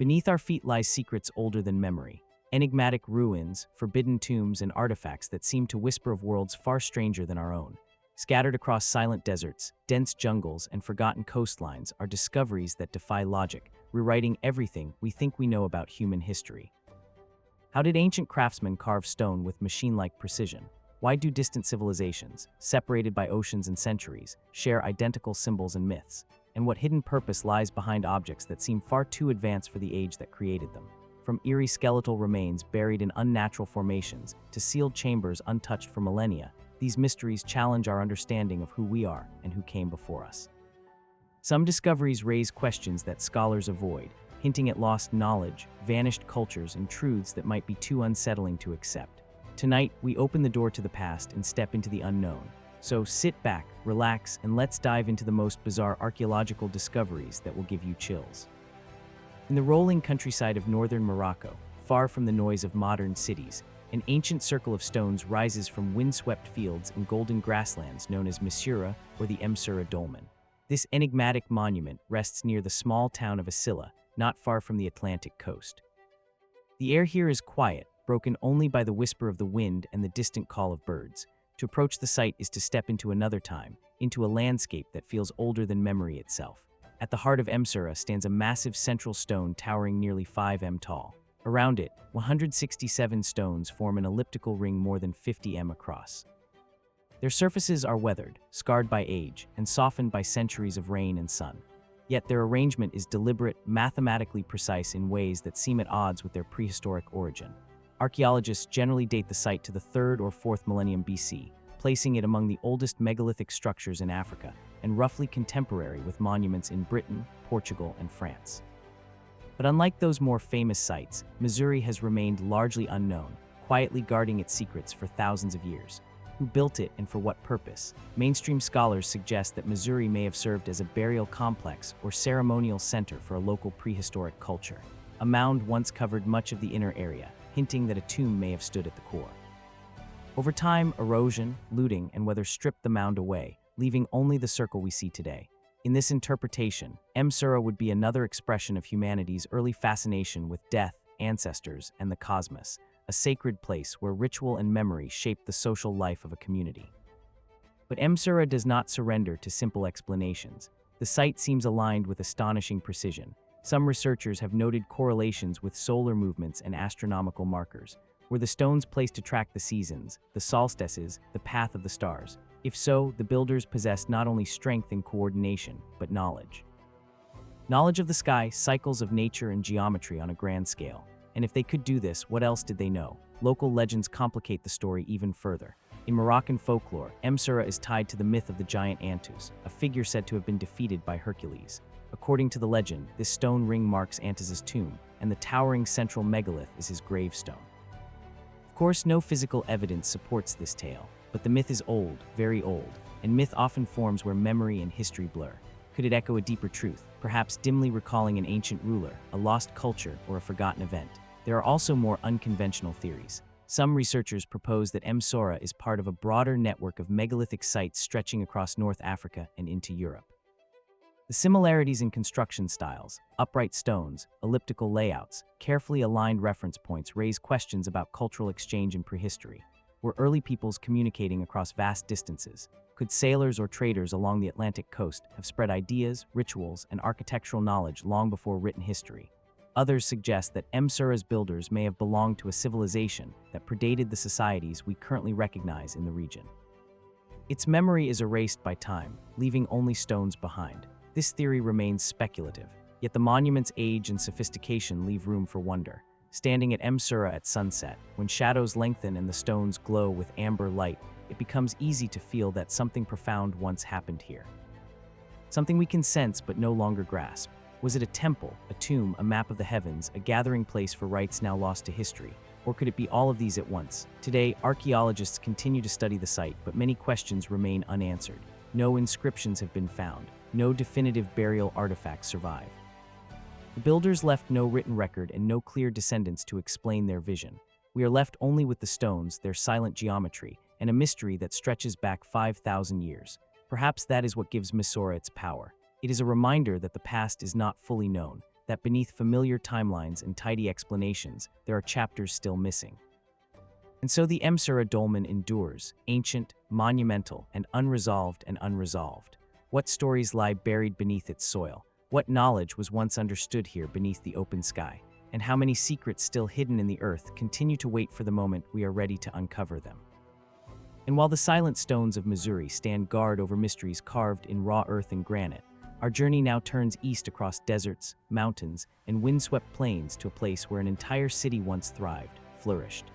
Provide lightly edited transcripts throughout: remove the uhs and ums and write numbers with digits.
Beneath our feet lie secrets older than memory, enigmatic ruins, forbidden tombs, and artifacts that seem to whisper of worlds far stranger than our own. Scattered across silent deserts, dense jungles, and forgotten coastlines are discoveries that defy logic, rewriting everything we think we know about human history. How did ancient craftsmen carve stone with machine-like precision? Why do distant civilizations, separated by oceans and centuries, share identical symbols and myths? And what hidden purpose lies behind objects that seem far too advanced for the age that created them? From eerie skeletal remains buried in unnatural formations to sealed chambers untouched for millennia, these mysteries challenge our understanding of who we are and who came before us. Some discoveries raise questions that scholars avoid, hinting at lost knowledge, vanished cultures, and truths that might be too unsettling to accept. Tonight, we open the door to the past and step into the unknown. So sit back, relax, and let's dive into the most bizarre archaeological discoveries that will give you chills. In the rolling countryside of northern Morocco, far from the noise of modern cities, an ancient circle of stones rises from windswept fields and golden grasslands known as Misura or the Msura Dolmen. This enigmatic monument rests near the small town of Asila, not far from the Atlantic coast. The air here is quiet, broken only by the whisper of the wind and the distant call of birds. To approach the site is to step into another time, into a landscape that feels older than memory itself. At the heart of Msura stands a massive central stone towering nearly 5 m tall. Around it, 167 stones form an elliptical ring more than 50 m across. Their surfaces are weathered, scarred by age, and softened by centuries of rain and sun. Yet their arrangement is deliberate, mathematically precise in ways that seem at odds with their prehistoric origin. Archaeologists generally date the site to the 3rd or 4th millennium BC, placing it among the oldest megalithic structures in Africa and roughly contemporary with monuments in Britain, Portugal, and France. But unlike those more famous sites, Missouri has remained largely unknown, quietly guarding its secrets for thousands of years. Who built it and for what purpose? Mainstream scholars suggest that Missouri may have served as a burial complex or ceremonial center for a local prehistoric culture. A mound once covered much of the inner area, hinting that a tomb may have stood at the core. Over time, erosion, looting, and weather stripped the mound away, leaving only the circle we see today. In this interpretation, Msura would be another expression of humanity's early fascination with death, ancestors, and the cosmos, a sacred place where ritual and memory shaped the social life of a community. But Msura does not surrender to simple explanations. The site seems aligned with astonishing precision. Some researchers have noted correlations with solar movements and astronomical markers. Were the stones placed to track the seasons, the solstices, the path of the stars? If so, the builders possessed not only strength and coordination, but knowledge. Knowledge of the sky, cycles of nature, and geometry on a grand scale. And if they could do this, what else did they know? Local legends complicate the story even further. In Moroccan folklore, Msura is tied to the myth of the giant Antus, a figure said to have been defeated by Hercules. According to the legend, this stone ring marks Antus's tomb, and the towering central megalith is his gravestone. Of course, no physical evidence supports this tale, but the myth is old, very old, and myth often forms where memory and history blur. Could it echo a deeper truth, perhaps dimly recalling an ancient ruler, a lost culture, or a forgotten event? There are also more unconventional theories. Some researchers propose that Msura is part of a broader network of megalithic sites stretching across North Africa and into Europe. The similarities in construction styles, upright stones, elliptical layouts, carefully aligned reference points raise questions about cultural exchange in prehistory. Were early peoples communicating across vast distances? Could sailors or traders along the Atlantic coast have spread ideas, rituals, and architectural knowledge long before written history? Others suggest that Msura's builders may have belonged to a civilization that predated the societies we currently recognize in the region. Its memory is erased by time, leaving only stones behind. This theory remains speculative, yet the monument's age and sophistication leave room for wonder. Standing at Msura at sunset, when shadows lengthen and the stones glow with amber light, it becomes easy to feel that something profound once happened here. Something we can sense but no longer grasp. Was it a temple, a tomb, a map of the heavens, a gathering place for rites now lost to history? Or could it be all of these at once? Today, archaeologists continue to study the site, but many questions remain unanswered. No inscriptions have been found. No definitive burial artifacts survive. The builders left no written record and no clear descendants to explain their vision. We are left only with the stones, their silent geometry, and a mystery that stretches back 5,000 years. Perhaps that is what gives Msura its power. It is a reminder that the past is not fully known, that beneath familiar timelines and tidy explanations, there are chapters still missing. And so the Emsura dolmen endures, ancient, monumental, and unresolved. What stories lie buried beneath its soil? What knowledge was once understood here beneath the open sky? And how many secrets still hidden in the earth continue to wait for the moment we are ready to uncover them? And while the silent stones of Missouri stand guard over mysteries carved in raw earth and granite, our journey now turns east across deserts, mountains, and windswept plains to a place where an entire city once thrived, flourished,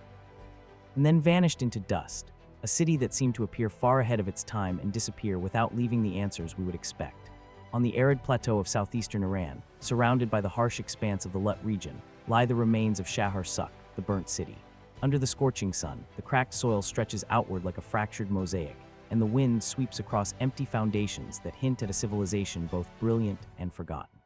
and then vanished into dust, a city that seemed to appear far ahead of its time and disappear without leaving the answers we would expect. On the arid plateau of southeastern Iran, surrounded by the harsh expanse of the Lut region, lie the remains of Shahar-Sukh, the burnt city. Under the scorching sun, the cracked soil stretches outward like a fractured mosaic, and the wind sweeps across empty foundations that hint at a civilization both brilliant and forgotten.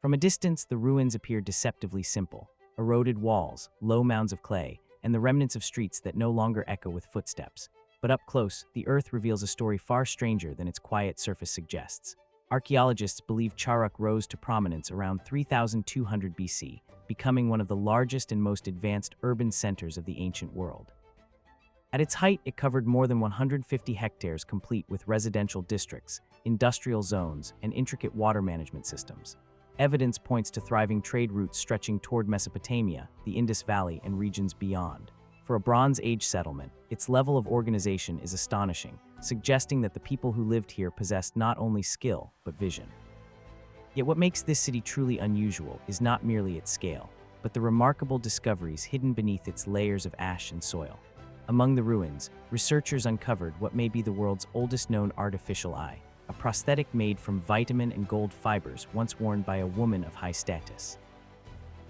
From a distance, the ruins appear deceptively simple: eroded walls, low mounds of clay, and the remnants of streets that no longer echo with footsteps. But up close, the earth reveals a story far stranger than its quiet surface suggests. Archaeologists believe Charukh rose to prominence around 3200 BC, becoming one of the largest and most advanced urban centers of the ancient world. At its height, it covered more than 150 hectares, complete with residential districts, industrial zones, and intricate water management systems. Evidence points to thriving trade routes stretching toward Mesopotamia, the Indus Valley, and regions beyond. For a Bronze Age settlement, its level of organization is astonishing, suggesting that the people who lived here possessed not only skill, but vision. Yet what makes this city truly unusual is not merely its scale, but the remarkable discoveries hidden beneath its layers of ash and soil. Among the ruins, researchers uncovered what may be the world's oldest known artificial eye, a prosthetic made from vitamin and gold fibers once worn by a woman of high status.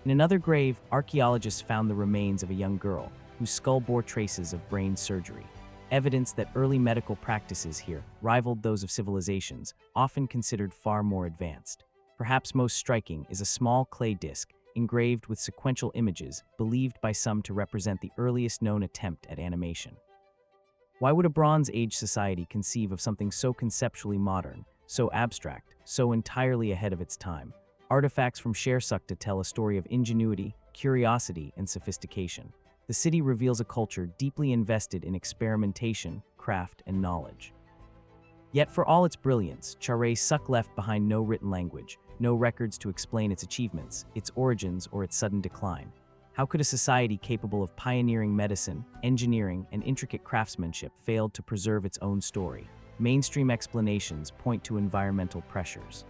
In another grave, archaeologists found the remains of a young girl whose skull bore traces of brain surgery, evidence that early medical practices here rivaled those of civilizations often considered far more advanced. Perhaps most striking is a small clay disc engraved with sequential images believed by some to represent the earliest known attempt at animation. Why would a Bronze Age society conceive of something so conceptually modern, so abstract, so entirely ahead of its time? Artifacts from Shahar-Sukh tell a story of ingenuity, curiosity, and sophistication. The city reveals a culture deeply invested in experimentation, craft, and knowledge. Yet for all its brilliance, Shahar-Sukh left behind no written language, no records to explain its achievements, its origins, or its sudden decline. How could a society capable of pioneering medicine, engineering, and intricate craftsmanship fail to preserve its own story? Mainstream explanations point to environmental pressures.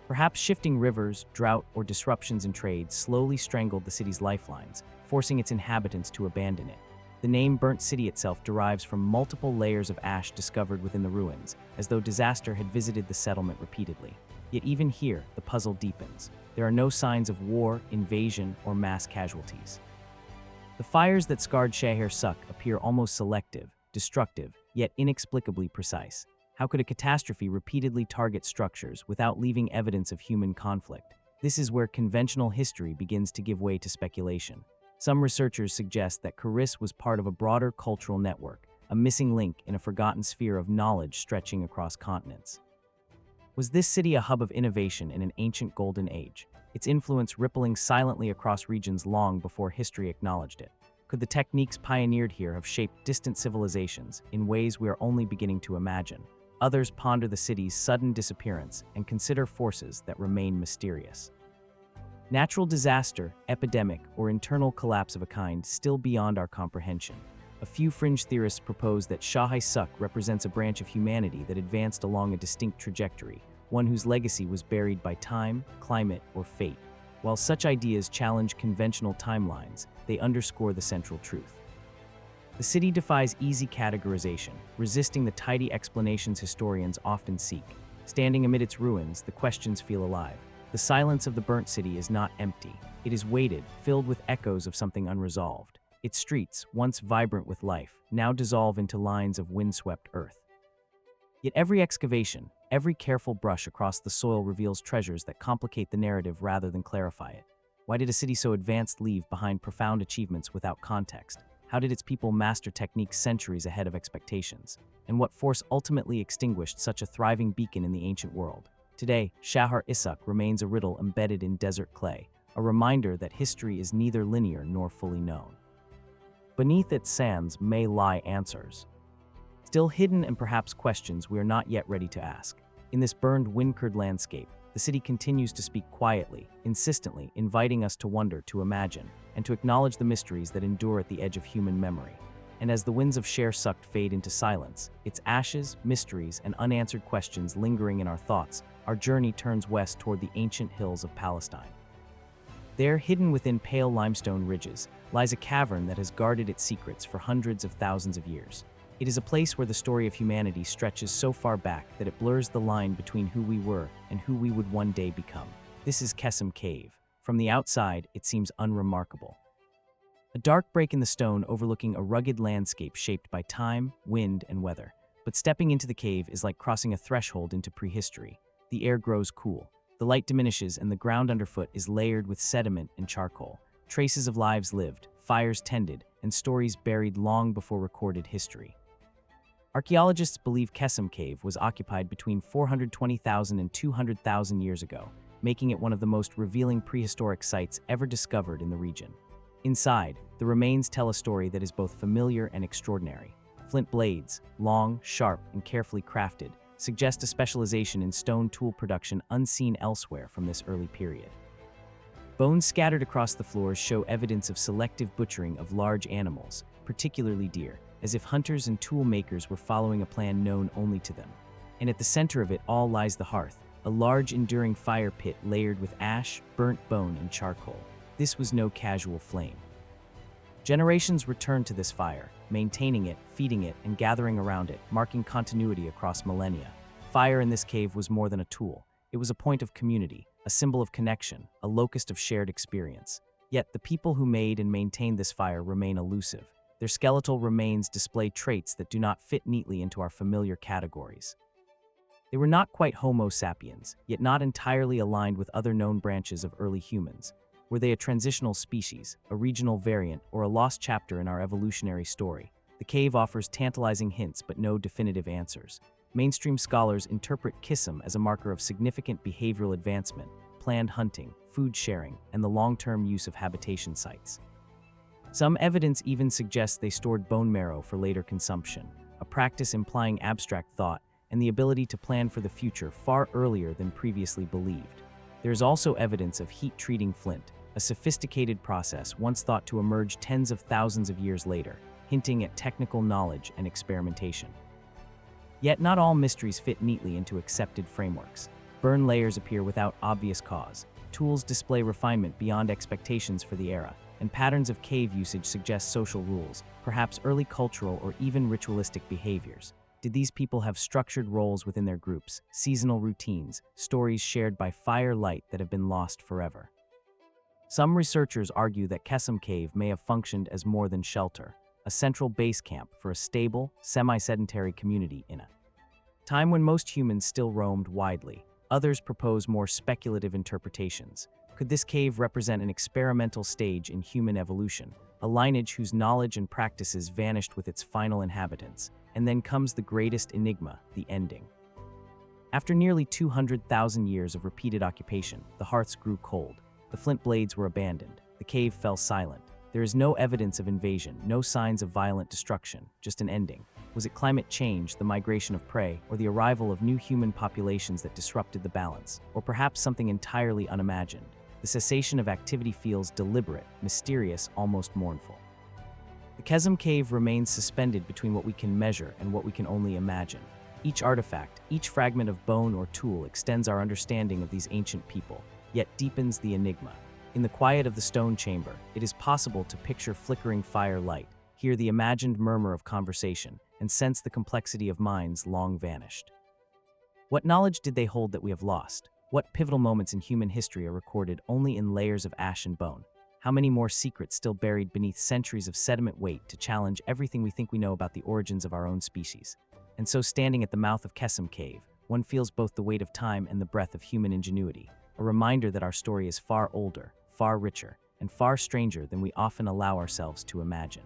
Perhaps shifting rivers, drought, or disruptions in trade slowly strangled the city's lifelines, forcing its inhabitants to abandon it. The name Burnt City itself derives from multiple layers of ash discovered within the ruins, as though disaster had visited the settlement repeatedly. Yet even here, the puzzle deepens. There are no signs of war, invasion, or mass casualties. The fires that scarred Shahar-Sukh appear almost selective, destructive, yet inexplicably precise. How could a catastrophe repeatedly target structures without leaving evidence of human conflict? This is where conventional history begins to give way to speculation. Some researchers suggest that Kharis was part of a broader cultural network, a missing link in a forgotten sphere of knowledge stretching across continents. Was this city a hub of innovation in an ancient golden age, its influence rippling silently across regions long before history acknowledged it? Could the techniques pioneered here have shaped distant civilizations in ways we are only beginning to imagine? Others ponder the city's sudden disappearance and consider forces that remain mysterious. Natural disaster, epidemic, or internal collapse of a kind still beyond our comprehension. A few fringe theorists propose that Shahar-Sukh represents a branch of humanity that advanced along a distinct trajectory, one whose legacy was buried by time, climate, or fate. While such ideas challenge conventional timelines, they underscore the central truth. The city defies easy categorization, resisting the tidy explanations historians often seek. Standing amid its ruins, the questions feel alive. The silence of the burnt city is not empty. It is weighted, filled with echoes of something unresolved. Its streets, once vibrant with life, now dissolve into lines of windswept earth. Yet every excavation, every careful brush across the soil reveals treasures that complicate the narrative rather than clarify it. Why did a city so advanced leave behind profound achievements without context? How did its people master techniques centuries ahead of expectations? And what force ultimately extinguished such a thriving beacon in the ancient world? Today, Shahar Issac remains a riddle embedded in desert clay, a reminder that history is neither linear nor fully known. Beneath its sands may lie answers, still hidden and perhaps questions we are not yet ready to ask. In this burned, wind-cured landscape, the city continues to speak quietly, insistently, inviting us to wonder, to imagine, and to acknowledge the mysteries that endure at the edge of human memory. And as the winds of Shahar fade into silence, its ashes, mysteries, and unanswered questions lingering in our thoughts, our journey turns west toward the ancient hills of Palestine. There, hidden within pale limestone ridges, lies a cavern that has guarded its secrets for hundreds of thousands of years. It is a place where the story of humanity stretches so far back that it blurs the line between who we were and who we would one day become. This is Kesem Cave. From the outside, it seems unremarkable. A dark break in the stone overlooking a rugged landscape shaped by time, wind, and weather. But stepping into the cave is like crossing a threshold into prehistory. The air grows cool, the light diminishes, and the ground underfoot is layered with sediment and charcoal. Traces of lives lived, fires tended, and stories buried long before recorded history. Archaeologists believe Kesem Cave was occupied between 420,000 and 200,000 years ago, making it one of the most revealing prehistoric sites ever discovered in the region. Inside, the remains tell a story that is both familiar and extraordinary. Flint blades, long, sharp, and carefully crafted, suggest a specialization in stone tool production unseen elsewhere from this early period. Bones scattered across the floors show evidence of selective butchering of large animals, particularly deer, as if hunters and tool makers were following a plan known only to them. And at the center of it all lies the hearth, a large enduring fire pit layered with ash, burnt bone, and charcoal. This was no casual flame. Generations returned to this fire, maintaining it, feeding it, and gathering around it, marking continuity across millennia. Fire in this cave was more than a tool. It was a point of community, a symbol of connection, a locus of shared experience. Yet the people who made and maintained this fire remain elusive. Their skeletal remains display traits that do not fit neatly into our familiar categories. They were not quite Homo sapiens, yet not entirely aligned with other known branches of early humans. Were they a transitional species, a regional variant, or a lost chapter in our evolutionary story? The cave offers tantalizing hints but no definitive answers. Mainstream scholars interpret Kesem as a marker of significant behavioral advancement, planned hunting, food sharing, and the long-term use of habitation sites. Some evidence even suggests they stored bone marrow for later consumption, a practice implying abstract thought and the ability to plan for the future far earlier than previously believed. There is also evidence of heat-treating flint, a sophisticated process once thought to emerge tens of thousands of years later, hinting at technical knowledge and experimentation. Yet not all mysteries fit neatly into accepted frameworks. Burn layers appear without obvious cause, tools display refinement beyond expectations for the era, and patterns of cave usage suggest social rules, perhaps early cultural or even ritualistic behaviors. Did these people have structured roles within their groups, seasonal routines, stories shared by firelight that have been lost forever? Some researchers argue that Kesem Cave may have functioned as more than shelter, a central base camp for a stable, semi-sedentary community in a time when most humans still roamed widely. Others propose more speculative interpretations. Could this cave represent an experimental stage in human evolution, a lineage whose knowledge and practices vanished with its final inhabitants? And then comes the greatest enigma, the ending. After nearly 200,000 years of repeated occupation, the hearths grew cold. The flint blades were abandoned. The cave fell silent. There is no evidence of invasion, no signs of violent destruction, just an ending. Was it climate change, the migration of prey, or the arrival of new human populations that disrupted the balance? Or perhaps something entirely unimagined? The cessation of activity feels deliberate, mysterious, almost mournful. The Kesem Cave remains suspended between what we can measure and what we can only imagine. Each artifact, each fragment of bone or tool extends our understanding of these ancient people, yet deepens the enigma. In the quiet of the stone chamber, it is possible to picture flickering firelight, hear the imagined murmur of conversation, and sense the complexity of minds long vanished. What knowledge did they hold that we have lost? What pivotal moments in human history are recorded only in layers of ash and bone? How many more secrets still buried beneath centuries of sediment wait to challenge everything we think we know about the origins of our own species? And so, standing at the mouth of Kesem Cave, one feels both the weight of time and the breath of human ingenuity, a reminder that our story is far older, far richer, and far stranger than we often allow ourselves to imagine.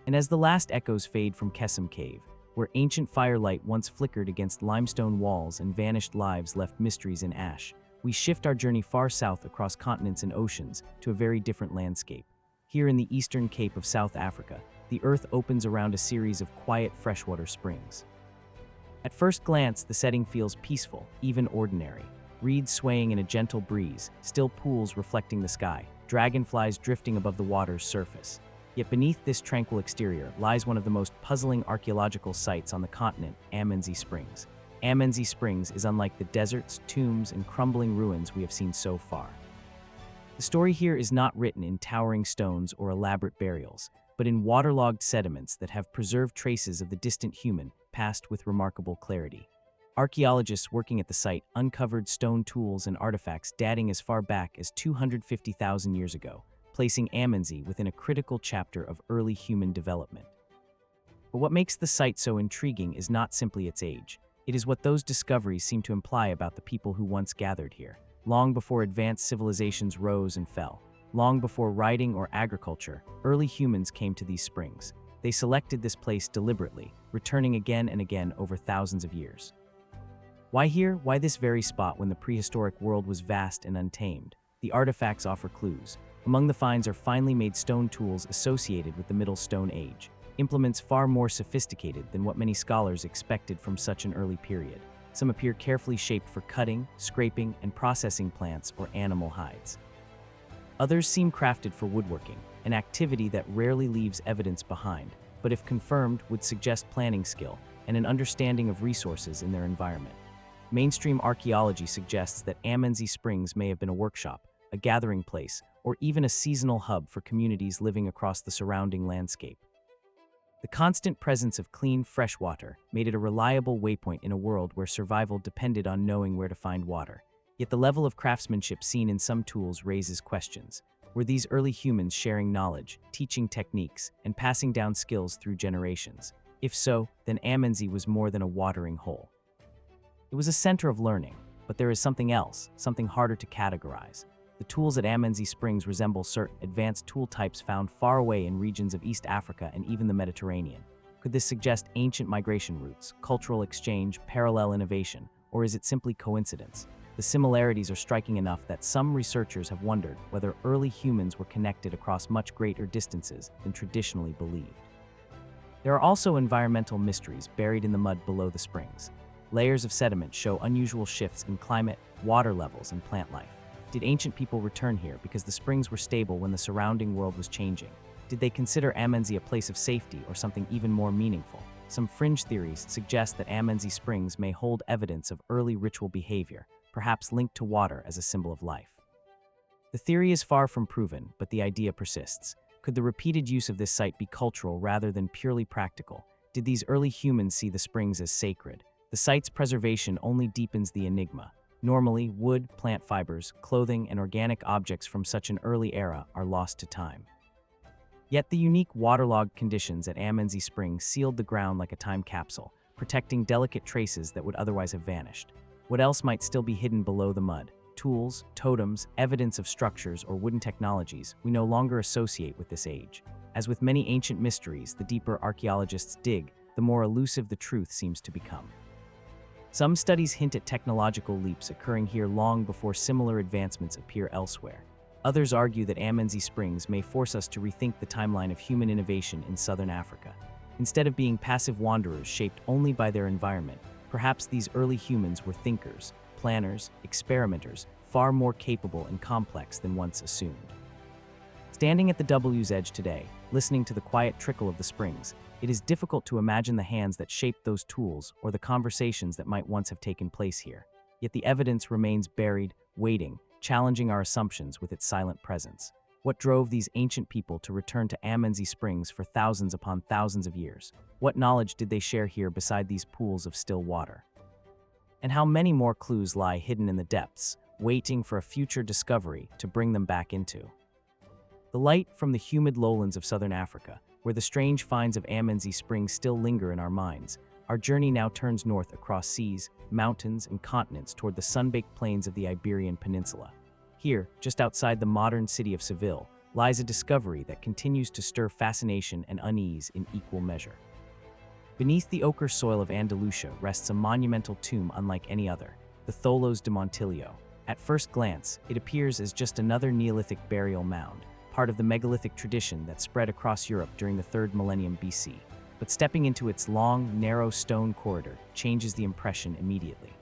And as the last echoes fade from Kesem Cave, where ancient firelight once flickered against limestone walls and vanished lives left mysteries in ash, we shift our journey far south across continents and oceans to a very different landscape. Here in the eastern cape of South Africa, the earth opens around a series of quiet freshwater springs. At first glance, the setting feels peaceful, even ordinary. Reeds swaying in a gentle breeze, still pools reflecting the sky, dragonflies drifting above the water's surface. Yet beneath this tranquil exterior lies one of the most puzzling archaeological sites on the continent, Amenzi Springs. Amenzi Springs is unlike the deserts, tombs, and crumbling ruins we have seen so far. The story here is not written in towering stones or elaborate burials, but in waterlogged sediments that have preserved traces of the distant human past with remarkable clarity. Archaeologists working at the site uncovered stone tools and artifacts dating as far back as 250,000 years ago, placing Amenzi within a critical chapter of early human development. But what makes the site so intriguing is not simply its age. It is what those discoveries seem to imply about the people who once gathered here. Long before advanced civilizations rose and fell, long before writing or agriculture, early humans came to these springs. They selected this place deliberately, returning again and again over thousands of years. Why here? Why this very spot when the prehistoric world was vast and untamed? The artifacts offer clues. Among the finds are finely made stone tools associated with the Middle Stone Age, implements far more sophisticated than what many scholars expected from such an early period. Some appear carefully shaped for cutting, scraping, and processing plants or animal hides. Others seem crafted for woodworking, an activity that rarely leaves evidence behind, but if confirmed would suggest planning skill and an understanding of resources in their environment. Mainstream archaeology suggests that Amenzi Springs may have been a workshop, a gathering place, or even a seasonal hub for communities living across the surrounding landscape. The constant presence of clean, fresh water made it a reliable waypoint in a world where survival depended on knowing where to find water. Yet the level of craftsmanship seen in some tools raises questions. Were these early humans sharing knowledge, teaching techniques, and passing down skills through generations? If so, then Amenzi was more than a watering hole. It was a center of learning, but there is something else, something harder to categorize. The tools at Amenzi Springs resemble certain advanced tool types found far away in regions of East Africa and even the Mediterranean. Could this suggest ancient migration routes, cultural exchange, parallel innovation, or is it simply coincidence? The similarities are striking enough that some researchers have wondered whether early humans were connected across much greater distances than traditionally believed. There are also environmental mysteries buried in the mud below the springs. Layers of sediment show unusual shifts in climate, water levels, and plant life. Did ancient people return here because the springs were stable when the surrounding world was changing? Did they consider Amenzi a place of safety or something even more meaningful? Some fringe theories suggest that Amenzi Springs may hold evidence of early ritual behavior, perhaps linked to water as a symbol of life. The theory is far from proven, but the idea persists. Could the repeated use of this site be cultural rather than purely practical? Did these early humans see the springs as sacred? The site's preservation only deepens the enigma. Normally, wood, plant fibers, clothing, and organic objects from such an early era are lost to time. Yet the unique waterlogged conditions at Amenzi Springs sealed the ground like a time capsule, protecting delicate traces that would otherwise have vanished. What else might still be hidden below the mud? Tools, totems, evidence of structures or wooden technologies we no longer associate with this age. As with many ancient mysteries, the deeper archaeologists dig, the more elusive the truth seems to become. Some studies hint at technological leaps occurring here long before similar advancements appear elsewhere. Others argue that Amenzi Springs may force us to rethink the timeline of human innovation in southern Africa. Instead of being passive wanderers shaped only by their environment, perhaps these early humans were thinkers, planners, experimenters, far more capable and complex than once assumed. Standing at the W's edge today, listening to the quiet trickle of the springs, it is difficult to imagine the hands that shaped those tools or the conversations that might once have taken place here. Yet the evidence remains buried, waiting, challenging our assumptions with its silent presence. What drove these ancient people to return to Amenzi Springs for thousands upon thousands of years? What knowledge did they share here beside these pools of still water? And how many more clues lie hidden in the depths, waiting for a future discovery to bring them back into? The light from the humid lowlands of southern Africa, where the strange finds of Amenzi Springs still linger in our minds, our journey now turns north across seas, mountains, and continents toward the sun-baked plains of the Iberian Peninsula. Here, just outside the modern city of Seville, lies a discovery that continues to stir fascination and unease in equal measure. Beneath the ochre soil of Andalusia rests a monumental tomb unlike any other, the Tholos de Montillo. At first glance, it appears as just another Neolithic burial mound, part of the megalithic tradition that spread across Europe during the 3rd millennium BC. But stepping into its long, narrow stone corridor changes the impression immediately.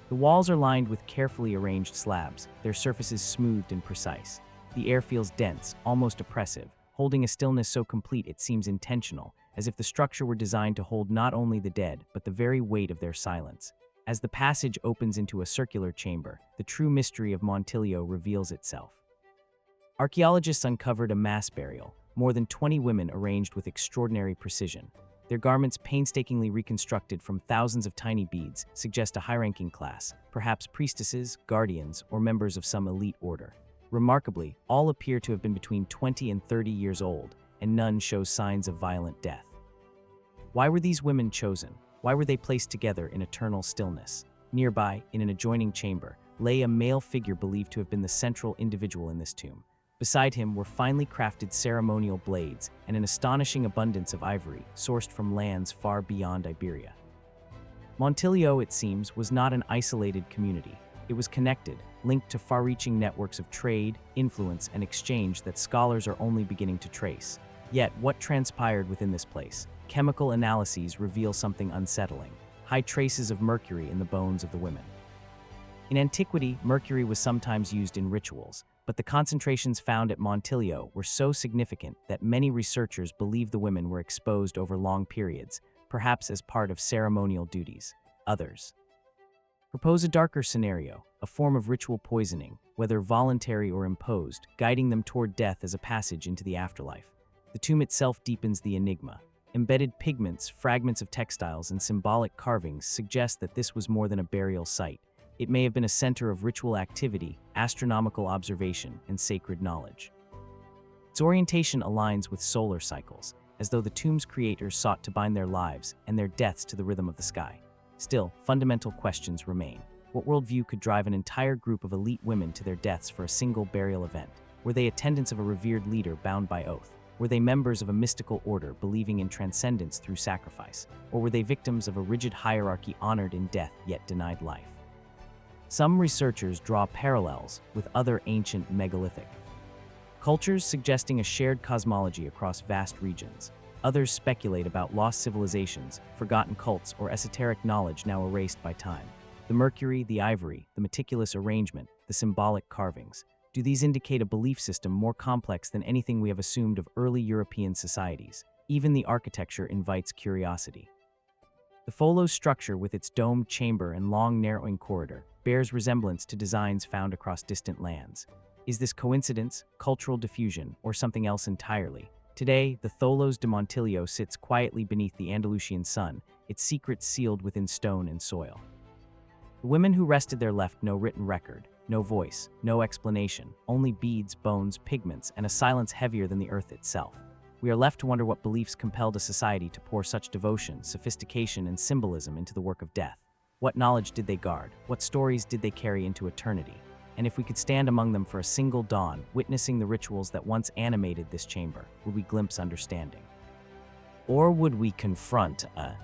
The walls are lined with carefully arranged slabs, their surfaces smoothed and precise. The air feels dense, almost oppressive, holding a stillness so complete it seems intentional, as if the structure were designed to hold not only the dead, but the very weight of their silence. As the passage opens into a circular chamber, the true mystery of Montillo reveals itself. Archaeologists uncovered a mass burial, more than 20 women arranged with extraordinary precision. Their garments, painstakingly reconstructed from thousands of tiny beads, suggest a high-ranking class, perhaps priestesses, guardians, or members of some elite order. Remarkably, all appear to have been between 20 and 30 years old, and none show signs of violent death. Why were these women chosen? Why were they placed together in eternal stillness? Nearby, in an adjoining chamber, lay a male figure believed to have been the central individual in this tomb. Beside him were finely crafted ceremonial blades and an astonishing abundance of ivory sourced from lands far beyond Iberia. Montillo, it seems, was not an isolated community. It was connected, linked to far-reaching networks of trade, influence, and exchange that scholars are only beginning to trace. Yet, what transpired within this place? Chemical analyses reveal something unsettling: high traces of mercury in the bones of the women. In antiquity, mercury was sometimes used in rituals, but the concentrations found at Montillo were so significant that many researchers believe the women were exposed over long periods, perhaps as part of ceremonial duties. Others propose a darker scenario, a form of ritual poisoning, whether voluntary or imposed, guiding them toward death as a passage into the afterlife. The tomb itself deepens the enigma. Embedded pigments, fragments of textiles, and symbolic carvings suggest that this was more than a burial site. It may have been a center of ritual activity, astronomical observation, and sacred knowledge. Its orientation aligns with solar cycles, as though the tomb's creators sought to bind their lives and their deaths to the rhythm of the sky. Still, fundamental questions remain. What worldview could drive an entire group of elite women to their deaths for a single burial event? Were they attendants of a revered leader bound by oath? Were they members of a mystical order believing in transcendence through sacrifice? Or were they victims of a rigid hierarchy honored in death yet denied life? Some researchers draw parallels with other ancient megalithic cultures, suggesting a shared cosmology across vast regions. Others speculate about lost civilizations, forgotten cults, or esoteric knowledge now erased by time. The mercury, the ivory, the meticulous arrangement, the symbolic carvings. Do these indicate a belief system more complex than anything we have assumed of early European societies? Even the architecture invites curiosity. The Tholos structure, with its domed chamber and long narrowing corridor, bears resemblance to designs found across distant lands. Is this coincidence, cultural diffusion, or something else entirely? Today, the Tholos de Montillo sits quietly beneath the Andalusian sun, its secrets sealed within stone and soil. The women who rested there left no written record, no voice, no explanation, only beads, bones, pigments, and a silence heavier than the earth itself. We are left to wonder what beliefs compelled a society to pour such devotion, sophistication, and symbolism into the work of death. What knowledge did they guard? What stories did they carry into eternity? And if we could stand among them for a single dawn, witnessing the rituals that once animated this chamber, would we glimpse understanding? Or would we confront a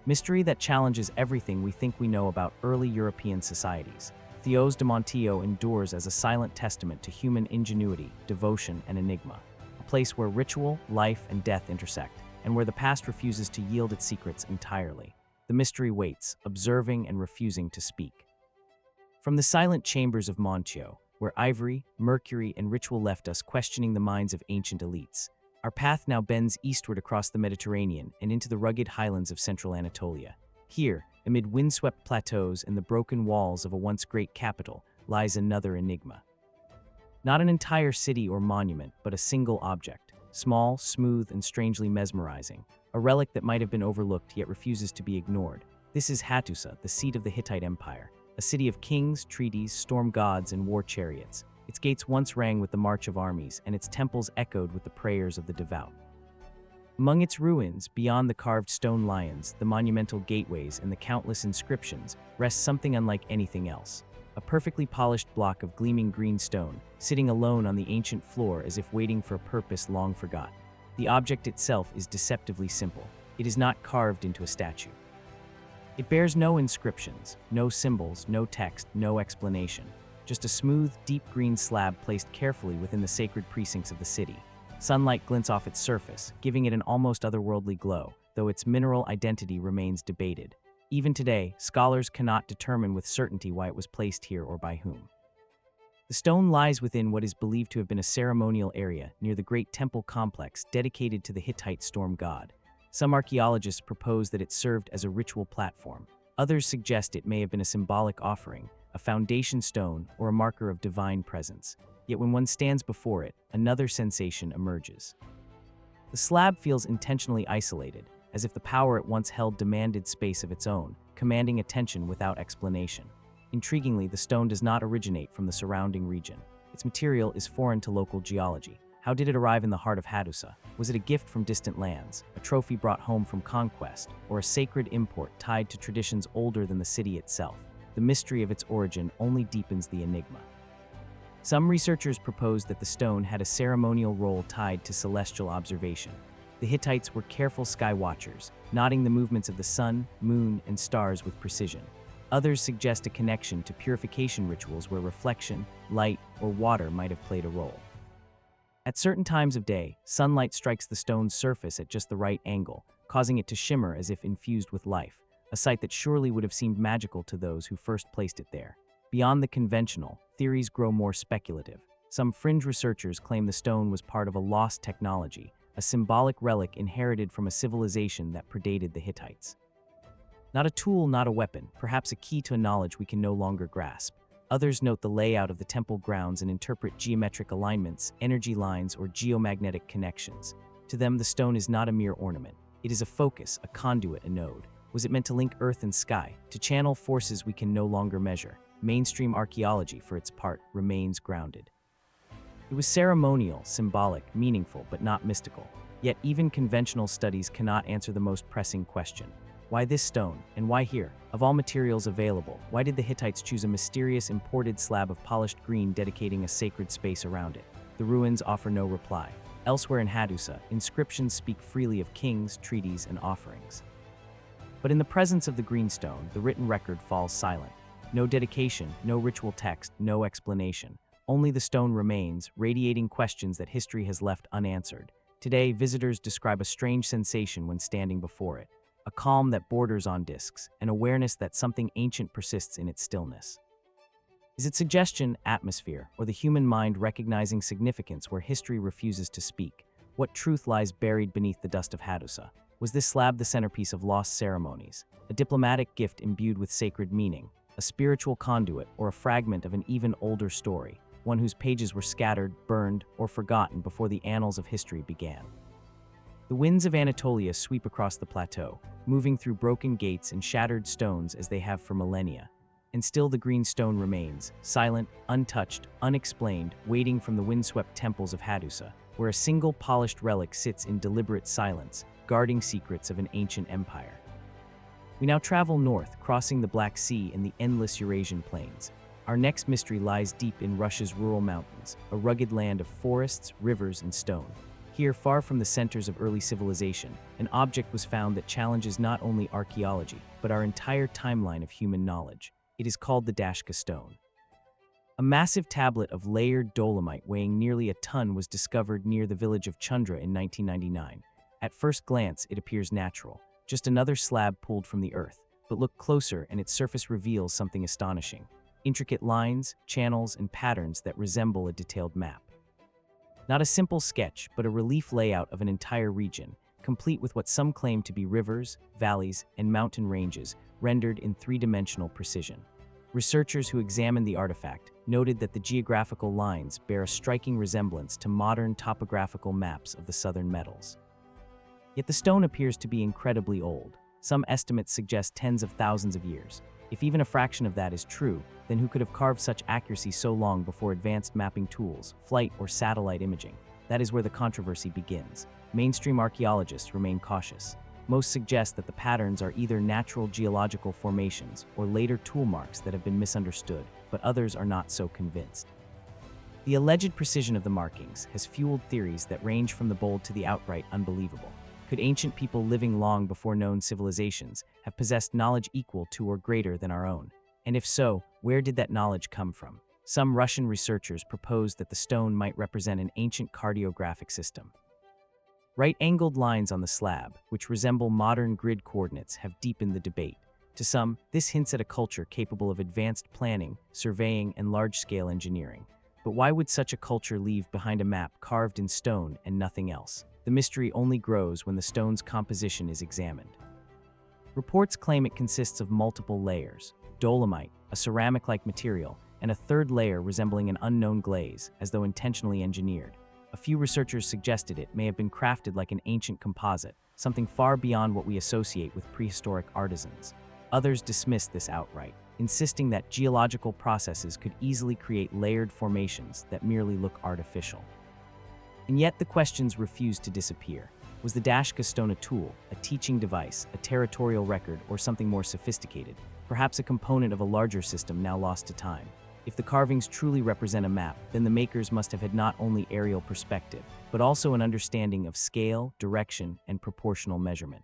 mystery that challenges everything we think we know about early European societies? Tholos de Montillo endures as a silent testament to human ingenuity, devotion, and enigma. A place where ritual, life, and death intersect, and where the past refuses to yield its secrets entirely. The mystery waits, observing and refusing to speak. From the silent chambers of Montillo, where ivory, mercury, and ritual left us questioning the minds of ancient elites, our path now bends eastward across the Mediterranean and into the rugged highlands of central Anatolia. Here, amid windswept plateaus and the broken walls of a once great capital, lies another enigma. Not an entire city or monument, but a single object, small, smooth, and strangely mesmerizing, a relic that might have been overlooked yet refuses to be ignored. This is Hattusa, the seat of the Hittite Empire, a city of kings, treaties, storm gods, and war chariots. Its gates once rang with the march of armies, and its temples echoed with the prayers of the devout. Among its ruins, beyond the carved stone lions, the monumental gateways, and the countless inscriptions, rests something unlike anything else. A perfectly polished block of gleaming green stone, sitting alone on the ancient floor as if waiting for a purpose long forgot. The object itself is deceptively simple. It is not carved into a statue. It bears no inscriptions, no symbols, no text, no explanation. Just a smooth, deep green slab placed carefully within the sacred precincts of the city. Sunlight glints off its surface, giving it an almost otherworldly glow, though its mineral identity remains debated. Even today, scholars cannot determine with certainty why it was placed here or by whom. The stone lies within what is believed to have been a ceremonial area near the great temple complex dedicated to the Hittite storm god. Some archaeologists propose that it served as a ritual platform. Others suggest it may have been a symbolic offering, a foundation stone, or a marker of divine presence. Yet when one stands before it, another sensation emerges. The slab feels intentionally isolated, as if the power it once held demanded space of its own, commanding attention without explanation. Intriguingly, the stone does not originate from the surrounding region. Its material is foreign to local geology. How did it arrive in the heart of Hadusa? Was it a gift from distant lands, a trophy brought home from conquest, or a sacred import tied to traditions older than the city itself? The mystery of its origin only deepens the enigma. Some researchers propose that the stone had a ceremonial role tied to celestial observation. The Hittites were careful sky watchers, noting the movements of the sun, moon, and stars with precision. Others suggest a connection to purification rituals where reflection, light, or water might have played a role. At certain times of day, sunlight strikes the stone's surface at just the right angle, causing it to shimmer as if infused with life, a sight that surely would have seemed magical to those who first placed it there. Beyond the conventional, theories grow more speculative. Some fringe researchers claim the stone was part of a lost technology, a symbolic relic inherited from a civilization that predated the Hittites. Not a tool, not a weapon, perhaps a key to a knowledge we can no longer grasp. Others note the layout of the temple grounds and interpret geometric alignments, energy lines, or geomagnetic connections. To them, the stone is not a mere ornament. It is a focus, a conduit, a node. Was it meant to link earth and sky, to channel forces we can no longer measure? Mainstream archaeology, for its part, remains grounded. It was ceremonial, symbolic, meaningful, but not mystical. Yet even conventional studies cannot answer the most pressing question. Why this stone, and why here? Of all materials available, why did the Hittites choose a mysterious imported slab of polished green dedicating a sacred space around it? The ruins offer no reply. Elsewhere in Hadusa, inscriptions speak freely of kings, treaties, and offerings. But in the presence of the greenstone, the written record falls silent. No dedication, no ritual text, no explanation. Only the stone remains, radiating questions that history has left unanswered. Today, visitors describe a strange sensation when standing before it. A calm that borders on discs, an awareness that something ancient persists in its stillness. Is it suggestion, atmosphere, or the human mind recognizing significance where history refuses to speak? What truth lies buried beneath the dust of Hadusa? Was this slab the centerpiece of lost ceremonies, a diplomatic gift imbued with sacred meaning, a spiritual conduit, or a fragment of an even older story, one whose pages were scattered, burned, or forgotten before the annals of history began? The winds of Anatolia sweep across the plateau, moving through broken gates and shattered stones as they have for millennia. And still the green stone remains, silent, untouched, unexplained, waiting from the windswept temples of Hadusa, where a single polished relic sits in deliberate silence, guarding secrets of an ancient empire. We now travel north, crossing the Black Sea and the endless Eurasian plains. Our next mystery lies deep in Russia's rural mountains, a rugged land of forests, rivers, and stone. Here, far from the centers of early civilization, an object was found that challenges not only archaeology, but our entire timeline of human knowledge. It is called the Dashka stone. A massive tablet of layered dolomite weighing nearly a ton was discovered near the village of Chundra in 1999. At first glance, it appears natural, just another slab pulled from the earth. But look closer and its surface reveals something astonishing. Intricate lines, channels, and patterns that resemble a detailed map. Not a simple sketch, but a relief layout of an entire region, complete with what some claim to be rivers, valleys, and mountain ranges, rendered in three-dimensional precision. Researchers who examined the artifact noted that the geographical lines bear a striking resemblance to modern topographical maps of the southern metals. Yet the stone appears to be incredibly old. Some estimates suggest tens of thousands of years. If even a fraction of that is true, then who could have carved such accuracy so long before advanced mapping tools, flight, or satellite imaging? That is where the controversy begins. Mainstream archaeologists remain cautious. Most suggest that the patterns are either natural geological formations or later tool marks that have been misunderstood, but others are not so convinced. The alleged precision of the markings has fueled theories that range from the bold to the outright unbelievable. Could ancient people living long before known civilizations have possessed knowledge equal to or greater than our own? And if so, where did that knowledge come from? Some Russian researchers proposed that the stone might represent an ancient cartographic system. Right-angled lines on the slab, which resemble modern grid coordinates, have deepened the debate. To some, this hints at a culture capable of advanced planning, surveying, and large-scale engineering. But why would such a culture leave behind a map carved in stone and nothing else? The mystery only grows when the stone's composition is examined. Reports claim it consists of multiple layers: dolomite, a ceramic-like material, and a third layer resembling an unknown glaze, as though intentionally engineered. A few researchers suggested it may have been crafted like an ancient composite, something far beyond what we associate with prehistoric artisans. Others dismissed this outright, insisting that geological processes could easily create layered formations that merely look artificial. And yet the questions refused to disappear. Was the Dashka stone a tool, a teaching device, a territorial record, or something more sophisticated, perhaps a component of a larger system now lost to time? If the carvings truly represent a map, then the makers must have had not only aerial perspective, but also an understanding of scale, direction, and proportional measurement.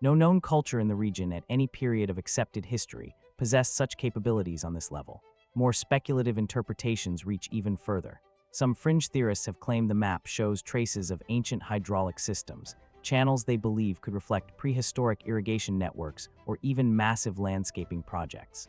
No known culture in the region at any period of accepted history possessed such capabilities on this level. More speculative interpretations reach even further. Some fringe theorists have claimed the map shows traces of ancient hydraulic systems, channels they believe could reflect prehistoric irrigation networks or even massive landscaping projects.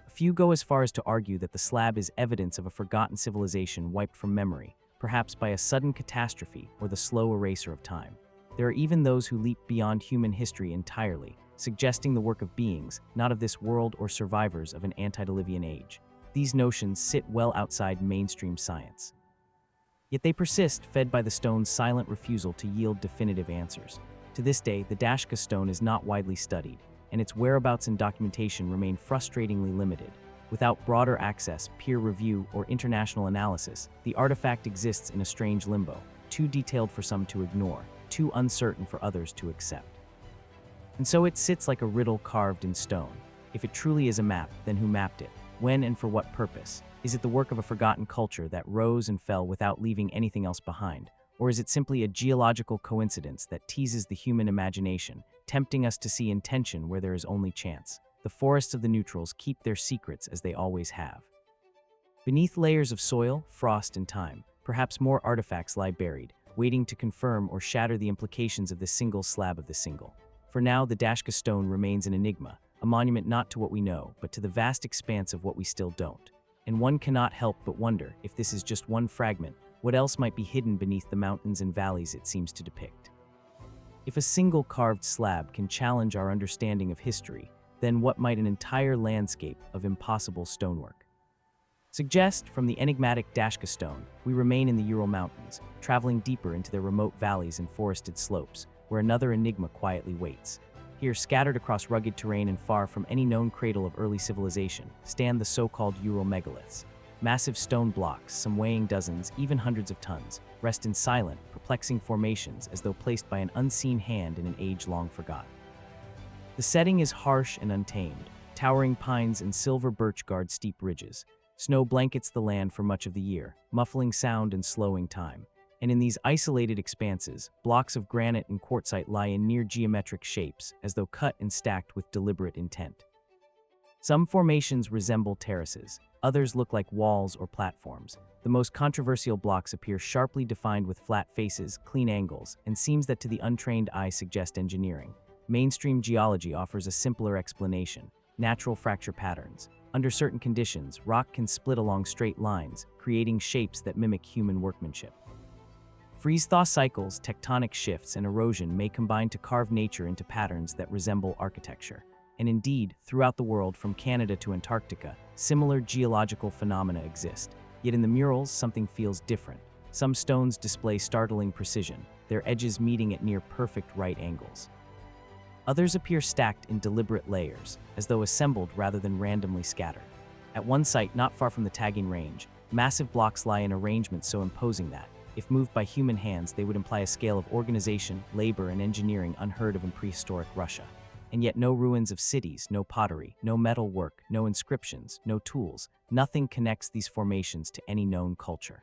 A few go as far as to argue that the slab is evidence of a forgotten civilization wiped from memory, perhaps by a sudden catastrophe or the slow eraser of time. There are even those who leap beyond human history entirely, suggesting the work of beings, not of this world or survivors of an antediluvian age. These notions sit well outside mainstream science. Yet they persist, fed by the stone's silent refusal to yield definitive answers. To this day, the Dashka stone is not widely studied, and its whereabouts and documentation remain frustratingly limited. Without broader access, peer review, or international analysis, the artifact exists in a strange limbo, too detailed for some to ignore, too uncertain for others to accept. And so it sits like a riddle carved in stone. If it truly is a map, then who mapped it? When and for what purpose? Is it the work of a forgotten culture that rose and fell without leaving anything else behind? Or is it simply a geological coincidence that teases the human imagination, tempting us to see intention where there is only chance? The forests of the neutrals keep their secrets as they always have. Beneath layers of soil, frost, and time, perhaps more artifacts lie buried, waiting to confirm or shatter the implications of the single slab of the single. For now, the Dashka stone remains an enigma, a monument not to what we know, but to the vast expanse of what we still don't. And one cannot help but wonder, if this is just one fragment, what else might be hidden beneath the mountains and valleys it seems to depict? If a single carved slab can challenge our understanding of history, then what might an entire landscape of impossible stonework suggest? From the enigmatic Dashka stone, we remain in the Ural Mountains, traveling deeper into their remote valleys and forested slopes, where another enigma quietly waits. Here, scattered across rugged terrain and far from any known cradle of early civilization, stand the so-called Ural megaliths. Massive stone blocks, some weighing dozens, even hundreds of tons, rest in silent, perplexing formations as though placed by an unseen hand in an age long forgotten. The setting is harsh and untamed. Towering pines and silver birch guard steep ridges. Snow blankets the land for much of the year, muffling sound and slowing time. And in these isolated expanses, blocks of granite and quartzite lie in near geometric shapes, as though cut and stacked with deliberate intent. Some formations resemble terraces, others look like walls or platforms. The most controversial blocks appear sharply defined with flat faces, clean angles, and seams that to the untrained eye suggest engineering. Mainstream geology offers a simpler explanation: natural fracture patterns. Under certain conditions, rock can split along straight lines, creating shapes that mimic human workmanship. Freeze-thaw cycles, tectonic shifts, and erosion may combine to carve nature into patterns that resemble architecture. And indeed, throughout the world, from Canada to Antarctica, similar geological phenomena exist. Yet in the murals, something feels different. Some stones display startling precision, their edges meeting at near-perfect right angles. Others appear stacked in deliberate layers, as though assembled rather than randomly scattered. At one site not far from the tagging range, massive blocks lie in arrangements so imposing that, if moved by human hands, they would imply a scale of organization, labor, and engineering unheard of in prehistoric Russia. And yet no ruins of cities, no pottery, no metal work, no inscriptions, no tools, nothing connects these formations to any known culture.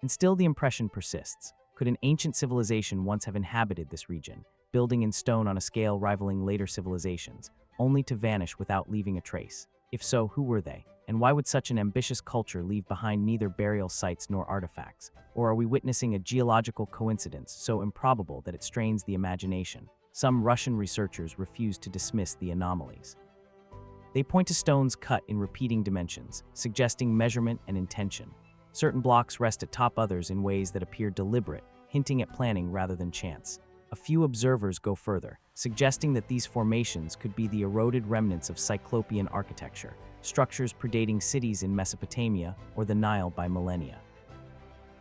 And still the impression persists. Could an ancient civilization once have inhabited this region, building in stone on a scale rivaling later civilizations, only to vanish without leaving a trace? If so, who were they? And why would such an ambitious culture leave behind neither burial sites nor artifacts? Or are we witnessing a geological coincidence so improbable that it strains the imagination? Some Russian researchers refuse to dismiss the anomalies. They point to stones cut in repeating dimensions, suggesting measurement and intention. Certain blocks rest atop others in ways that appear deliberate, hinting at planning rather than chance. A few observers go further, suggesting that these formations could be the eroded remnants of Cyclopean architecture, structures predating cities in Mesopotamia or the Nile by millennia.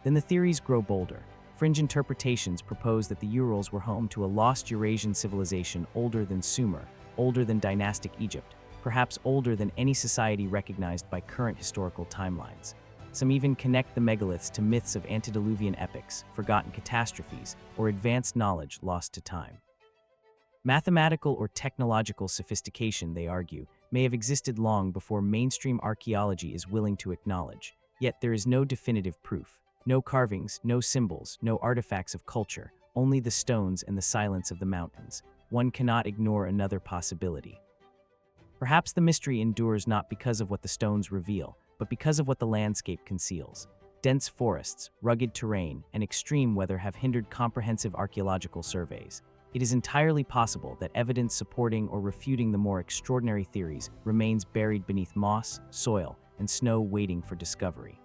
Then the theories grow bolder. Fringe interpretations propose that the Urals were home to a lost Eurasian civilization older than Sumer, older than dynastic Egypt, perhaps older than any society recognized by current historical timelines. Some even connect the megaliths to myths of antediluvian epics, forgotten catastrophes, or advanced knowledge lost to time. Mathematical or technological sophistication, they argue, may have existed long before mainstream archaeology is willing to acknowledge, yet there is no definitive proof. No carvings, no symbols, no artifacts of culture, only the stones and the silence of the mountains. One cannot ignore another possibility. Perhaps the mystery endures not because of what the stones reveal, but because of what the landscape conceals. Dense forests, rugged terrain, and extreme weather have hindered comprehensive archaeological surveys. It is entirely possible that evidence supporting or refuting the more extraordinary theories remains buried beneath moss, soil, and snow waiting for discovery.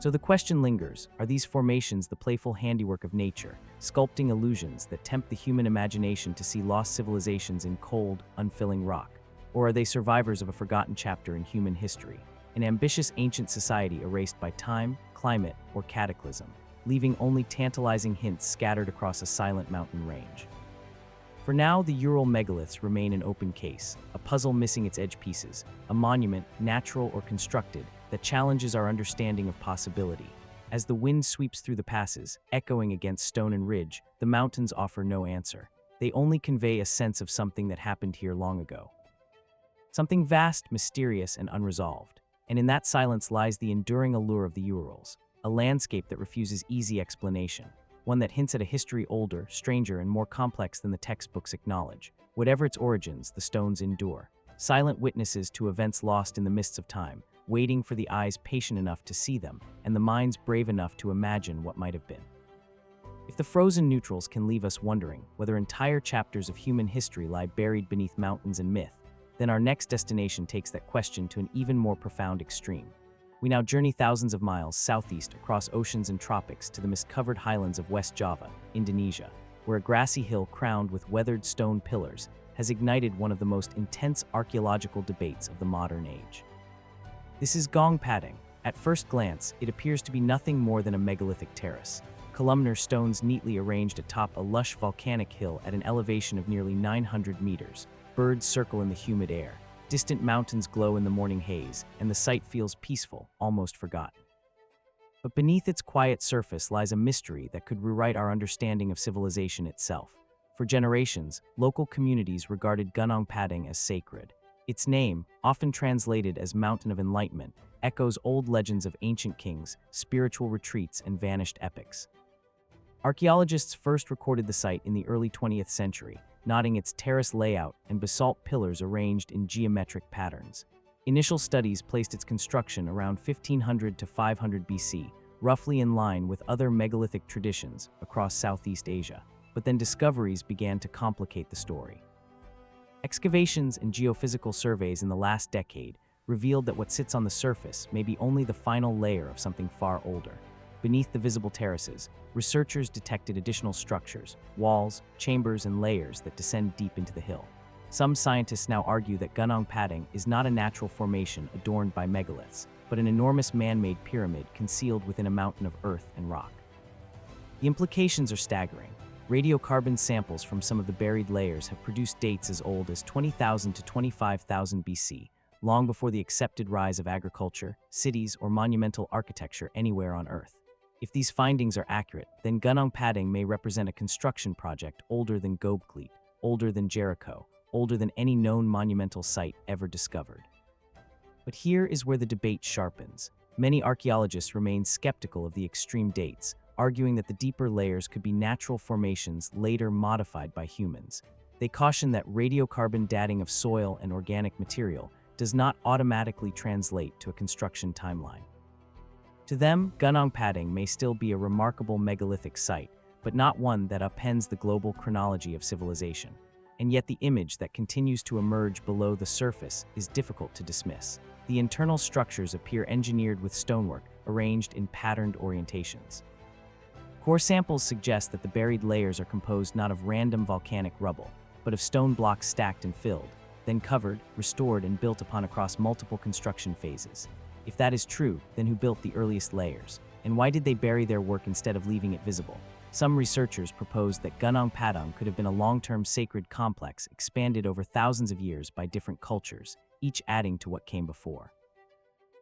So the question lingers, are these formations the playful handiwork of nature, sculpting illusions that tempt the human imagination to see lost civilizations in cold, unfilling rock? Or are they survivors of a forgotten chapter in human history? An ambitious ancient society erased by time, climate, or cataclysm, leaving only tantalizing hints scattered across a silent mountain range. For now, the Ural megaliths remain an open case, a puzzle missing its edge pieces, a monument, natural or constructed, that challenges our understanding of possibility. As the wind sweeps through the passes, echoing against stone and ridge, the mountains offer no answer. They only convey a sense of something that happened here long ago. Something vast, mysterious, and unresolved. And in that silence lies the enduring allure of the Urals, a landscape that refuses easy explanation, one that hints at a history older, stranger, and more complex than the textbooks acknowledge. Whatever its origins, the stones endure, silent witnesses to events lost in the mists of time, waiting for the eyes patient enough to see them, and the minds brave enough to imagine what might have been. If the frozen neutrals can leave us wondering whether entire chapters of human history lie buried beneath mountains and myth, then our next destination takes that question to an even more profound extreme. We now journey thousands of miles southeast across oceans and tropics to the mist-covered highlands of West Java, Indonesia, where a grassy hill crowned with weathered stone pillars has ignited one of the most intense archaeological debates of the modern age. This is Gong Padang. At first glance, it appears to be nothing more than a megalithic terrace, columnar stones neatly arranged atop a lush volcanic hill at an elevation of nearly 900 meters. Birds circle in the humid air, distant mountains glow in the morning haze, and the site feels peaceful, almost forgotten. But beneath its quiet surface lies a mystery that could rewrite our understanding of civilization itself. For generations, local communities regarded Gunung Padang as sacred. Its name, often translated as Mountain of Enlightenment, echoes old legends of ancient kings, spiritual retreats, and vanished epics. Archaeologists first recorded the site in the early 20th century, noting its terrace layout and basalt pillars arranged in geometric patterns. Initial studies placed its construction around 1500 to 500 BC, roughly in line with other megalithic traditions across Southeast Asia. But then discoveries began to complicate the story. Excavations and geophysical surveys in the last decade revealed that what sits on the surface may be only the final layer of something far older. Beneath the visible terraces, researchers detected additional structures, walls, chambers, and layers that descend deep into the hill. Some scientists now argue that Gunung Padang is not a natural formation adorned by megaliths, but an enormous man-made pyramid concealed within a mountain of earth and rock. The implications are staggering. Radiocarbon samples from some of the buried layers have produced dates as old as 20,000 to 25,000 BC, long before the accepted rise of agriculture, cities, or monumental architecture anywhere on Earth. If these findings are accurate, then Gunung Padang may represent a construction project older than Göbekli, older than Jericho, older than any known monumental site ever discovered. But here is where the debate sharpens. Many archaeologists remain skeptical of the extreme dates, arguing that the deeper layers could be natural formations later modified by humans. They caution that radiocarbon dating of soil and organic material does not automatically translate to a construction timeline. To them, Gunung Padang may still be a remarkable megalithic site, but not one that upends the global chronology of civilization. And yet the image that continues to emerge below the surface is difficult to dismiss. The internal structures appear engineered with stonework, arranged in patterned orientations. Core samples suggest that the buried layers are composed not of random volcanic rubble, but of stone blocks stacked and filled, then covered, restored, and built upon across multiple construction phases. If that is true, then who built the earliest layers? And why did they bury their work instead of leaving it visible? Some researchers propose that Gunung Padang could have been a long-term sacred complex expanded over thousands of years by different cultures, each adding to what came before.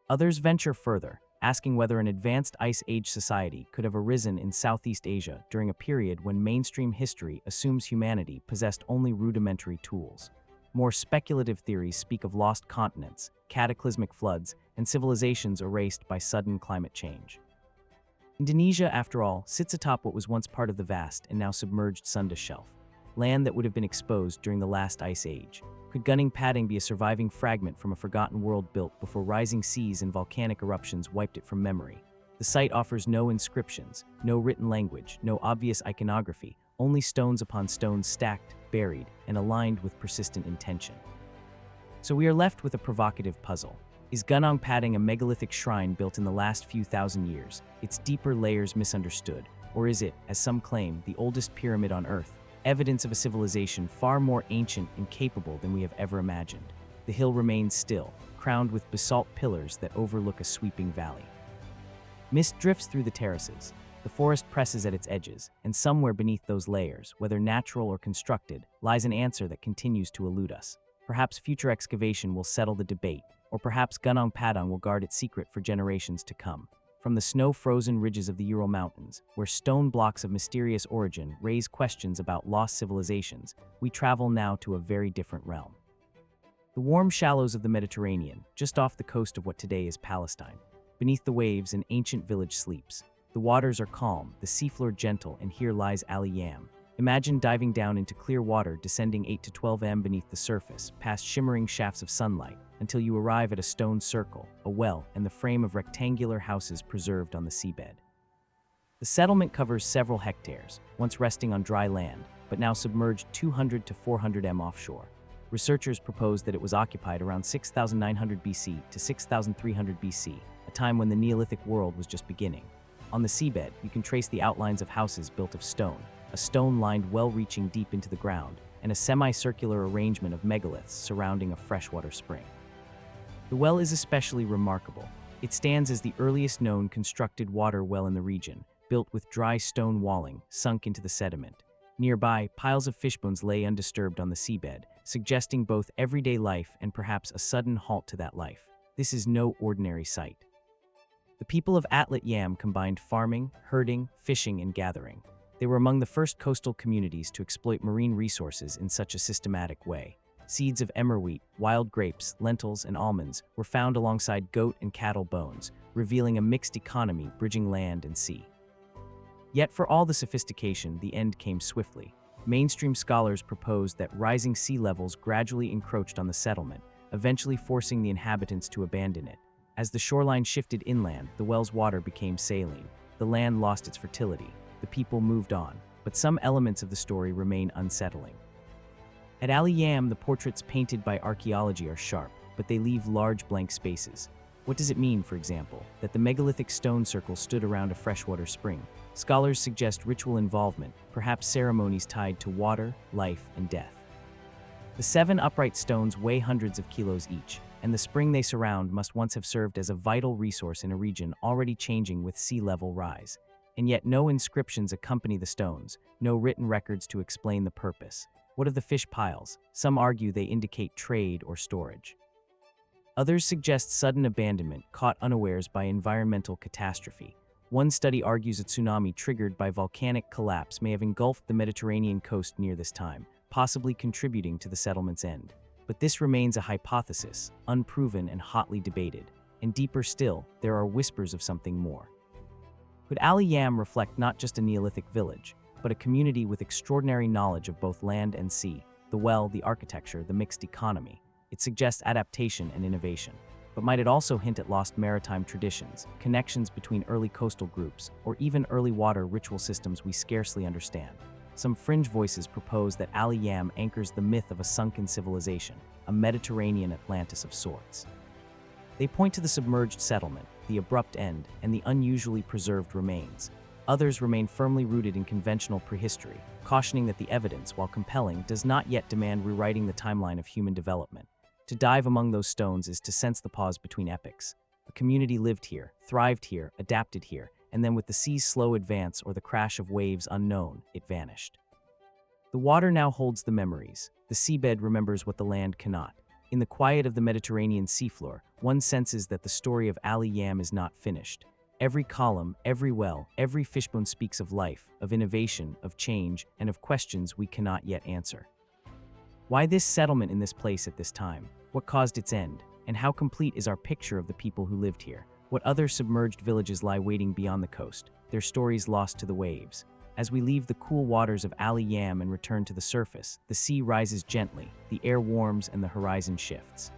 Others venture further, asking whether an advanced Ice Age society could have arisen in Southeast Asia during a period when mainstream history assumes humanity possessed only rudimentary tools. More speculative theories speak of lost continents, cataclysmic floods, and civilizations erased by sudden climate change. Indonesia, after all, sits atop what was once part of the vast and now submerged Sunda Shelf, land that would have been exposed during the last ice age. Could Gunung Padang be a surviving fragment from a forgotten world built before rising seas and volcanic eruptions wiped it from memory? The site offers no inscriptions, no written language, no obvious iconography, only stones upon stones stacked, buried, and aligned with persistent intention. So we are left with a provocative puzzle. Is Gunung Padang a megalithic shrine built in the last few thousand years, its deeper layers misunderstood? Or is it, as some claim, the oldest pyramid on Earth, evidence of a civilization far more ancient and capable than we have ever imagined? The hill remains still, crowned with basalt pillars that overlook a sweeping valley. Mist drifts through the terraces. The forest presses at its edges, and somewhere beneath those layers, whether natural or constructed, lies an answer that continues to elude us. Perhaps future excavation will settle the debate, or perhaps Gunung Padang will guard its secret for generations to come. From the snow-frozen ridges of the Ural Mountains, where stone blocks of mysterious origin raise questions about lost civilizations, we travel now to a very different realm. The warm shallows of the Mediterranean, just off the coast of what today is Palestine. Beneath the waves, an ancient village sleeps. The waters are calm, the seafloor gentle, and here lies Ali Yam. Imagine diving down into clear water, descending 8 to 12 m beneath the surface, past shimmering shafts of sunlight, until you arrive at a stone circle, a well, and the frame of rectangular houses preserved on the seabed. The settlement covers several hectares, once resting on dry land, but now submerged 200 to 400 m offshore. Researchers propose that it was occupied around 6,900 BC to 6,300 BC, a time when the Neolithic world was just beginning. On the seabed, you can trace the outlines of houses built of stone, a stone-lined well reaching deep into the ground, and a semicircular arrangement of megaliths surrounding a freshwater spring. The well is especially remarkable. It stands as the earliest known constructed water well in the region, built with dry stone walling sunk into the sediment. Nearby, piles of fish bones lay undisturbed on the seabed, suggesting both everyday life and perhaps a sudden halt to that life. This is no ordinary sight. The people of Atlit Yam combined farming, herding, fishing, and gathering. They were among the first coastal communities to exploit marine resources in such a systematic way. Seeds of emmer wheat, wild grapes, lentils, and almonds were found alongside goat and cattle bones, revealing a mixed economy bridging land and sea. Yet for all the sophistication, the end came swiftly. Mainstream scholars proposed that rising sea levels gradually encroached on the settlement, eventually forcing the inhabitants to abandon it. As the shoreline shifted inland, the well's water became saline. The land lost its fertility. The people moved on, but some elements of the story remain unsettling. At Ali Yam, the portraits painted by archaeology are sharp, but they leave large blank spaces. What does it mean, for example, that the megalithic stone circle stood around a freshwater spring? Scholars suggest ritual involvement, perhaps ceremonies tied to water, life, and death. The 7 upright stones weigh hundreds of kilos each, and the spring they surround must once have served as a vital resource in a region already changing with sea level rise. And yet no inscriptions accompany the stones, no written records to explain the purpose. What of the fish piles? Some argue they indicate trade or storage. Others suggest sudden abandonment, caught unawares by environmental catastrophe. One study argues a tsunami triggered by volcanic collapse may have engulfed the Mediterranean coast near this time, possibly contributing to the settlement's end. But this remains a hypothesis, unproven and hotly debated. And deeper still, there are whispers of something more. Could Ali Yam reflect not just a Neolithic village, but a community with extraordinary knowledge of both land and sea, the well, the architecture, the mixed economy? It suggests adaptation and innovation. But might it also hint at lost maritime traditions, connections between early coastal groups, or even early water ritual systems we scarcely understand? Some fringe voices propose that Ali Yam anchors the myth of a sunken civilization, a Mediterranean Atlantis of sorts. They point to the submerged settlement, the abrupt end, and the unusually preserved remains. Others remain firmly rooted in conventional prehistory, cautioning that the evidence, while compelling, does not yet demand rewriting the timeline of human development. To dive among those stones is to sense the pause between epochs. A community lived here, thrived here, adapted here, and then with the sea's slow advance or the crash of waves unknown, it vanished. The water now holds the memories. The seabed remembers what the land cannot. In the quiet of the Mediterranean seafloor, one senses that the story of Ali Yam is not finished. Every column, every well, every fishbone speaks of life, of innovation, of change, and of questions we cannot yet answer. Why this settlement in this place at this time? What caused its end? And how complete is our picture of the people who lived here? What other submerged villages lie waiting beyond the coast, their stories lost to the waves? As we leave the cool waters of Ali Yam and return to the surface, the sea rises gently, the air warms, and the horizon shifts.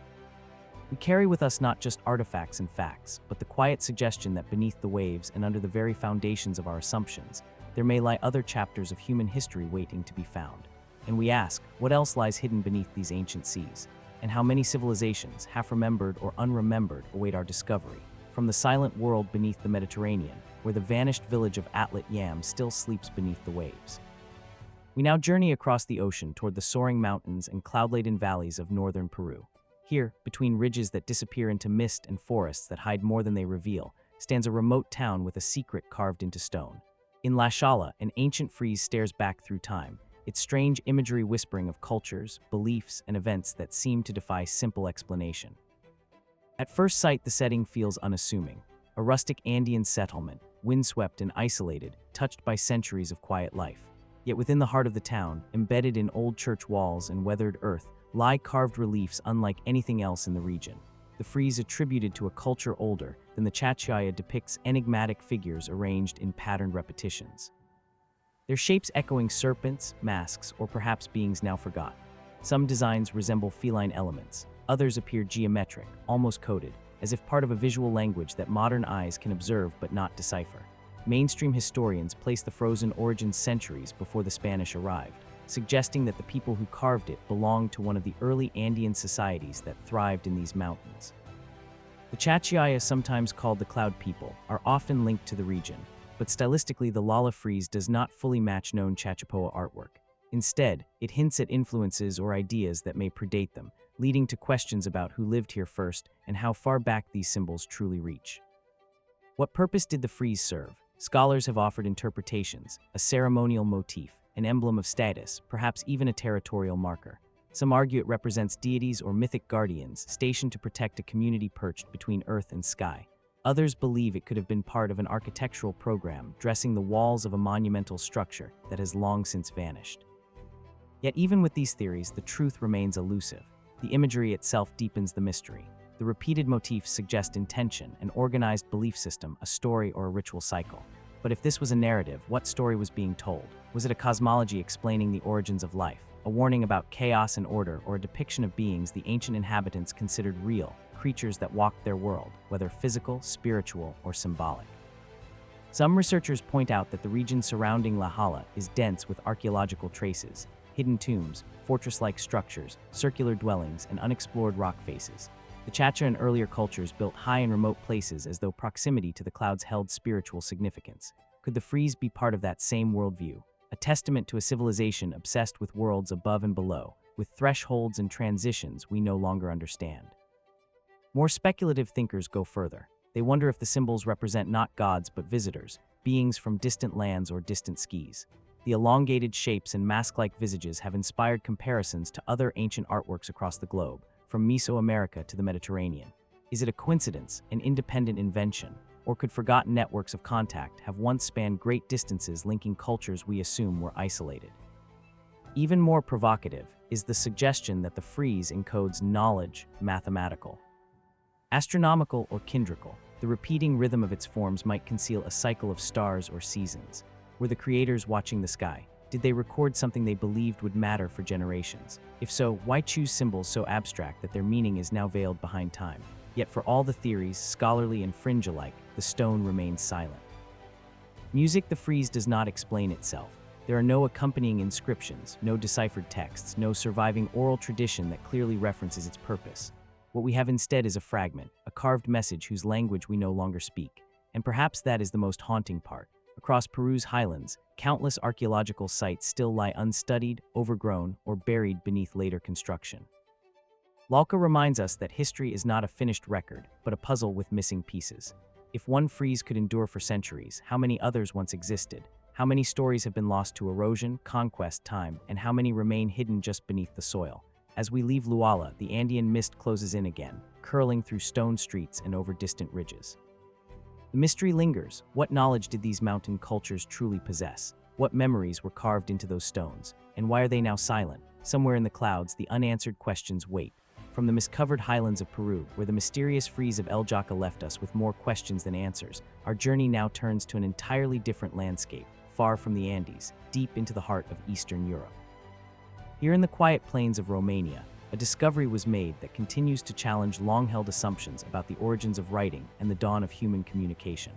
We carry with us not just artifacts and facts, but the quiet suggestion that beneath the waves and under the very foundations of our assumptions, there may lie other chapters of human history waiting to be found. And we ask, what else lies hidden beneath these ancient seas? And how many civilizations, half-remembered or unremembered, await our discovery? From the silent world beneath the Mediterranean, where the vanished village of Ali Yam still sleeps beneath the waves. We now journey across the ocean toward the soaring mountains and cloud-laden valleys of northern Peru. Here, between ridges that disappear into mist and forests that hide more than they reveal, stands a remote town with a secret carved into stone. In La Shala, an ancient frieze stares back through time, its strange imagery whispering of cultures, beliefs, and events that seem to defy simple explanation. At first sight, the setting feels unassuming. A rustic Andean settlement, windswept and isolated, touched by centuries of quiet life. Yet within the heart of the town, embedded in old church walls and weathered earth, lie carved reliefs unlike anything else in the region. The frieze attributed to a culture older than the Chachaya depicts enigmatic figures arranged in patterned repetitions. Their shapes echoing serpents, masks, or perhaps beings now forgotten. Some designs resemble feline elements, others appear geometric, almost coded, as if part of a visual language that modern eyes can observe but not decipher. Mainstream historians place the frozen origins centuries before the Spanish arrived, suggesting that the people who carved it belonged to one of the early Andean societies that thrived in these mountains. The Chachaya, sometimes called the Cloud People, are often linked to the region, but stylistically the Lala frieze does not fully match known Chachapoa artwork. Instead, it hints at influences or ideas that may predate them, leading to questions about who lived here first and how far back these symbols truly reach. What purpose did the frieze serve? Scholars have offered interpretations: a ceremonial motif, an emblem of status, perhaps even a territorial marker. Some argue it represents deities or mythic guardians stationed to protect a community perched between earth and sky. Others believe it could have been part of an architectural program dressing the walls of a monumental structure that has long since vanished. Yet even with these theories, the truth remains elusive. The imagery itself deepens the mystery. The repeated motifs suggest intention, an organized belief system, a story, or a ritual cycle. But if this was a narrative, what story was being told? Was it a cosmology explaining the origins of life, a warning about chaos and order, or a depiction of beings the ancient inhabitants considered real, creatures that walked their world, whether physical, spiritual, or symbolic? Some researchers point out that the region surrounding La Hala is dense with archaeological traces, hidden tombs, fortress-like structures, circular dwellings, and unexplored rock faces. The Chacha and earlier cultures built high in remote places as though proximity to the clouds held spiritual significance. Could the frieze be part of that same worldview, a testament to a civilization obsessed with worlds above and below, with thresholds and transitions we no longer understand? More speculative thinkers go further. They wonder if the symbols represent not gods but visitors, beings from distant lands or distant skis. The elongated shapes and mask-like visages have inspired comparisons to other ancient artworks across the globe, from Mesoamerica to the Mediterranean. Is it a coincidence, an independent invention, or could forgotten networks of contact have once spanned great distances linking cultures we assume were isolated? Even more provocative is the suggestion that the frieze encodes knowledge, mathematical, astronomical, or kindrical. The repeating rhythm of its forms might conceal a cycle of stars or seasons. Were the creators watching the sky? Did they record something they believed would matter for generations? If so, why choose symbols so abstract that their meaning is now veiled behind time? Yet for all the theories, scholarly and fringe alike, the stone remains silent. Music: the frieze does not explain itself. There are no accompanying inscriptions, no deciphered texts, no surviving oral tradition that clearly references its purpose. What we have instead is a fragment, a carved message whose language we no longer speak. And perhaps that is the most haunting part. Across Peru's highlands, countless archaeological sites still lie unstudied, overgrown, or buried beneath later construction. Lalka reminds us that history is not a finished record, but a puzzle with missing pieces. If one frieze could endure for centuries, how many others once existed? How many stories have been lost to erosion, conquest, time, and how many remain hidden just beneath the soil? As we leave Luala, the Andean mist closes in again, curling through stone streets and over distant ridges. The mystery lingers. What knowledge did these mountain cultures truly possess? What memories were carved into those stones? And why are they now silent? Somewhere in the clouds, the unanswered questions wait. From the mist-covered highlands of Peru, where the mysterious frieze of El Jaca left us with more questions than answers, our journey now turns to an entirely different landscape, far from the Andes, deep into the heart of Eastern Europe. Here in the quiet plains of Romania, a discovery was made that continues to challenge long-held assumptions about the origins of writing and the dawn of human communication.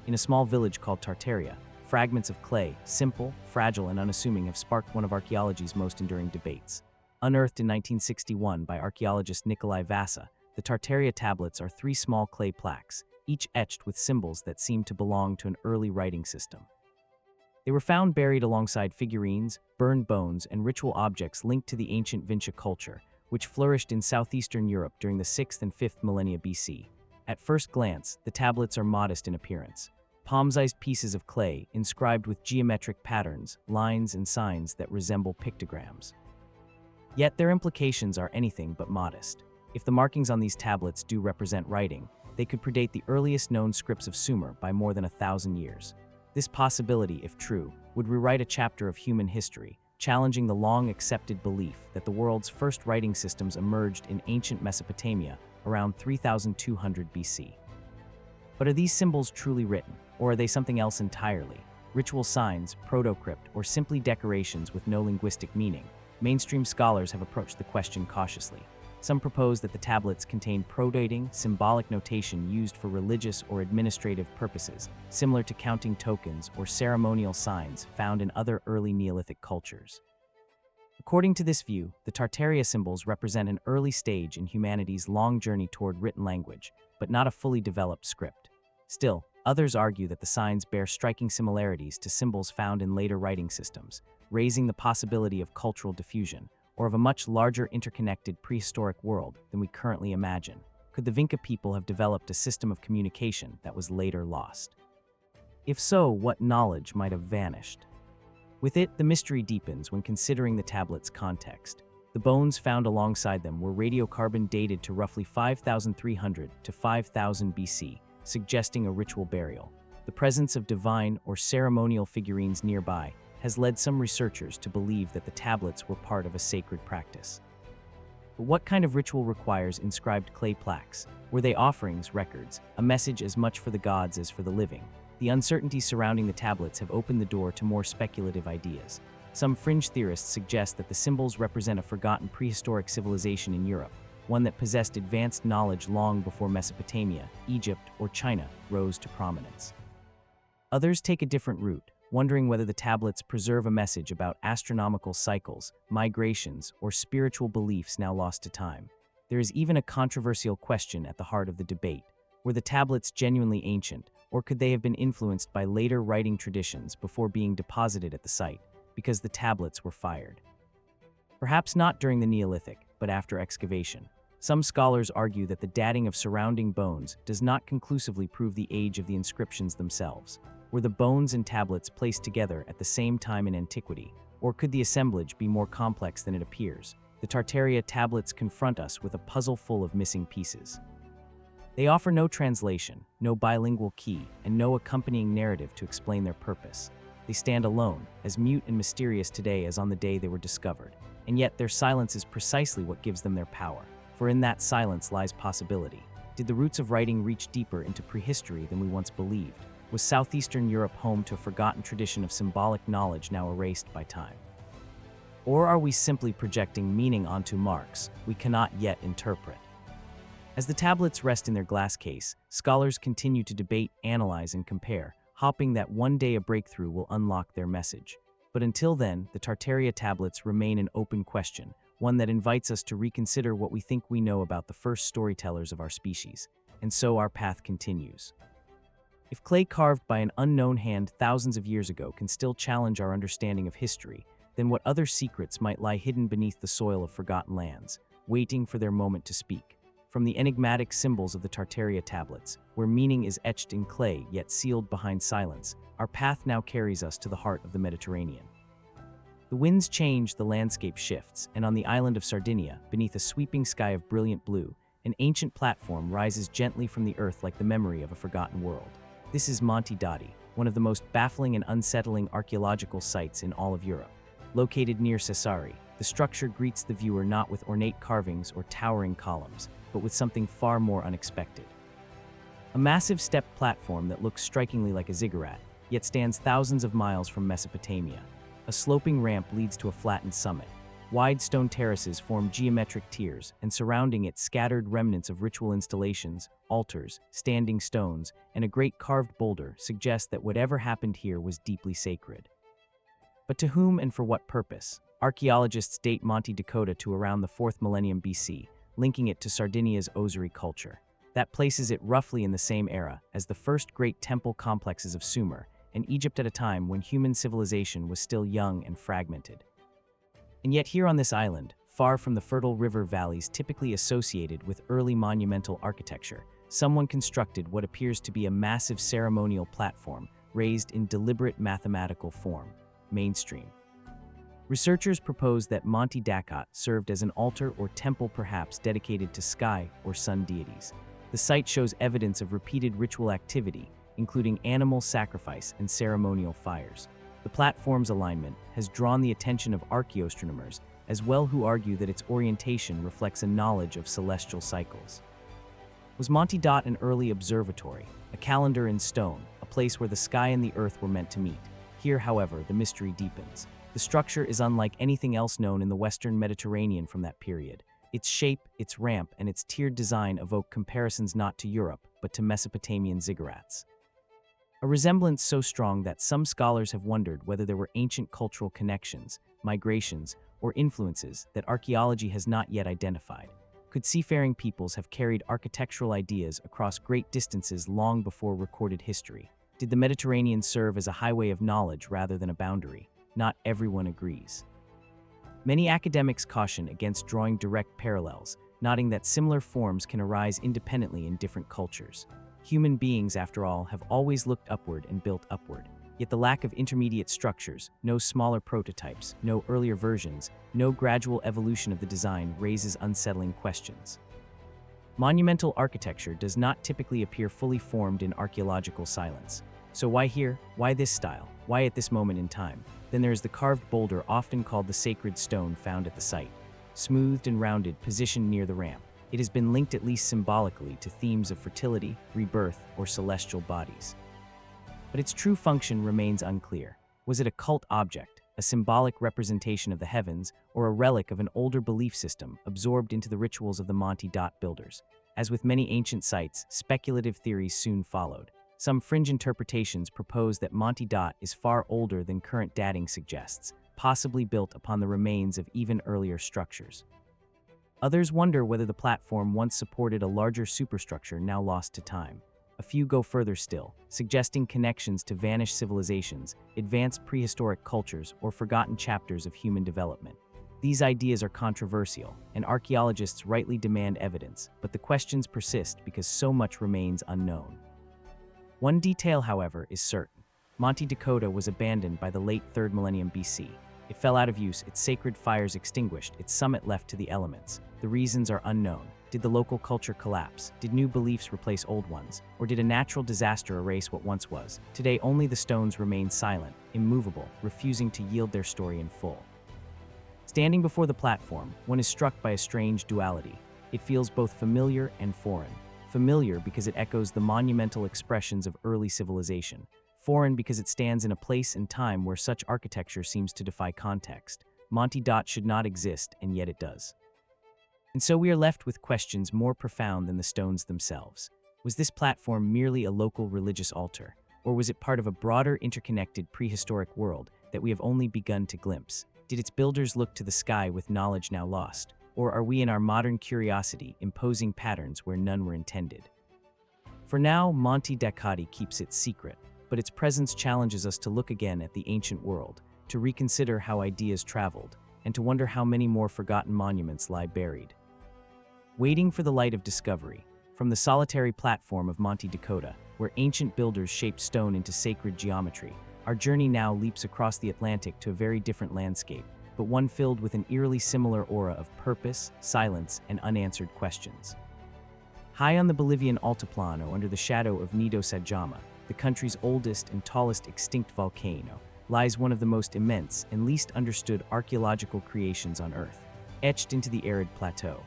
In a small village called Tartaria, fragments of clay, simple, fragile, and unassuming, have sparked one of archaeology's most enduring debates. Unearthed in 1961 by archaeologist Nicolae Vasa, the Tartaria tablets are 3 small clay plaques, each etched with symbols that seem to belong to an early writing system. They were found buried alongside figurines, burned bones, and ritual objects linked to the ancient Vinca culture, which flourished in southeastern Europe during the 6th and 5th millennia BC. At first glance, the tablets are modest in appearance. Palm-sized pieces of clay inscribed with geometric patterns, lines, and signs that resemble pictograms. Yet their implications are anything but modest. If the markings on these tablets do represent writing, they could predate the earliest known scripts of Sumer by more than 1,000 years. This possibility, if true, would rewrite a chapter of human history, challenging the long-accepted belief that the world's first writing systems emerged in ancient Mesopotamia around 3200 BC. But are these symbols truly written, or are they something else entirely? Ritual signs, proto-crypt, or simply decorations with no linguistic meaning? Mainstream scholars have approached the question cautiously. Some propose that the tablets contain proto-dating, symbolic notation used for religious or administrative purposes, similar to counting tokens or ceremonial signs found in other early Neolithic cultures. According to this view, the Tartaria symbols represent an early stage in humanity's long journey toward written language, but not a fully developed script. Still, others argue that the signs bear striking similarities to symbols found in later writing systems, raising the possibility of cultural diffusion, or of a much larger interconnected prehistoric world than we currently imagine. Could the Vinca people have developed a system of communication that was later lost? If so, what knowledge might have vanished? With it, the mystery deepens when considering the tablet's context. The bones found alongside them were radiocarbon dated to roughly 5,300 to 5,000 BC, suggesting a ritual burial. The presence of divine or ceremonial figurines nearby has led some researchers to believe that the tablets were part of a sacred practice. But what kind of ritual requires inscribed clay plaques? Were they offerings, records, a message as much for the gods as for the living? The uncertainties surrounding the tablets have opened the door to more speculative ideas. Some fringe theorists suggest that the symbols represent a forgotten prehistoric civilization in Europe, one that possessed advanced knowledge long before Mesopotamia, Egypt, or China rose to prominence. Others take a different route, wondering whether the tablets preserve a message about astronomical cycles, migrations, or spiritual beliefs now lost to time. There is even a controversial question at the heart of the debate. Were the tablets genuinely ancient, or could they have been influenced by later writing traditions before being deposited at the site, because the tablets were fired? Perhaps not during the Neolithic, but after excavation. Some scholars argue that the dating of surrounding bones does not conclusively prove the age of the inscriptions themselves. Were the bones and tablets placed together at the same time in antiquity, or could the assemblage be more complex than it appears? The Tartaria tablets confront us with a puzzle full of missing pieces. They offer no translation, no bilingual key, and no accompanying narrative to explain their purpose. They stand alone, as mute and mysterious today as on the day they were discovered, and yet their silence is precisely what gives them their power, for in that silence lies possibility. Did the roots of writing reach deeper into prehistory than we once believed? Was southeastern Europe home to a forgotten tradition of symbolic knowledge now erased by time? Or are we simply projecting meaning onto marks we cannot yet interpret? As the tablets rest in their glass case, scholars continue to debate, analyze, and compare, hoping that one day a breakthrough will unlock their message. But until then, the Tartaria tablets remain an open question, one that invites us to reconsider what we think we know about the first storytellers of our species. And so our path continues. If clay carved by an unknown hand thousands of years ago can still challenge our understanding of history, then what other secrets might lie hidden beneath the soil of forgotten lands, waiting for their moment to speak? From the enigmatic symbols of the Tartaria tablets, where meaning is etched in clay yet sealed behind silence, our path now carries us to the heart of the Mediterranean. The winds change, the landscape shifts, and on the island of Sardinia, beneath a sweeping sky of brilliant blue, an ancient platform rises gently from the earth like the memory of a forgotten world. This is Monte Dati, one of the most baffling and unsettling archaeological sites in all of Europe. Located near Sassari, the structure greets the viewer not with ornate carvings or towering columns, but with something far more unexpected. A massive stepped platform that looks strikingly like a ziggurat, yet stands thousands of miles from Mesopotamia. A sloping ramp leads to a flattened summit. Wide stone terraces form geometric tiers, and surrounding it scattered remnants of ritual installations, altars, standing stones, and a great carved boulder suggest that whatever happened here was deeply sacred. But to whom and for what purpose? Archaeologists date Monte Dakota to around the 4th millennium BC, linking it to Sardinia's Osiri culture. That places it roughly in the same era as the first great temple complexes of Sumer, and Egypt at a time when human civilization was still young and fragmented. And yet here on this island, far from the fertile river valleys typically associated with early monumental architecture, someone constructed what appears to be a massive ceremonial platform raised in deliberate mathematical form. Mainstream. Researchers propose that Monte Dakot served as an altar or temple perhaps dedicated to sky or sun deities. The site shows evidence of repeated ritual activity, including animal sacrifice and ceremonial fires. The platform's alignment has drawn the attention of archaeoastronomers as well, who argue that its orientation reflects a knowledge of celestial cycles. Was Monte Dot an early observatory, a calendar in stone, a place where the sky and the earth were meant to meet? Here, however, the mystery deepens. The structure is unlike anything else known in the Western Mediterranean from that period. Its shape, its ramp, and its tiered design evoke comparisons not to Europe, but to Mesopotamian ziggurats. A resemblance so strong that some scholars have wondered whether there were ancient cultural connections, migrations, or influences that archaeology has not yet identified. Could seafaring peoples have carried architectural ideas across great distances long before recorded history? Did the Mediterranean serve as a highway of knowledge rather than a boundary? Not everyone agrees. Many academics caution against drawing direct parallels, noting that similar forms can arise independently in different cultures. Human beings, after all, have always looked upward and built upward. Yet the lack of intermediate structures, no smaller prototypes, no earlier versions, no gradual evolution of the design raises unsettling questions. Monumental architecture does not typically appear fully formed in archaeological silence. So why here? Why this style? Why at this moment in time? Then there is the carved boulder often called the sacred stone found at the site. Smoothed and rounded, positioned near the ramp, it has been linked at least symbolically to themes of fertility, rebirth, or celestial bodies. But its true function remains unclear. Was it a cult object, a symbolic representation of the heavens, or a relic of an older belief system absorbed into the rituals of the Monte Dot builders? As with many ancient sites, speculative theories soon followed. Some fringe interpretations propose that Monte Dot is far older than current dating suggests, possibly built upon the remains of even earlier structures. Others wonder whether the platform once supported a larger superstructure now lost to time. A few go further still, suggesting connections to vanished civilizations, advanced prehistoric cultures, or forgotten chapters of human development. These ideas are controversial, and archaeologists rightly demand evidence, but the questions persist because so much remains unknown. One detail, however, is certain. Monte Dakota was abandoned by the late 3rd millennium BC. It fell out of use, its sacred fires extinguished, its summit left to the elements. The reasons are unknown. Did the local culture collapse? Did new beliefs replace old ones? Or did a natural disaster erase what once was? Today, only the stones remain silent, immovable, refusing to yield their story in full. Standing before the platform, one is struck by a strange duality. It feels both familiar and foreign. familiar because it echoes the monumental expressions of early civilization, foreign because it stands in a place and time where such architecture seems to defy context. Monte Dot should not exist, and yet it does. And so we are left with questions more profound than the stones themselves. Was this platform merely a local religious altar, or was it part of a broader, interconnected prehistoric world that we have only begun to glimpse? Did its builders look to the sky with knowledge now lost, or are we in our modern curiosity imposing patterns where none were intended? For now, Monte Dacati keeps its secret, but its presence challenges us to look again at the ancient world, to reconsider how ideas traveled, and to wonder how many more forgotten monuments lie buried. Waiting for the light of discovery, from the solitary platform of Monte Dakota, where ancient builders shaped stone into sacred geometry, our journey now leaps across the Atlantic to a very different landscape, but one filled with an eerily similar aura of purpose, silence, and unanswered questions. High on the Bolivian Altiplano, under the shadow of Nido Sajama, the country's oldest and tallest extinct volcano, lies one of the most immense and least understood archaeological creations on Earth, etched into the arid plateau.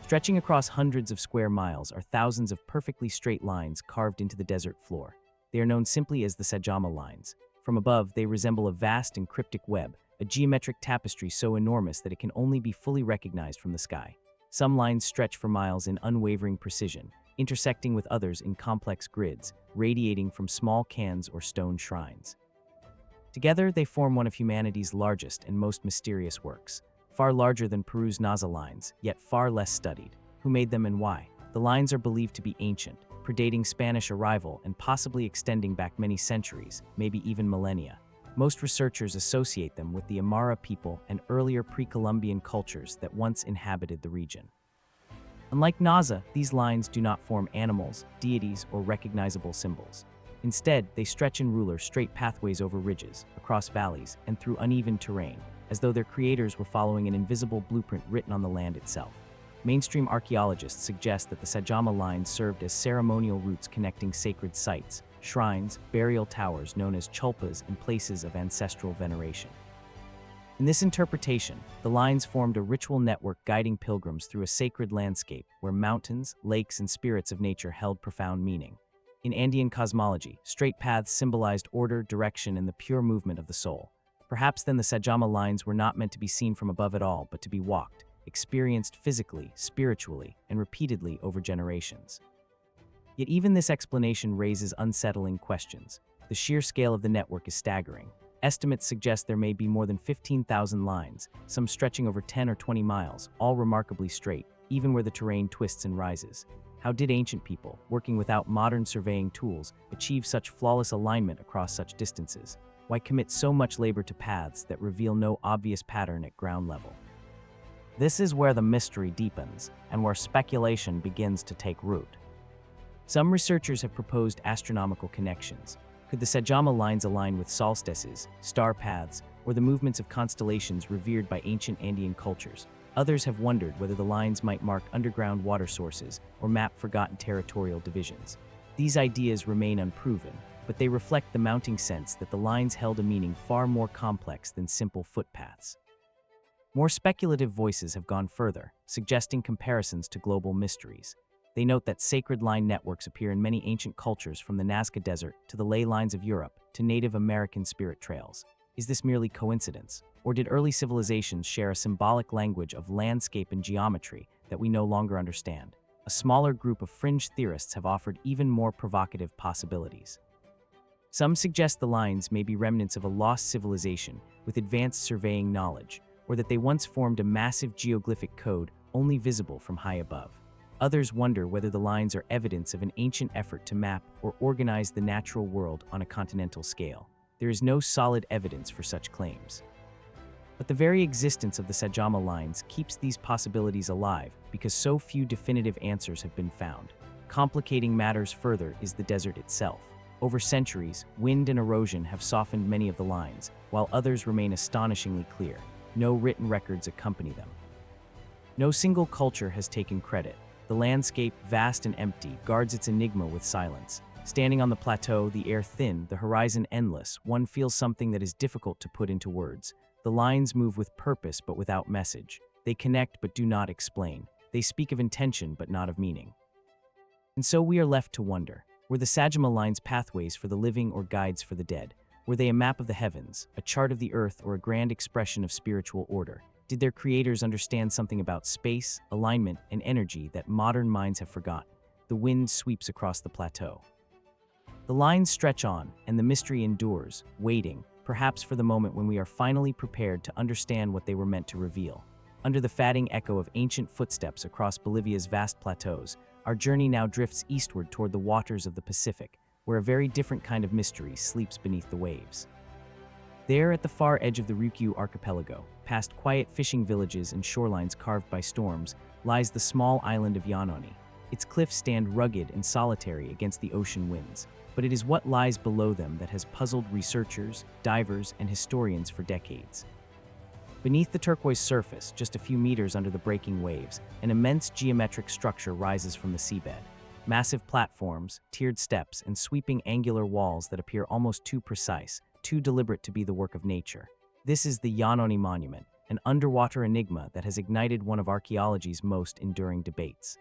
Stretching across hundreds of square miles are thousands of perfectly straight lines carved into the desert floor. They are known simply as the Sajama lines. From above, they resemble a vast and cryptic web, a geometric tapestry so enormous that it can only be fully recognized from the sky. Some lines stretch for miles in unwavering precision, intersecting with others in complex grids, radiating from small cairns or stone shrines. Together, they form one of humanity's largest and most mysterious works. Far larger than Peru's Naza lines, yet far less studied. Who made them and why? The lines are believed to be ancient, predating Spanish arrival and possibly extending back many centuries, maybe even millennia. Most researchers associate them with the Aymara people and earlier pre-Columbian cultures that once inhabited the region. Unlike Naza, these lines do not form animals, deities, or recognizable symbols. Instead, they stretch in ruler straight pathways over ridges, across valleys, and through uneven terrain, as though their creators were following an invisible blueprint written on the land itself. Mainstream archaeologists suggest that the Sajama lines served as ceremonial routes connecting sacred sites, shrines, burial towers known as chulpas, and places of ancestral veneration. In this interpretation, the lines formed a ritual network guiding pilgrims through a sacred landscape where mountains, lakes, and spirits of nature held profound meaning. In Andean cosmology, straight paths symbolized order, direction, and the pure movement of the soul. Perhaps then the Sajama lines were not meant to be seen from above at all, but to be walked, experienced physically, spiritually, and repeatedly over generations. Yet even this explanation raises unsettling questions. The sheer scale of the network is staggering. Estimates suggest there may be more than 15,000 lines, some stretching over 10 or 20 miles, all remarkably straight, even where the terrain twists and rises. How did ancient people, working without modern surveying tools, achieve such flawless alignment across such distances? Why commit so much labor to paths that reveal no obvious pattern at ground level? This is where the mystery deepens, and where speculation begins to take root. Some researchers have proposed astronomical connections. Could the Sajama lines align with solstices, star paths, or the movements of constellations revered by ancient Andean cultures? Others have wondered whether the lines might mark underground water sources or map forgotten territorial divisions. These ideas remain unproven, but they reflect the mounting sense that the lines held a meaning far more complex than simple footpaths. More speculative voices have gone further, suggesting comparisons to global mysteries. They note that sacred line networks appear in many ancient cultures, from the Nazca Desert to the ley lines of Europe to Native American spirit trails. Is this merely coincidence, or did early civilizations share a symbolic language of landscape and geometry that we no longer understand? A smaller group of fringe theorists have offered even more provocative possibilities. Some suggest the lines may be remnants of a lost civilization with advanced surveying knowledge, or that they once formed a massive geoglyphic code only visible from high above. Others wonder whether the lines are evidence of an ancient effort to map or organize the natural world on a continental scale. There is no solid evidence for such claims. But the very existence of the Sajama lines keeps these possibilities alive because so few definitive answers have been found. Complicating matters further is the desert itself. Over centuries, wind and erosion have softened many of the lines, while others remain astonishingly clear. No written records accompany them. No single culture has taken credit. The landscape, vast and empty, guards its enigma with silence. Standing on the plateau, the air thin, the horizon endless, one feels something that is difficult to put into words. The lines move with purpose but without message. They connect but do not explain. They speak of intention but not of meaning. And so we are left to wonder, were the Sagama lines pathways for the living or guides for the dead? Were they a map of the heavens, a chart of the earth, or a grand expression of spiritual order? Did their creators understand something about space, alignment, and energy that modern minds have forgotten? The wind sweeps across the plateau. The lines stretch on, and the mystery endures, waiting, perhaps for the moment when we are finally prepared to understand what they were meant to reveal. Under the fading echo of ancient footsteps across Bolivia's vast plateaus, our journey now drifts eastward toward the waters of the Pacific, where a very different kind of mystery sleeps beneath the waves. There, at the far edge of the Ryukyu archipelago, past quiet fishing villages and shorelines carved by storms, lies the small island of Yanoni. Its cliffs stand rugged and solitary against the ocean winds, but it is what lies below them that has puzzled researchers, divers, and historians for decades. Beneath the turquoise surface, just a few meters under the breaking waves, an immense geometric structure rises from the seabed. Massive platforms, tiered steps, and sweeping angular walls that appear almost too precise, too deliberate to be the work of nature. This is the Yanoni Monument, an underwater enigma that has ignited one of archaeology's most enduring debates.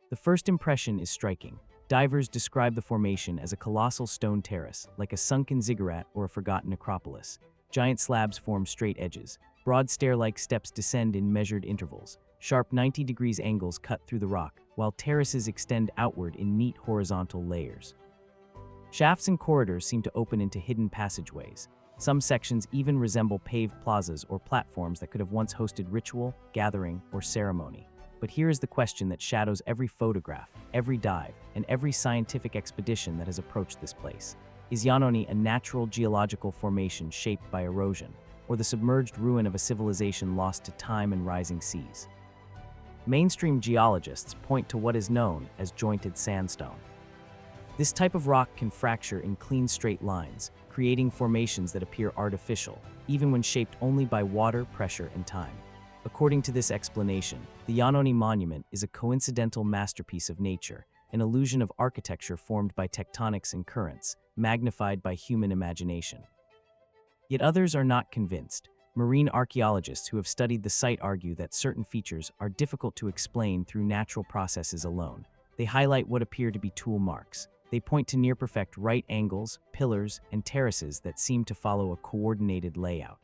The first impression is striking. Divers describe the formation as a colossal stone terrace, like a sunken ziggurat or a forgotten necropolis. Giant slabs form straight edges. Broad stair-like steps descend in measured intervals. Sharp 90-degree angles cut through the rock, while terraces extend outward in neat horizontal layers. Shafts and corridors seem to open into hidden passageways. Some sections even resemble paved plazas or platforms that could have once hosted ritual, gathering, or ceremony. But here is the question that shadows every photograph, every dive, and every scientific expedition that has approached this place. Is Yanoni a natural geological formation shaped by erosion, or the submerged ruin of a civilization lost to time and rising seas? Mainstream geologists point to what is known as jointed sandstone. This type of rock can fracture in clean straight lines, creating formations that appear artificial, even when shaped only by water, pressure, and time. According to this explanation, the Yanoni Monument is a coincidental masterpiece of nature, an illusion of architecture formed by tectonics and currents, magnified by human imagination. Yet others are not convinced. Marine archaeologists who have studied the site argue that certain features are difficult to explain through natural processes alone. They highlight what appear to be tool marks. They point to near-perfect right angles, pillars, and terraces that seem to follow a coordinated layout.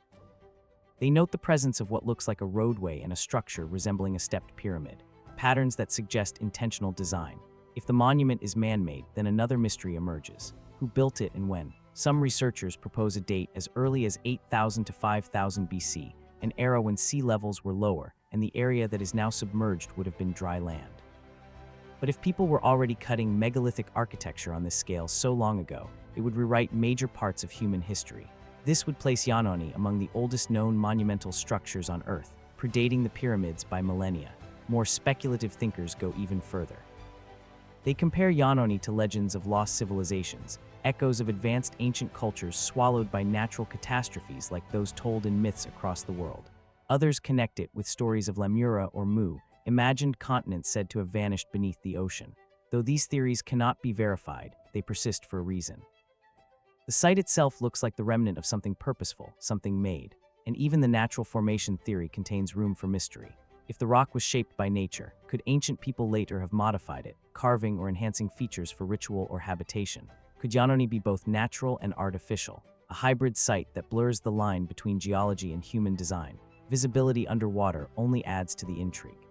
They note the presence of what looks like a roadway and a structure resembling a stepped pyramid, patterns that suggest intentional design. If the monument is man-made, then another mystery emerges. Who built it and when? Some researchers propose a date as early as 8,000 to 5,000 BC, an era when sea levels were lower and the area that is now submerged would have been dry land. But if people were already cutting megalithic architecture on this scale so long ago, it would rewrite major parts of human history. This would place Yanoni among the oldest known monumental structures on Earth, predating the pyramids by millennia. More speculative thinkers go even further. They compare Yanoni to legends of lost civilizations, echoes of advanced ancient cultures swallowed by natural catastrophes like those told in myths across the world. Others connect it with stories of Lemura or Mu, imagined continents said to have vanished beneath the ocean. Though these theories cannot be verified, they persist for a reason. The site itself looks like the remnant of something purposeful, something made, and even the natural formation theory contains room for mystery. If the rock was shaped by nature, could ancient people later have modified it, carving or enhancing features for ritual or habitation? Could Yanoni be both natural and artificial, a hybrid site that blurs the line between geology and human design? Visibility underwater only adds to the intrigue.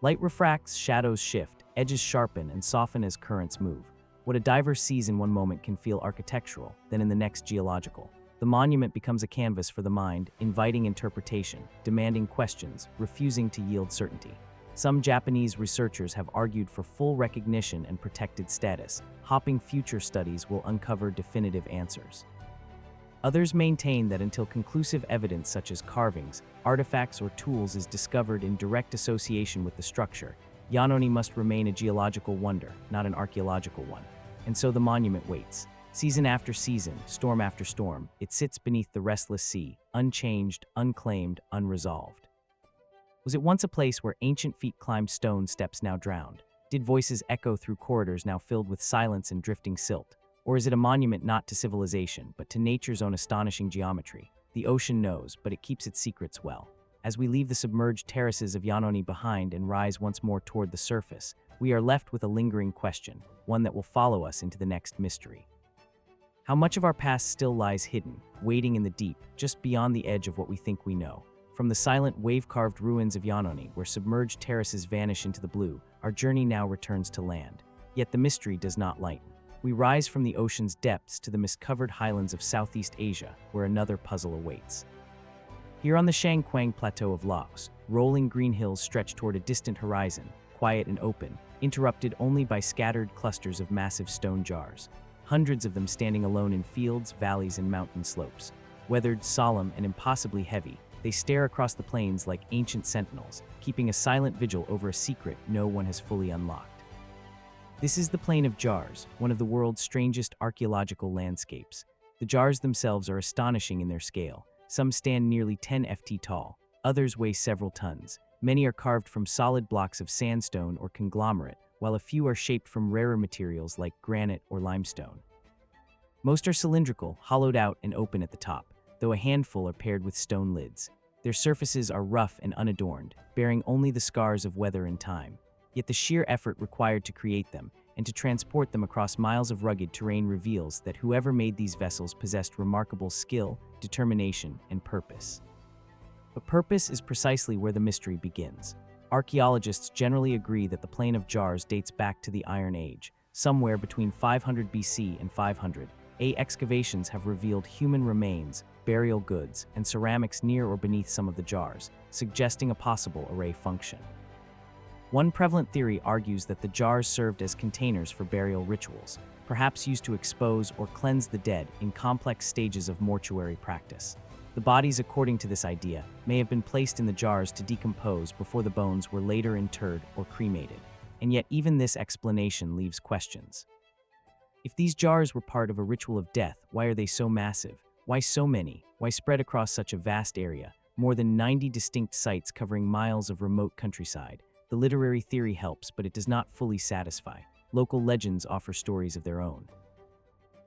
Light refracts, shadows shift, edges sharpen and soften as currents move. What a diver sees in one moment can feel architectural, then in the next geological. The monument becomes a canvas for the mind, inviting interpretation, demanding questions, refusing to yield certainty. Some Japanese researchers have argued for full recognition and protected status, hoping future studies will uncover definitive answers. Others maintain that until conclusive evidence such as carvings, artifacts, or tools is discovered in direct association with the structure, Yanoni must remain a geological wonder, not an archaeological one. And so the monument waits. Season after season, storm after storm, it sits beneath the restless sea, unchanged, unclaimed, unresolved. Was it once a place where ancient feet climbed stone steps now drowned? Did voices echo through corridors now filled with silence and drifting silt? Or is it a monument not to civilization, but to nature's own astonishing geometry? The ocean knows, but it keeps its secrets well. As we leave the submerged terraces of Yanoni behind and rise once more toward the surface, we are left with a lingering question, one that will follow us into the next mystery. How much of our past still lies hidden, waiting in the deep, just beyond the edge of what we think we know? From the silent, wave-carved ruins of Yanoni, where submerged terraces vanish into the blue, our journey now returns to land. Yet the mystery does not lighten. We rise from the ocean's depths to the mist-covered highlands of Southeast Asia, where another puzzle awaits. Here on the Shangquang Plateau of Laos, rolling green hills stretch toward a distant horizon, quiet and open, interrupted only by scattered clusters of massive stone jars, hundreds of them standing alone in fields, valleys, and mountain slopes. Weathered, solemn, and impossibly heavy, they stare across the plains like ancient sentinels, keeping a silent vigil over a secret no one has fully unlocked. This is the Plain of Jars, one of the world's strangest archaeological landscapes. The jars themselves are astonishing in their scale. Some stand nearly 10 ft tall, others weigh several tons. Many are carved from solid blocks of sandstone or conglomerate, while a few are shaped from rarer materials like granite or limestone. Most are cylindrical, hollowed out and open at the top, though a handful are paired with stone lids. Their surfaces are rough and unadorned, bearing only the scars of weather and time. Yet the sheer effort required to create them and to transport them across miles of rugged terrain reveals that whoever made these vessels possessed remarkable skill, determination, and purpose. But purpose is precisely where the mystery begins. Archaeologists generally agree that the Plain of Jars dates back to the Iron Age, somewhere between 500 BC and 500 AD. Excavations have revealed human remains, burial goods, and ceramics near or beneath some of the jars, suggesting a possible array function. One prevalent theory argues that the jars served as containers for burial rituals, perhaps used to expose or cleanse the dead in complex stages of mortuary practice. The bodies, according to this idea, may have been placed in the jars to decompose before the bones were later interred or cremated. And yet even this explanation leaves questions. If these jars were part of a ritual of death, why are they so massive? Why so many? Why spread across such a vast area? More than 90 distinct sites covering miles of remote countryside. The literary theory helps, but it does not fully satisfy. Local legends offer stories of their own.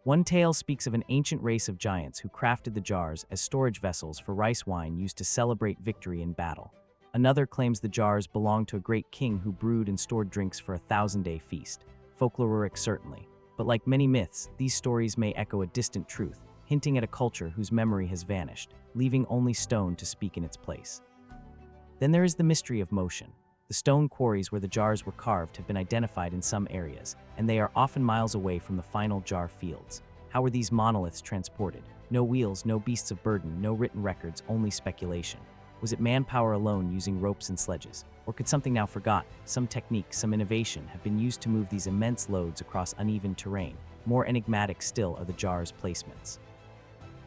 One tale speaks of an ancient race of giants who crafted the jars as storage vessels for rice wine used to celebrate victory in battle. Another claims the jars belonged to a great king who brewed and stored drinks for a 1,000-day feast. Folkloric certainly, but like many myths, these stories may echo a distant truth, hinting at a culture whose memory has vanished, leaving only stone to speak in its place. Then there is the mystery of motion. The stone quarries where the jars were carved have been identified in some areas, and they are often miles away from the final jar fields. How were these monoliths transported? No wheels, no beasts of burden, no written records, only speculation. Was it manpower alone using ropes and sledges? Or could something now forgotten, some technique, some innovation, have been used to move these immense loads across uneven terrain? More enigmatic still are the jars' placements.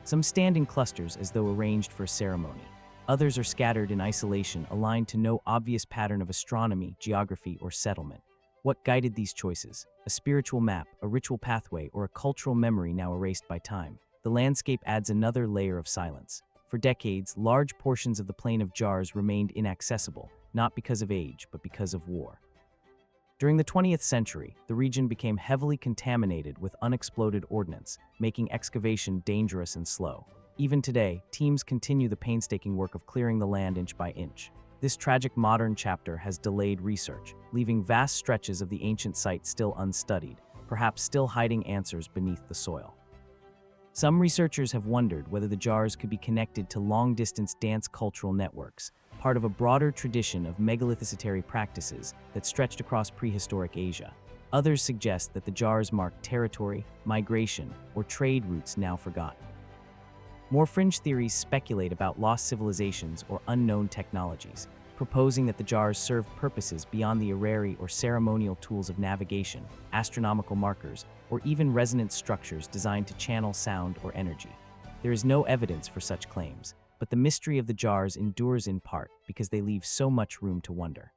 Some stand in clusters as though arranged for a ceremony. Others are scattered in isolation, aligned to no obvious pattern of astronomy, geography, or settlement. What guided these choices? A spiritual map, a ritual pathway, or a cultural memory now erased by time? The landscape adds another layer of silence. For decades, large portions of the Plain of Jars remained inaccessible, not because of age, but because of war. During the 20th century, the region became heavily contaminated with unexploded ordnance, making excavation dangerous and slow. Even today, teams continue the painstaking work of clearing the land inch by inch. This tragic modern chapter has delayed research, leaving vast stretches of the ancient site still unstudied, perhaps still hiding answers beneath the soil. Some researchers have wondered whether the jars could be connected to long-distance dance cultural networks, part of a broader tradition of megalithicitary practices that stretched across prehistoric Asia. Others suggest that the jars mark territory, migration, or trade routes now forgotten. More fringe theories speculate about lost civilizations or unknown technologies, proposing that the jars served purposes beyond the orrery or ceremonial tools of navigation, astronomical markers, or even resonance structures designed to channel sound or energy. There is no evidence for such claims, but the mystery of the jars endures in part because they leave so much room to wonder.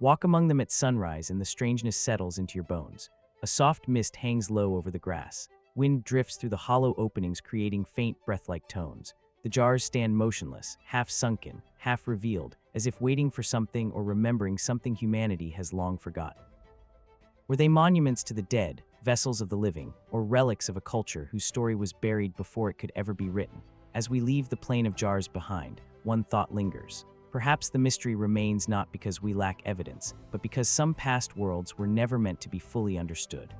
Walk among them at sunrise and the strangeness settles into your bones. A soft mist hangs low over the grass. Wind drifts through the hollow openings, creating faint, breath-like tones. The jars stand motionless, half sunken, half revealed, as if waiting for something or remembering something humanity has long forgotten. Were they monuments to the dead, vessels of the living, or relics of a culture whose story was buried before it could ever be written? As we leave the Plain of Jars behind, one thought lingers. Perhaps the mystery remains not because we lack evidence, but because some past worlds were never meant to be fully understood.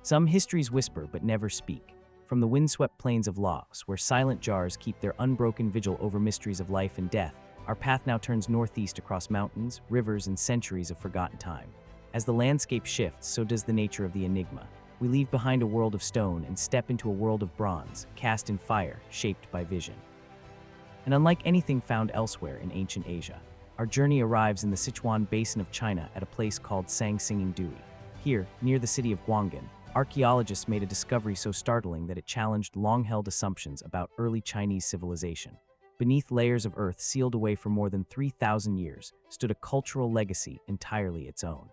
Some histories whisper but never speak. From the windswept plains of Laos, where silent jars keep their unbroken vigil over mysteries of life and death, our path now turns northeast across mountains, rivers, and centuries of forgotten time. As the landscape shifts, so does the nature of the enigma. We leave behind a world of stone and step into a world of bronze, cast in fire, shaped by vision. And unlike anything found elsewhere in ancient Asia, our journey arrives in the Sichuan basin of China at a place called Sangsingdui. Here, near the city of Guanggan, archaeologists made a discovery so startling that it challenged long-held assumptions about early Chinese civilization. Beneath layers of earth sealed away for more than 3,000 years stood a cultural legacy entirely its own.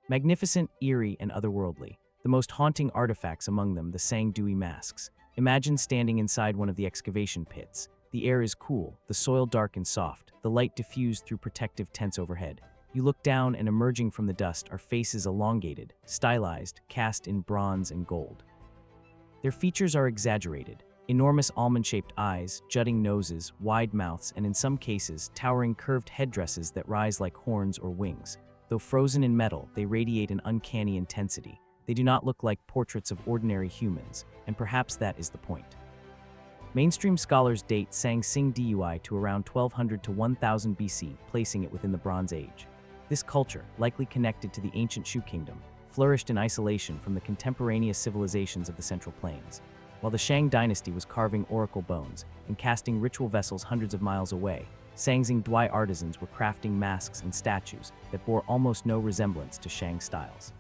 Magnificent, eerie, and otherworldly, the most haunting artifacts among them the Sangdui masks. Imagine standing inside one of the excavation pits. The air is cool, the soil dark and soft, the light diffused through protective tents overhead. You look down and emerging from the dust are faces elongated, stylized, cast in bronze and gold. Their features are exaggerated. Enormous almond-shaped eyes, jutting noses, wide mouths, and in some cases, towering curved headdresses that rise like horns or wings. Though frozen in metal, they radiate an uncanny intensity. They do not look like portraits of ordinary humans, and perhaps that is the point. Mainstream scholars date Sangsingdui to around 1200 to 1000 BC, placing it within the Bronze Age. This culture, likely connected to the ancient Shu kingdom, flourished in isolation from the contemporaneous civilizations of the Central Plains. While the Shang dynasty was carving oracle bones and casting ritual vessels hundreds of miles away, Sangsingdui artisans were crafting masks and statues that bore almost no resemblance to Shang styles.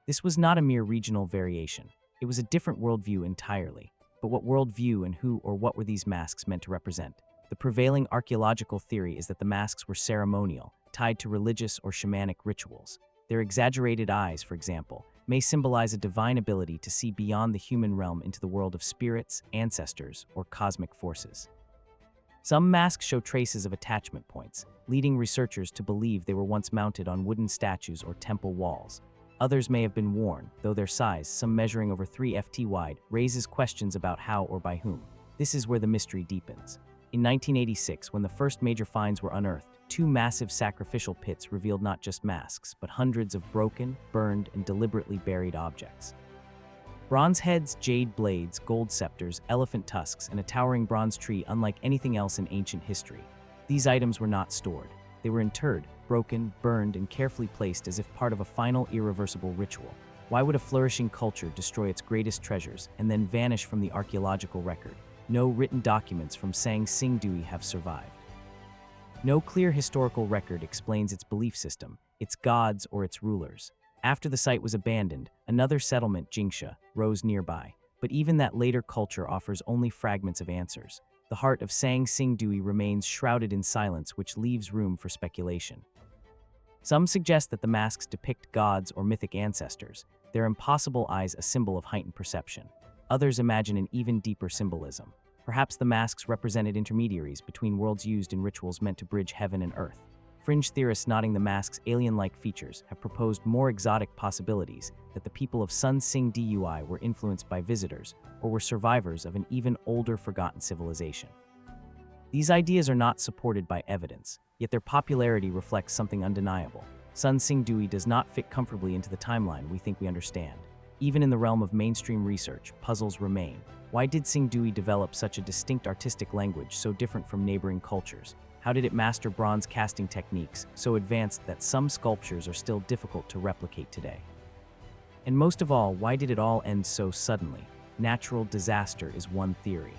This was not a mere regional variation. It was a different worldview entirely. But what worldview and who or what were these masks meant to represent? The prevailing archaeological theory is that the masks were ceremonial, tied to religious or shamanic rituals. Their exaggerated eyes, for example, may symbolize a divine ability to see beyond the human realm into the world of spirits, ancestors, or cosmic forces. Some masks show traces of attachment points, leading researchers to believe they were once mounted on wooden statues or temple walls. Others may have been worn, though their size, some measuring over 3 ft wide, raises questions about how or by whom. This is where the mystery deepens. In 1986, when the first major finds were unearthed, 2 massive sacrificial pits revealed not just masks, but hundreds of broken, burned, and deliberately buried objects. Bronze heads, jade blades, gold scepters, elephant tusks, and a towering bronze tree unlike anything else in ancient history. These items were not stored. They were interred, broken, burned, and carefully placed as if part of a final, irreversible ritual. Why would a flourishing culture destroy its greatest treasures and then vanish from the archaeological record? No written documents from Sangsingdui have survived. No clear historical record explains its belief system, its gods, or its rulers. After the site was abandoned, another settlement, Jingsha, rose nearby, but even that later culture offers only fragments of answers. The heart of Sangsingdui remains shrouded in silence, which leaves room for speculation. Some suggest that the masks depict gods or mythic ancestors, their impossible eyes a symbol of heightened perception. Others imagine an even deeper symbolism. Perhaps the masks represented intermediaries between worlds used in rituals meant to bridge heaven and earth. Fringe theorists noting the masks' alien-like features have proposed more exotic possibilities, that the people of Sangsingdui were influenced by visitors or were survivors of an even older forgotten civilization. These ideas are not supported by evidence, yet their popularity reflects something undeniable. Sangsingdui does not fit comfortably into the timeline we think we understand. Even in the realm of mainstream research, puzzles remain. Why did Singdui develop such a distinct artistic language so different from neighboring cultures? How did it master bronze casting techniques so advanced that some sculptures are still difficult to replicate today? And most of all, why did it all end so suddenly? Natural disaster is one theory.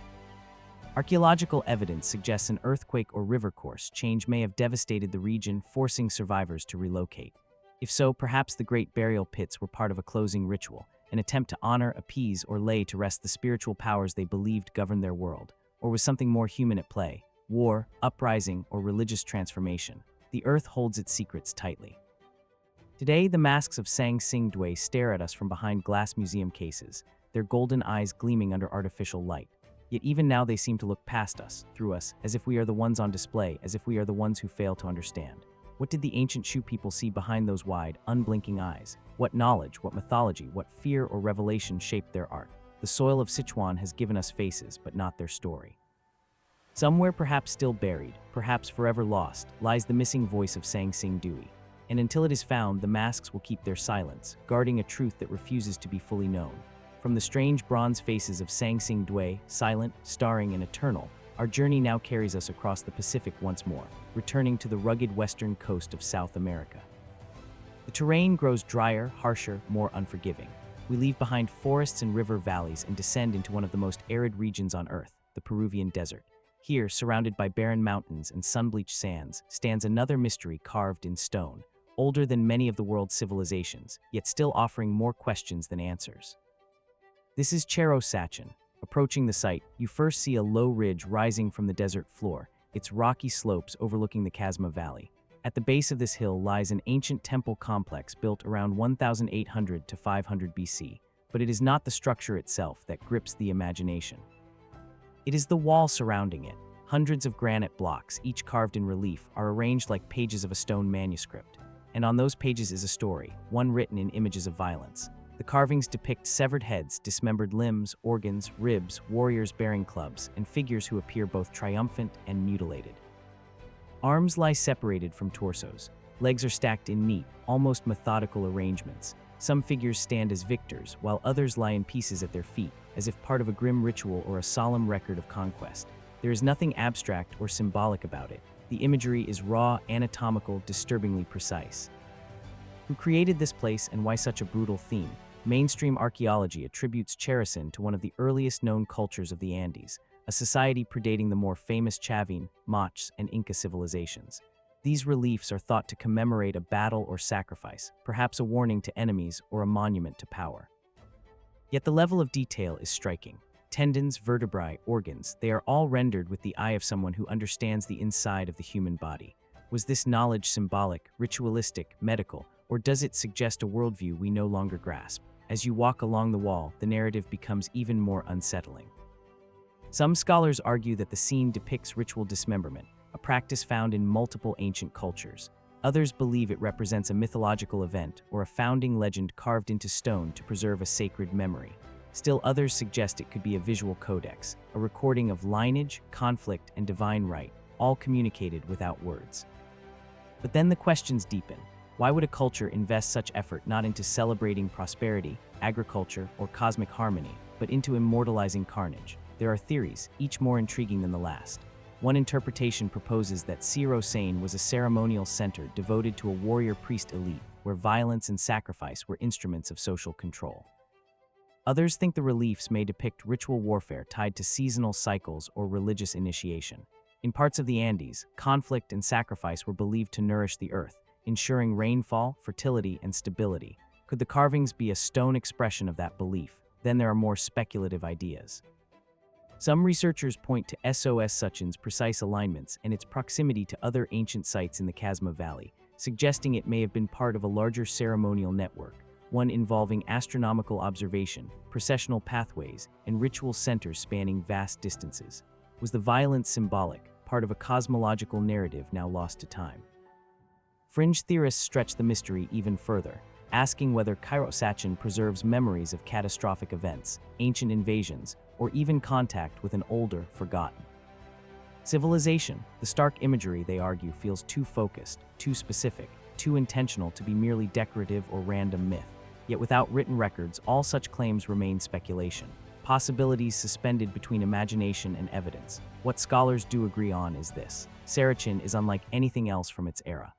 Archaeological evidence suggests an earthquake or river course change may have devastated the region, forcing survivors to relocate. If so, perhaps the great burial pits were part of a closing ritual, an attempt to honor, appease, or lay to rest the spiritual powers they believed governed their world. Or was something more human at play? War, uprising, or religious transformation? The earth holds its secrets tightly. Today, the masks of Sangsingdui stare at us from behind glass museum cases, their golden eyes gleaming under artificial light. Yet even now they seem to look past us, through us, as if we are the ones on display, as if we are the ones who fail to understand. What did the ancient Shu people see behind those wide, unblinking eyes? What knowledge, what mythology, what fear or revelation shaped their art? The soil of Sichuan has given us faces, but not their story. Somewhere perhaps still buried, perhaps forever lost, lies the missing voice of Sang Sing Dui. And until it is found, the masks will keep their silence, guarding a truth that refuses to be fully known. From the strange bronze faces of Sang Sing Dui, silent, starring, and eternal, our journey now carries us across the Pacific once more, returning to the rugged western coast of South America. The terrain grows drier, harsher, more unforgiving. We leave behind forests and river valleys and descend into one of the most arid regions on Earth, the Peruvian desert. Here, surrounded by barren mountains and sun-bleached sands, stands another mystery carved in stone, older than many of the world's civilizations, yet still offering more questions than answers. This is Cerro Sachin. Approaching the site, you first see a low ridge rising from the desert floor, its rocky slopes overlooking the Casma Valley. At the base of this hill lies an ancient temple complex built around 1800 to 500 BC, but it is not the structure itself that grips the imagination. It is the wall surrounding it. Hundreds of granite blocks, each carved in relief, are arranged like pages of a stone manuscript. And on those pages is a story, one written in images of violence. The carvings depict severed heads, dismembered limbs, organs, ribs, warriors bearing clubs, and figures who appear both triumphant and mutilated. Arms lie separated from torsos. Legs are stacked in neat, almost methodical arrangements. Some figures stand as victors, while others lie in pieces at their feet, as if part of a grim ritual or a solemn record of conquest. There is nothing abstract or symbolic about it. The imagery is raw, anatomical, disturbingly precise. Who created this place and why such a brutal theme? Mainstream archaeology attributes Cherasyn to one of the earliest known cultures of the Andes, a society predating the more famous Chavin, Machs, and Inca civilizations. These reliefs are thought to commemorate a battle or sacrifice, perhaps a warning to enemies or a monument to power. Yet the level of detail is striking. Tendons, vertebrae, organs, they are all rendered with the eye of someone who understands the inside of the human body. Was this knowledge symbolic, ritualistic, medical, or does it suggest a worldview we no longer grasp? As you walk along the wall, the narrative becomes even more unsettling. Some scholars argue that the scene depicts ritual dismemberment, a practice found in multiple ancient cultures. Others believe it represents a mythological event or a founding legend carved into stone to preserve a sacred memory. Still others suggest it could be a visual codex, a recording of lineage, conflict, and divine right, all communicated without words. But then the questions deepen. Why would a culture invest such effort not into celebrating prosperity, agriculture, or cosmic harmony, but into immortalizing carnage? There are theories, each more intriguing than the last. One interpretation proposes that Cerro Sachin was a ceremonial center devoted to a warrior priest elite, where violence and sacrifice were instruments of social control. Others think the reliefs may depict ritual warfare tied to seasonal cycles or religious initiation. In parts of the Andes, conflict and sacrifice were believed to nourish the earth, ensuring rainfall, fertility, and stability. Could the carvings be a stone expression of that belief? Then there are more speculative ideas. Some researchers point to SOS Sachin's precise alignments and its proximity to other ancient sites in the Casma Valley, suggesting it may have been part of a larger ceremonial network, one involving astronomical observation, processional pathways, and ritual centers spanning vast distances. Was the violence symbolic, part of a cosmological narrative now lost to time? Fringe theorists stretch the mystery even further, asking whether Cerro Sachin preserves memories of catastrophic events, ancient invasions, or even contact with an older, forgotten civilization. The stark imagery, they argue, feels too focused, too specific, too intentional to be merely decorative or random myth. Yet without written records, all such claims remain speculation, possibilities suspended between imagination and evidence. What scholars do agree on is this: Sachin is unlike anything else from its era.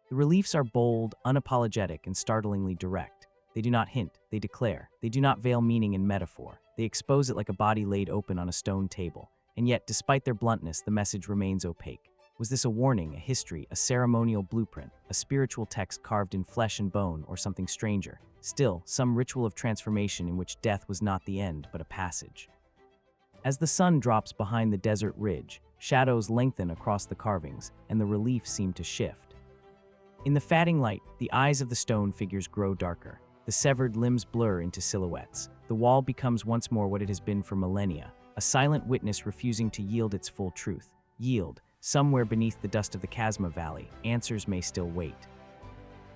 The reliefs are bold, unapologetic, and startlingly direct. They do not hint, they declare. They do not veil meaning in metaphor. They expose it like a body laid open on a stone table. And yet, despite their bluntness, the message remains opaque. Was this a warning, a history, a ceremonial blueprint, a spiritual text carved in flesh and bone, or something stranger? Still, some ritual of transformation in which death was not the end, but a passage. As the sun drops behind the desert ridge, shadows lengthen across the carvings, and the relief seem to shift. In the fading light, the eyes of the stone figures grow darker. The severed limbs blur into silhouettes. The wall becomes once more what it has been for millennia, a silent witness refusing to yield its full truth. Yield. Somewhere beneath the dust of the Casma Valley, answers may still wait.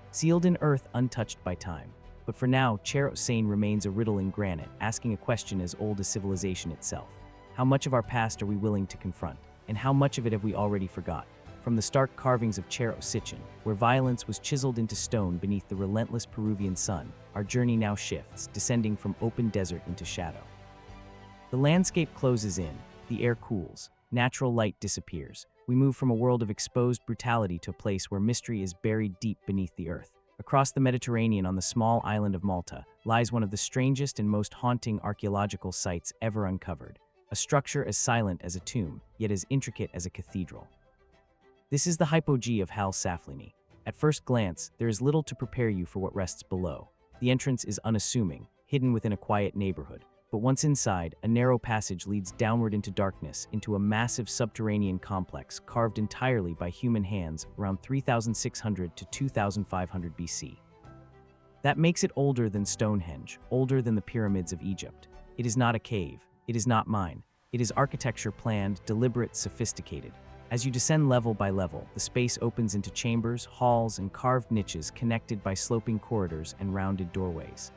Sealed in earth, untouched by time. But But for now, Cerro Sachin remains a riddle in granite, asking a question as old as civilization itself. How much of our past are we willing to confront? And how much of it have we already forgot? From the stark carvings of Cerro Sitchin, where violence was chiseled into stone beneath the relentless Peruvian sun, our journey now shifts, descending from open desert into shadow. The landscape closes in, the air cools, natural light disappears. We move from a world of exposed brutality to a place where mystery is buried deep beneath the earth. Across the Mediterranean on the small island of Malta lies one of the strangest and most haunting archaeological sites ever uncovered, a structure as silent as a tomb, yet as intricate as a cathedral. This is the hypogee of Hal Saflieni. At first glance, there is little to prepare you for what rests below. The entrance is unassuming, hidden within a quiet neighborhood. But once inside, a narrow passage leads downward into darkness, into a massive subterranean complex carved entirely by human hands around 3,600 to 2,500 BC. That makes it older than Stonehenge, older than the pyramids of Egypt. It is not a cave. It is not mine. It is architecture planned, deliberate, sophisticated. As you descend level by level, the space opens into chambers, halls, and carved niches connected by sloping corridors and rounded doorways.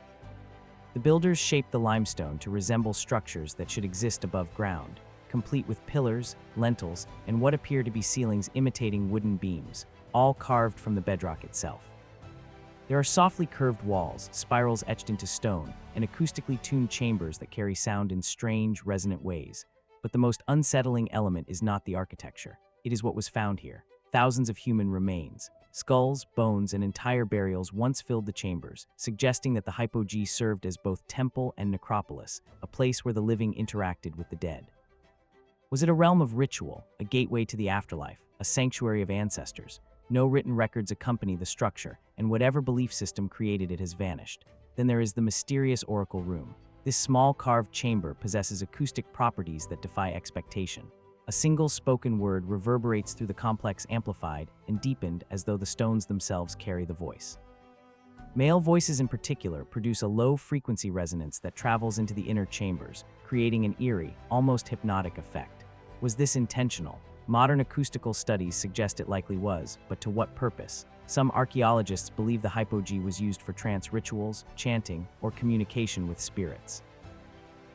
The builders shaped the limestone to resemble structures that should exist above ground, complete with pillars, lintels, and what appear to be ceilings imitating wooden beams, all carved from the bedrock itself. There are softly curved walls, spirals etched into stone, and acoustically tuned chambers that carry sound in strange, resonant ways. But the most unsettling element is not the architecture. It is what was found here. Thousands of human remains. Skulls, bones, and entire burials once filled the chambers, suggesting that the hypogee served as both temple and necropolis, a place where the living interacted with the dead. Was it a realm of ritual, a gateway to the afterlife, a sanctuary of ancestors? No written records accompany the structure, and whatever belief system created it has vanished. Then there is the mysterious oracle room. This small carved chamber possesses acoustic properties that defy expectation. A single spoken word reverberates through the complex, amplified and deepened as though the stones themselves carry the voice. Male voices in particular produce a low-frequency resonance that travels into the inner chambers, creating an eerie, almost hypnotic effect. Was this intentional? Modern acoustical studies suggest it likely was, but to what purpose? Some archaeologists believe the hypogee was used for trance rituals, chanting, or communication with spirits.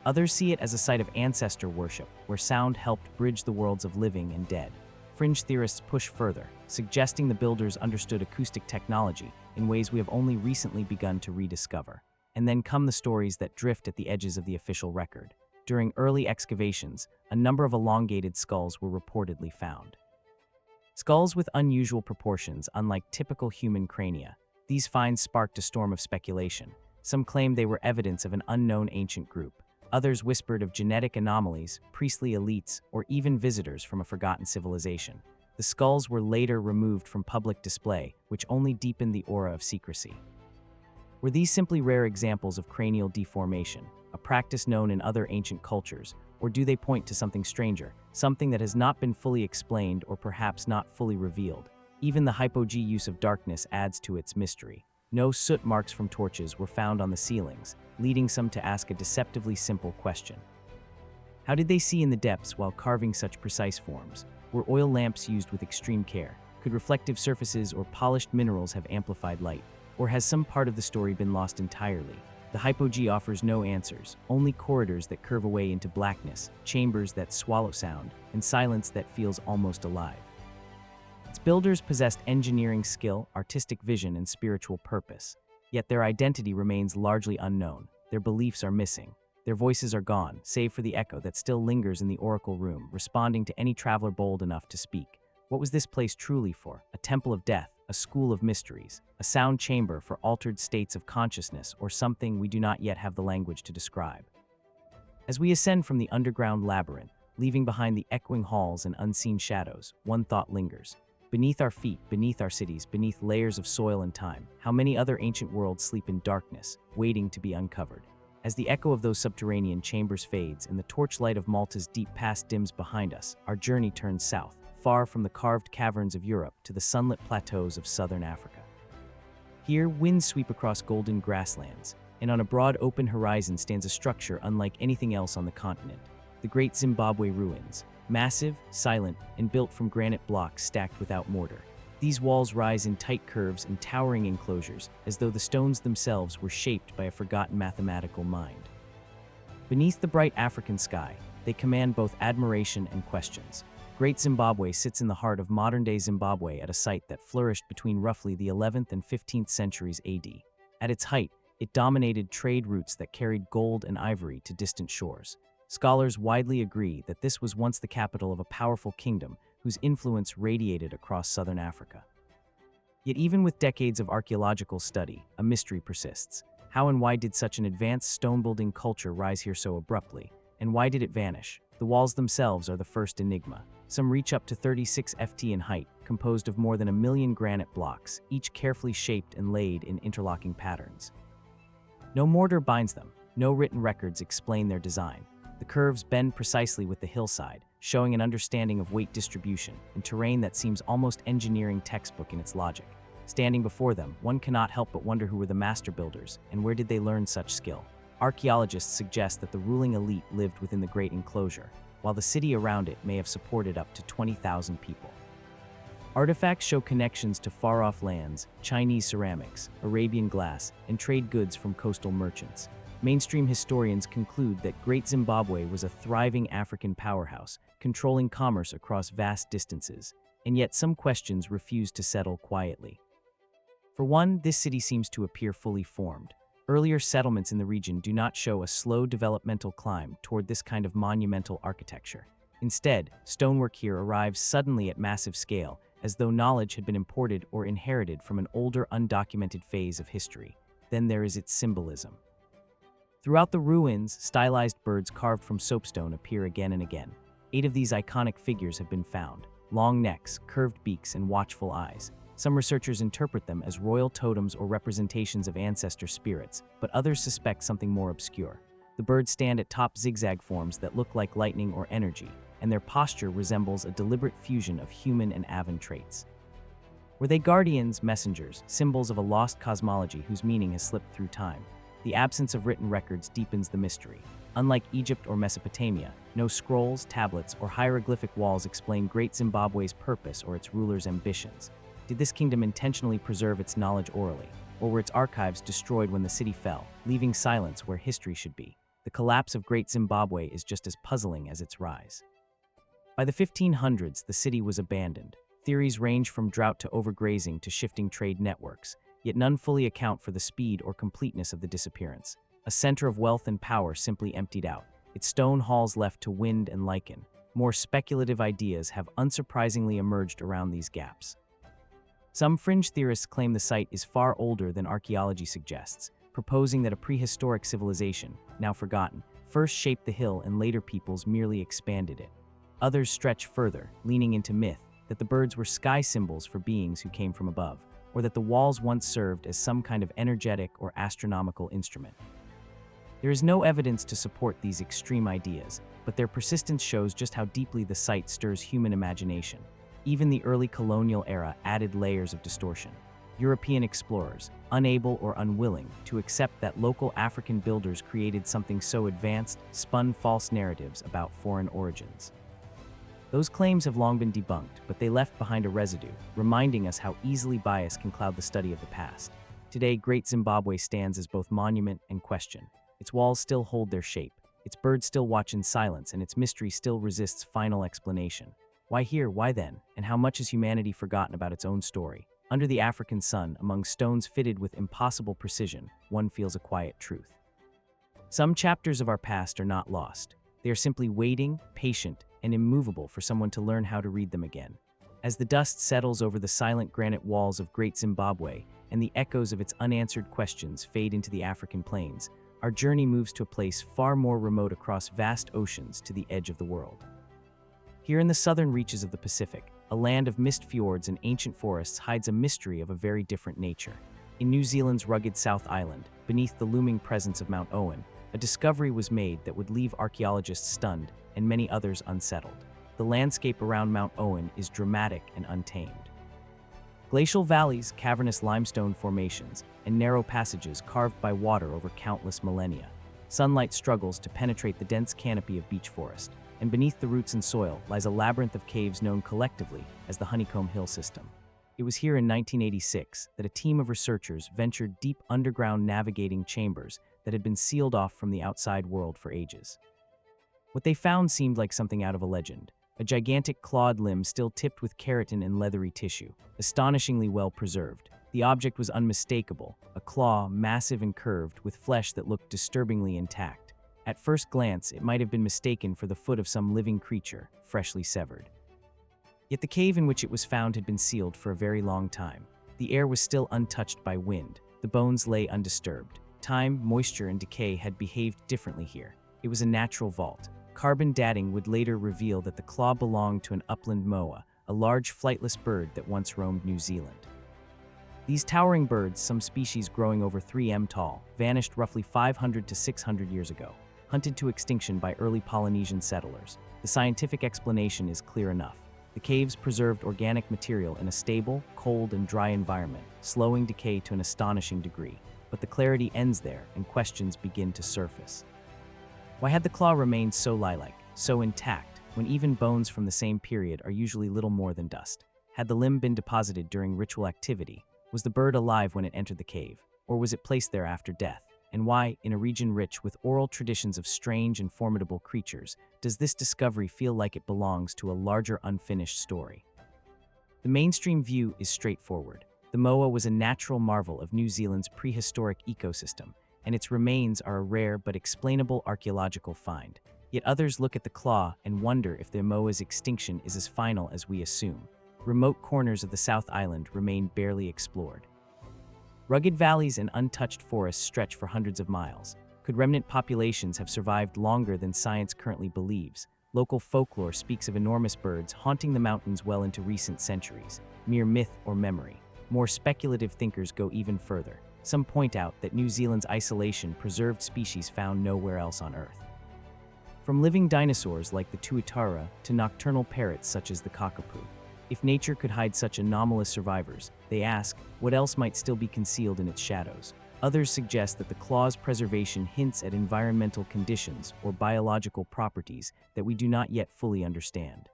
Others see it as a site of ancestor worship, where sound helped bridge the worlds of living and dead. Fringe theorists push further, suggesting the builders understood acoustic technology in ways we have only recently begun to rediscover. And then come the stories that drift at the edges of the official record. During early excavations, a number of elongated skulls were reportedly found. Skulls with unusual proportions, unlike typical human crania. These finds sparked a storm of speculation. Some claimed they were evidence of an unknown ancient group. Others whispered of genetic anomalies, priestly elites, or even visitors from a forgotten civilization. The skulls were later removed from public display, which only deepened the aura of secrecy. Were these simply rare examples of cranial deformation, a practice known in other ancient cultures, or do they point to something stranger, something that has not been fully explained or perhaps not fully revealed? Even the hypogee use of darkness adds to its mystery. No soot marks from torches were found on the ceilings, leading some to ask a deceptively simple question. How did they see in the depths while carving such precise forms? Were oil lamps used with extreme care? Could reflective surfaces or polished minerals have amplified light? Or has some part of the story been lost entirely? The hypogee offers no answers, only corridors that curve away into blackness, chambers that swallow sound, and silence that feels almost alive. Its builders possessed engineering skill, artistic vision, and spiritual purpose. Yet their identity remains largely unknown. Their beliefs are missing. Their voices are gone, save for the echo that still lingers in the oracle room, responding to any traveler bold enough to speak. What was this place truly for? A temple of death, a school of mysteries, a sound chamber for altered states of consciousness, or something we do not yet have the language to describe? As we ascend from the underground labyrinth, leaving behind the echoing halls and unseen shadows, one thought lingers. Beneath our feet, beneath our cities, beneath layers of soil and time, how many other ancient worlds sleep in darkness, waiting to be uncovered? As the echo of those subterranean chambers fades and the torchlight of Malta's deep past dims behind us, our journey turns south, far from the carved caverns of Europe to the sunlit plateaus of southern Africa. Here, winds sweep across golden grasslands, and on a broad open horizon stands a structure unlike anything else on the continent, the Great Zimbabwe Ruins. Massive, silent, and built from granite blocks stacked without mortar. These walls rise in tight curves and towering enclosures, as though the stones themselves were shaped by a forgotten mathematical mind. Beneath the bright African sky, they command both admiration and questions. Great Zimbabwe sits in the heart of modern-day Zimbabwe at a site that flourished between roughly the 11th and 15th centuries AD. At its height, it dominated trade routes that carried gold and ivory to distant shores. Scholars widely agree that this was once the capital of a powerful kingdom whose influence radiated across southern Africa. Yet even with decades of archaeological study, a mystery persists. How and why did such an advanced stone-building culture rise here so abruptly? And why did it vanish? The walls themselves are the first enigma. Some reach up to 36 ft in height, composed of more than 1 million granite blocks, each carefully shaped and laid in interlocking patterns. No mortar binds them, no written records explain their design. The curves bend precisely with the hillside, showing an understanding of weight distribution and terrain that seems almost engineering textbook in its logic. Standing before them, one cannot help but wonder who were the master builders and where did they learn such skill. Archaeologists suggest that the ruling elite lived within the great enclosure, while the city around it may have supported up to 20,000 people. Artifacts show connections to far-off lands, Chinese ceramics, Arabian glass, and trade goods from coastal merchants. Mainstream historians conclude that Great Zimbabwe was a thriving African powerhouse, controlling commerce across vast distances, and yet some questions refuse to settle quietly. For one, this city seems to appear fully formed. Earlier settlements in the region do not show a slow developmental climb toward this kind of monumental architecture. Instead, stonework here arrives suddenly at massive scale, as though knowledge had been imported or inherited from an older, undocumented phase of history. Then there is its symbolism. Throughout the ruins, stylized birds carved from soapstone appear again and again. 8 of these iconic figures have been found: long necks, curved beaks, and watchful eyes. Some researchers interpret them as royal totems or representations of ancestor spirits, but others suspect something more obscure. The birds stand at top zigzag forms that look like lightning or energy, and their posture resembles a deliberate fusion of human and avan traits. Were they guardians, messengers, symbols of a lost cosmology whose meaning has slipped through time? The absence of written records deepens the mystery. Unlike Egypt or Mesopotamia, no scrolls, tablets, or hieroglyphic walls explain Great Zimbabwe's purpose or its rulers' ambitions. Did this kingdom intentionally preserve its knowledge orally, or were its archives destroyed when the city fell, leaving silence where history should be? The collapse of Great Zimbabwe is just as puzzling as its rise. By the 1500s, the city was abandoned. Theories range from drought to overgrazing to shifting trade networks, yet none fully account for the speed or completeness of the disappearance. A center of wealth and power simply emptied out, its stone halls left to wind and lichen. More speculative ideas have unsurprisingly emerged around these gaps. Some fringe theorists claim the site is far older than archaeology suggests, proposing that a prehistoric civilization, now forgotten, first shaped the hill and later peoples merely expanded it. Others stretch further, leaning into myth, that the birds were sky symbols for beings who came from above, or that the walls once served as some kind of energetic or astronomical instrument. There is no evidence to support these extreme ideas, but their persistence shows just how deeply the site stirs human imagination. Even the early colonial era added layers of distortion. European explorers, unable or unwilling to accept that local African builders created something so advanced, spun false narratives about foreign origins. Those claims have long been debunked, but they left behind a residue, reminding us how easily bias can cloud the study of the past. Today, Great Zimbabwe stands as both monument and question. Its walls still hold their shape, its birds still watch in silence, and its mystery still resists final explanation. Why here, why then, and how much has humanity forgotten about its own story? Under the African sun, among stones fitted with impossible precision, one feels a quiet truth. Some chapters of our past are not lost. They are simply waiting, patient, and immovable for someone to learn how to read them again. As the dust settles over the silent granite walls of Great Zimbabwe and the echoes of its unanswered questions fade into the African plains, our journey moves to a place far more remote across vast oceans to the edge of the world. Here in the southern reaches of the Pacific, a land of mist fjords and ancient forests hides a mystery of a very different nature. In New Zealand's rugged South Island, beneath the looming presence of Mount Owen, a discovery was made that would leave archaeologists stunned and many others unsettled. The landscape around Mount Owen is dramatic and untamed. Glacial valleys, cavernous limestone formations, and narrow passages carved by water over countless millennia. Sunlight struggles to penetrate the dense canopy of beech forest, and beneath the roots and soil lies a labyrinth of caves known collectively as the Honeycomb Hill System. It was here in 1986 that a team of researchers ventured deep underground navigating chambers that had been sealed off from the outside world for ages. What they found seemed like something out of a legend. A gigantic clawed limb still tipped with keratin and leathery tissue, astonishingly well preserved. The object was unmistakable, a claw massive and curved with flesh that looked disturbingly intact. At first glance, it might have been mistaken for the foot of some living creature, freshly severed. Yet the cave in which it was found had been sealed for a very long time. The air was still untouched by wind. The bones lay undisturbed. Time, moisture, and decay had behaved differently here. It was a natural vault. Carbon dating would later reveal that the claw belonged to an upland moa, a large flightless bird that once roamed New Zealand. These towering birds, some species growing over 3 m tall, vanished roughly 500 to 600 years ago, hunted to extinction by early Polynesian settlers. The scientific explanation is clear enough. The caves preserved organic material in a stable, cold, and dry environment, slowing decay to an astonishing degree. But the clarity ends there, and questions begin to surface. Why had the claw remained so lifelike, so intact, when even bones from the same period are usually little more than dust? Had the limb been deposited during ritual activity? Was the bird alive when it entered the cave, or was it placed there after death? And why, in a region rich with oral traditions of strange and formidable creatures, does this discovery feel like it belongs to a larger unfinished story? The mainstream view is straightforward. The moa was a natural marvel of New Zealand's prehistoric ecosystem, and its remains are a rare but explainable archaeological find. Yet others look at the claw and wonder if the moa's extinction is as final as we assume. Remote corners of the South Island remain barely explored. Rugged valleys and untouched forests stretch for hundreds of miles. Could remnant populations have survived longer than science currently believes? Local folklore speaks of enormous birds haunting the mountains well into recent centuries, mere myth or memory. More speculative thinkers go even further. Some point out that New Zealand's isolation preserved species found nowhere else on Earth. From living dinosaurs like the tuatara to nocturnal parrots such as the cockapoo. If nature could hide such anomalous survivors, they ask, what else might still be concealed in its shadows? Others suggest that the claw's preservation hints at environmental conditions or biological properties that we do not yet fully understand.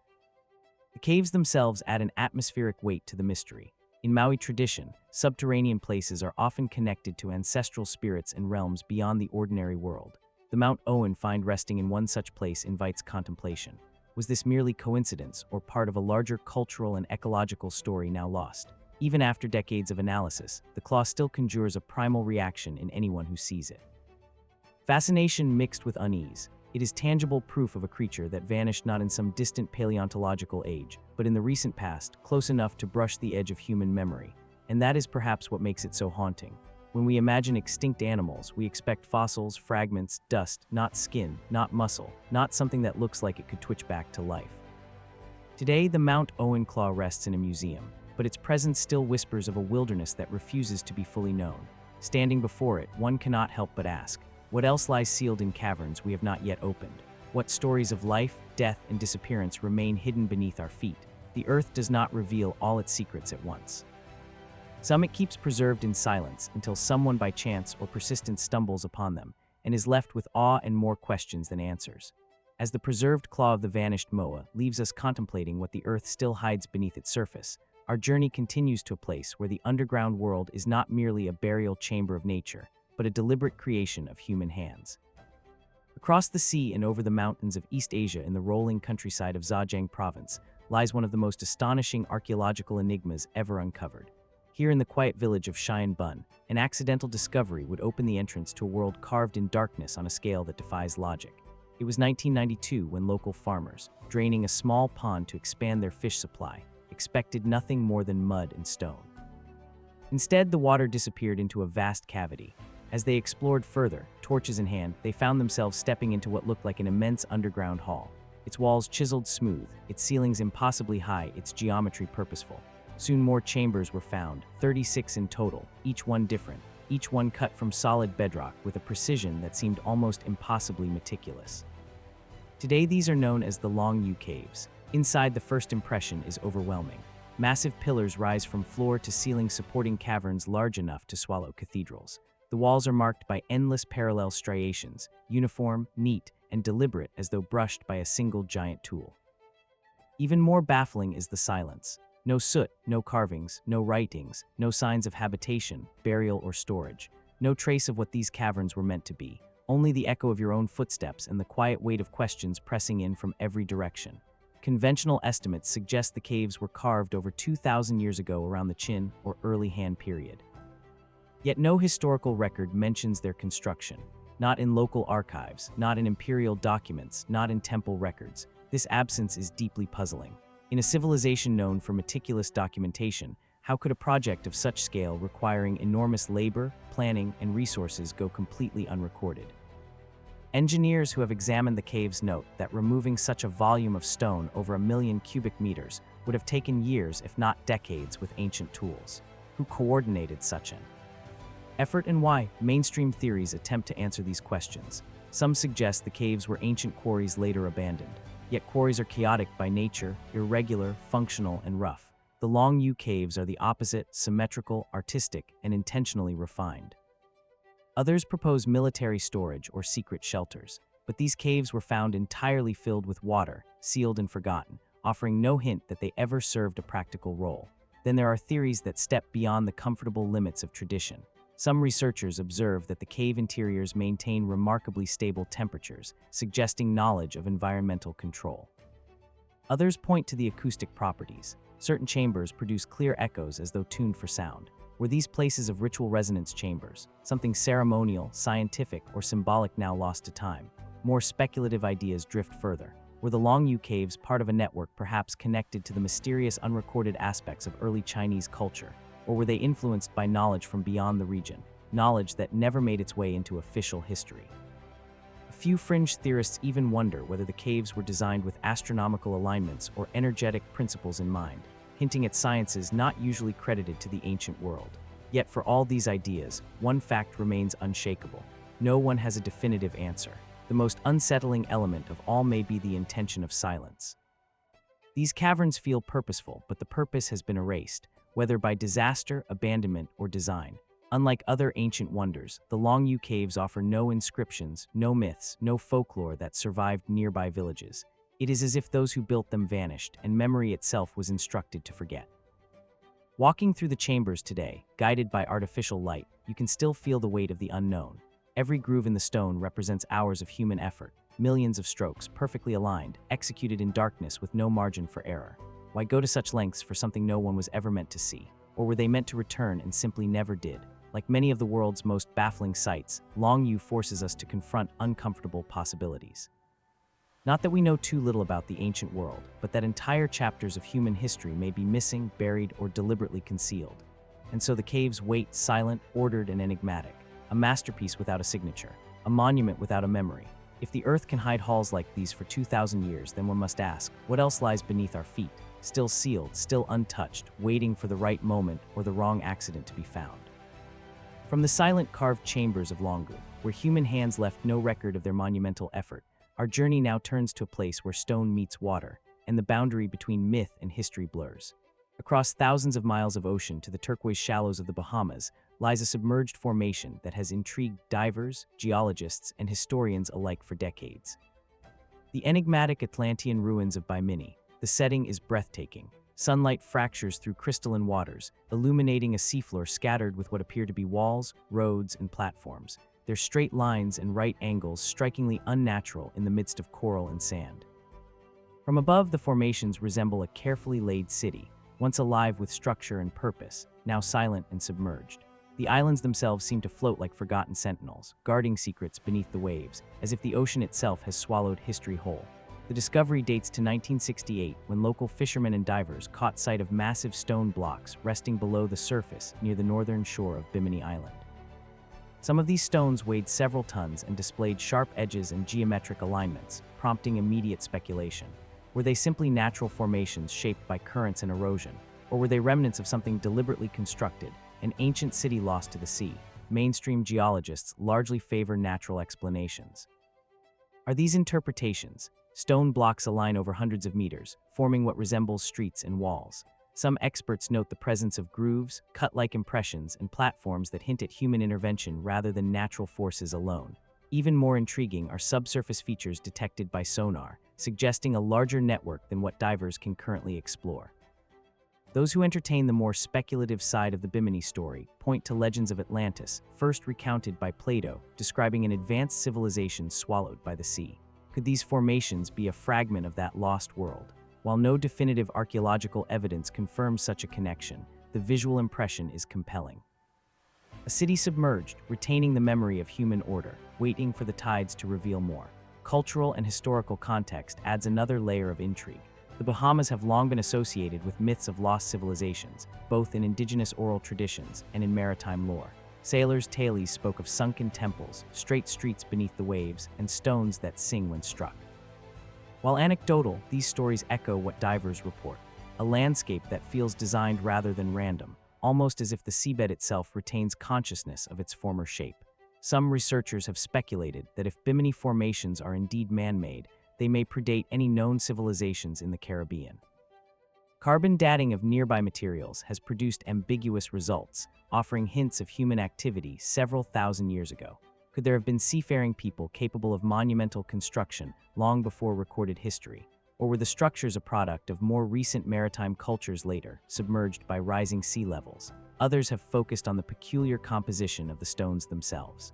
The caves themselves add an atmospheric weight to the mystery. In Maui tradition, subterranean places are often connected to ancestral spirits and realms beyond the ordinary world. The Mount Owen find resting in one such place invites contemplation. Was this merely coincidence or part of a larger cultural and ecological story now lost? Even after decades of analysis, the claw still conjures a primal reaction in anyone who sees it. Fascination mixed with unease. It is tangible proof of a creature that vanished not in some distant paleontological age, but in the recent past, close enough to brush the edge of human memory. And that is perhaps what makes it so haunting. When we imagine extinct animals, we expect fossils, fragments, dust, not skin, not muscle, not something that looks like it could twitch back to life. Today, the Mount Owen claw rests in a museum, but its presence still whispers of a wilderness that refuses to be fully known. Standing before it, one cannot help but ask, what else lies sealed in caverns we have not yet opened? What stories of life, death, and disappearance remain hidden beneath our feet? The earth does not reveal all its secrets at once. Some it keeps preserved in silence until someone by chance or persistence stumbles upon them and is left with awe and more questions than answers. As the preserved claw of the vanished moa leaves us contemplating what the earth still hides beneath its surface, our journey continues to a place where the underground world is not merely a burial chamber of nature, but a deliberate creation of human hands. Across the sea and over the mountains of East Asia in the rolling countryside of Zhejiang province lies one of the most astonishing archaeological enigmas ever uncovered. Here in the quiet village of Cheyenne Bun, an accidental discovery would open the entrance to a world carved in darkness on a scale that defies logic. It was 1992 when local farmers, draining a small pond to expand their fish supply, expected nothing more than mud and stone. Instead, the water disappeared into a vast cavity. As they explored further, torches in hand, they found themselves stepping into what looked like an immense underground hall. Its walls chiseled smooth, its ceilings impossibly high, its geometry purposeful. Soon more chambers were found, 36 in total, each one different, each one cut from solid bedrock with a precision that seemed almost impossibly meticulous. Today these are known as the Long U Caves. Inside, the first impression is overwhelming. Massive pillars rise from floor to ceiling, supporting caverns large enough to swallow cathedrals. The walls are marked by endless parallel striations, uniform, neat, and deliberate as though brushed by a single giant tool. Even more baffling is the silence. No soot, no carvings, no writings, no signs of habitation, burial, or storage. No trace of what these caverns were meant to be. only the echo of your own footsteps and the quiet weight of questions pressing in from every direction. Conventional estimates suggest the caves were carved over 2,000 years ago around the Qin or early Han period. Yet no historical record mentions their construction. Not in local archives, not in imperial documents, not in temple records. This absence is deeply puzzling. In a civilization known for meticulous documentation, how could a project of such scale requiring enormous labor, planning, and resources go completely unrecorded? Engineers who have examined the caves note that removing such a volume of stone over 1 million cubic meters would have taken years, if not decades, with ancient tools. Who coordinated such an effort and why? Mainstream theories attempt to answer these questions. Some suggest the caves were ancient quarries later abandoned. Yet quarries are chaotic by nature, irregular, functional, and rough. The Long Yu caves are the opposite, symmetrical, artistic, and intentionally refined. Others propose military storage or secret shelters, but these caves were found entirely filled with water, sealed and forgotten, offering no hint that they ever served a practical role. Then there are theories that step beyond the comfortable limits of tradition. Some researchers observe that the cave interiors maintain remarkably stable temperatures, suggesting knowledge of environmental control. Others point to the acoustic properties. Certain chambers produce clear echoes as though tuned for sound. Were these places of ritual resonance chambers, something ceremonial, scientific, or symbolic now lost to time? More speculative ideas drift further. Were the Long Yu caves part of a network perhaps connected to the mysterious unrecorded aspects of early Chinese culture? Or were they influenced by knowledge from beyond the region, knowledge that never made its way into official history? A few fringe theorists even wonder whether the caves were designed with astronomical alignments or energetic principles in mind, hinting at sciences not usually credited to the ancient world. Yet for all these ideas, one fact remains unshakable. No one has a definitive answer. The most unsettling element of all may be the intention of silence. These caverns feel purposeful, but the purpose has been erased, whether by disaster, abandonment, or design. Unlike other ancient wonders, the Long Yu caves offer no inscriptions, no myths, no folklore that survived nearby villages. It is as if those who built them vanished, and memory itself was instructed to forget. Walking through the chambers today, guided by artificial light, you can still feel the weight of the unknown. Every groove in the stone represents hours of human effort, millions of strokes, perfectly aligned, executed in darkness with no margin for error. Why go to such lengths for something no one was ever meant to see? Or were they meant to return and simply never did? Like many of the world's most baffling sights, Long Yu forces us to confront uncomfortable possibilities. Not that we know too little about the ancient world, but that entire chapters of human history may be missing, buried, or deliberately concealed. And so the caves wait, silent, ordered, and enigmatic. A masterpiece without a signature, a monument without a memory. If the earth can hide halls like these for 2,000 years, then one must ask, what else lies beneath our feet? Still sealed, still untouched, waiting for the right moment or the wrong accident to be found. From the silent carved chambers of Long Yu, where human hands left no record of their monumental effort, our journey now turns to a place where stone meets water, and the boundary between myth and history blurs. Across thousands of miles of ocean to the turquoise shallows of the Bahamas lies a submerged formation that has intrigued divers, geologists, and historians alike for decades. The enigmatic Atlantean ruins of Bimini. The setting is breathtaking. Sunlight fractures through crystalline waters, illuminating a seafloor scattered with what appear to be walls, roads, and platforms. Their straight lines and right angles strikingly unnatural in the midst of coral and sand. From above, the formations resemble a carefully laid city, once alive with structure and purpose, now silent and submerged. The islands themselves seem to float like forgotten sentinels, guarding secrets beneath the waves, as if the ocean itself has swallowed history whole. The discovery dates to 1968, when local fishermen and divers caught sight of massive stone blocks resting below the surface near the northern shore of Bimini Island. Some of these stones weighed several tons and displayed sharp edges and geometric alignments, prompting immediate speculation. Were they simply natural formations shaped by currents and erosion, or were they remnants of something deliberately constructed, an ancient city lost to the sea? Mainstream geologists largely favor natural explanations. Are these interpretations? Stone blocks align over hundreds of meters, forming what resembles streets and walls. Some experts note the presence of grooves, cut-like impressions, and platforms that hint at human intervention rather than natural forces alone. Even more intriguing are subsurface features detected by sonar, suggesting a larger network than what divers can currently explore. Those who entertain the more speculative side of the Bimini story point to legends of Atlantis, first recounted by Plato, describing an advanced civilization swallowed by the sea. Could these formations be a fragment of that lost world? While no definitive archaeological evidence confirms such a connection, the visual impression is compelling. A city submerged, retaining the memory of human order, waiting for the tides to reveal more. Cultural and historical context adds another layer of intrigue. The Bahamas have long been associated with myths of lost civilizations, both in indigenous oral traditions and in maritime lore. Sailors' tales spoke of sunken temples, straight streets beneath the waves, and stones that sing when struck. While anecdotal, these stories echo what divers report: a landscape that feels designed rather than random, almost as if the seabed itself retains consciousness of its former shape. Some researchers have speculated that if Bimini formations are indeed man-made, they may predate any known civilizations in the Caribbean. Carbon dating of nearby materials has produced ambiguous results, offering hints of human activity several thousand years ago. Could there have been seafaring people capable of monumental construction long before recorded history? Or were the structures a product of more recent maritime cultures later, submerged by rising sea levels? Others have focused on the peculiar composition of the stones themselves.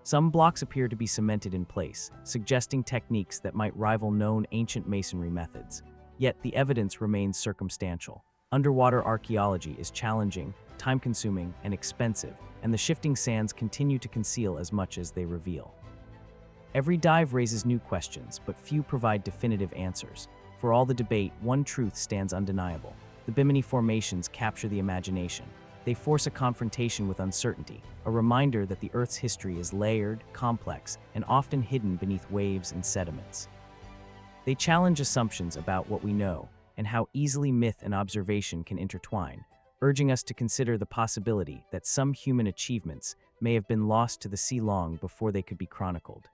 Some blocks appear to be cemented in place, suggesting techniques that might rival known ancient masonry methods. Yet the evidence remains circumstantial. Underwater archaeology is challenging, time-consuming, and expensive, and the shifting sands continue to conceal as much as they reveal. Every dive raises new questions, but few provide definitive answers. For all the debate, one truth stands undeniable: the Bimini formations capture the imagination. They force a confrontation with uncertainty, a reminder that the Earth's history is layered, complex, and often hidden beneath waves and sediments. They challenge assumptions about what we know and how easily myth and observation can intertwine, urging us to consider the possibility that some human achievements may have been lost to the sea long before they could be chronicled.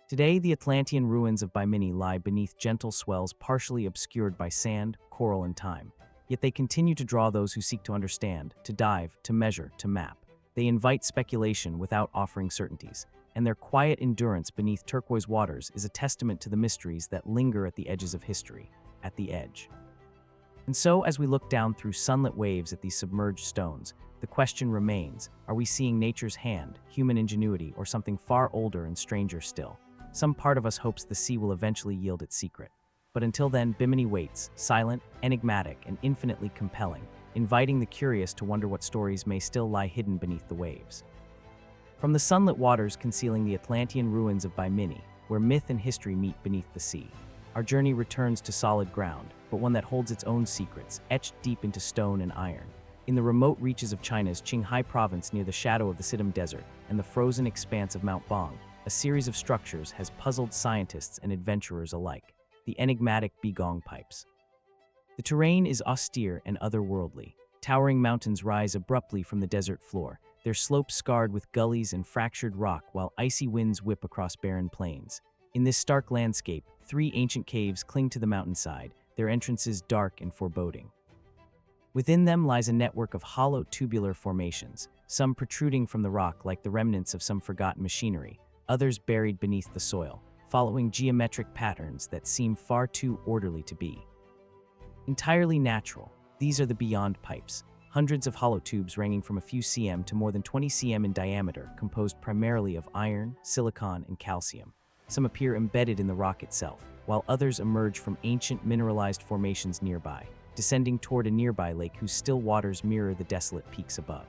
Today, the Atlantean ruins of Bimini lie beneath gentle swells partially obscured by sand, coral, and time. Yet they continue to draw those who seek to understand, to dive, to measure, to map. They invite speculation without offering certainties, and their quiet endurance beneath turquoise waters is a testament to the mysteries that linger at the edges of history, at the edge. And so, as we look down through sunlit waves at these submerged stones, the question remains: are we seeing nature's hand, human ingenuity, or something far older and stranger still? Some part of us hopes the sea will eventually yield its secret. But until then, Bimini waits, silent, enigmatic, and infinitely compelling, inviting the curious to wonder what stories may still lie hidden beneath the waves. From the sunlit waters concealing the Atlantean ruins of Bimini, where myth and history meet beneath the sea, our journey returns to solid ground, but one that holds its own secrets, etched deep into stone and iron. In the remote reaches of China's Qinghai province near the shadow of the Siddham Desert and the frozen expanse of Mount Bong, a series of structures has puzzled scientists and adventurers alike: the enigmatic Bigong pipes. The terrain is austere and otherworldly. Towering mountains rise abruptly from the desert floor, their slopes scarred with gullies and fractured rock while icy winds whip across barren plains. In this stark landscape, 3 ancient caves cling to the mountainside, their entrances dark and foreboding. Within them lies a network of hollow tubular formations, some protruding from the rock like the remnants of some forgotten machinery, others buried beneath the soil, following geometric patterns that seem far too orderly to be entirely natural. These are the Beyond pipes, hundreds of hollow tubes ranging from a few cm to more than 20 cm in diameter, composed primarily of iron, silicon, and calcium. Some appear embedded in the rock itself, while others emerge from ancient mineralized formations nearby, descending toward a nearby lake whose still waters mirror the desolate peaks above.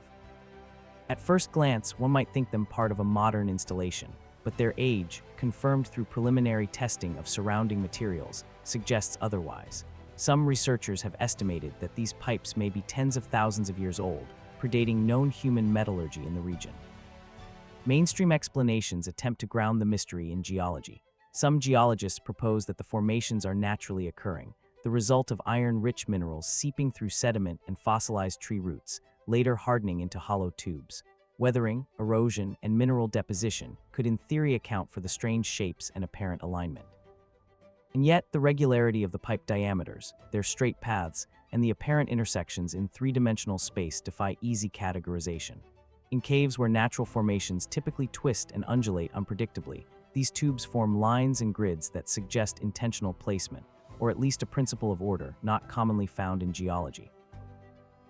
At first glance, one might think them part of a modern installation, but their age, confirmed through preliminary testing of surrounding materials, suggests otherwise. Some researchers have estimated that these pipes may be tens of thousands of years old, predating known human metallurgy in the region. Mainstream explanations attempt to ground the mystery in geology. Some geologists propose that the formations are naturally occurring, the result of iron-rich minerals seeping through sediment and fossilized tree roots, later hardening into hollow tubes. Weathering, erosion, and mineral deposition could in theory account for the strange shapes and apparent alignment. And yet, the regularity of the pipe diameters, their straight paths, and the apparent intersections in 3-dimensional space defy easy categorization. In caves where natural formations typically twist and undulate unpredictably, these tubes form lines and grids that suggest intentional placement, or at least a principle of order not commonly found in geology.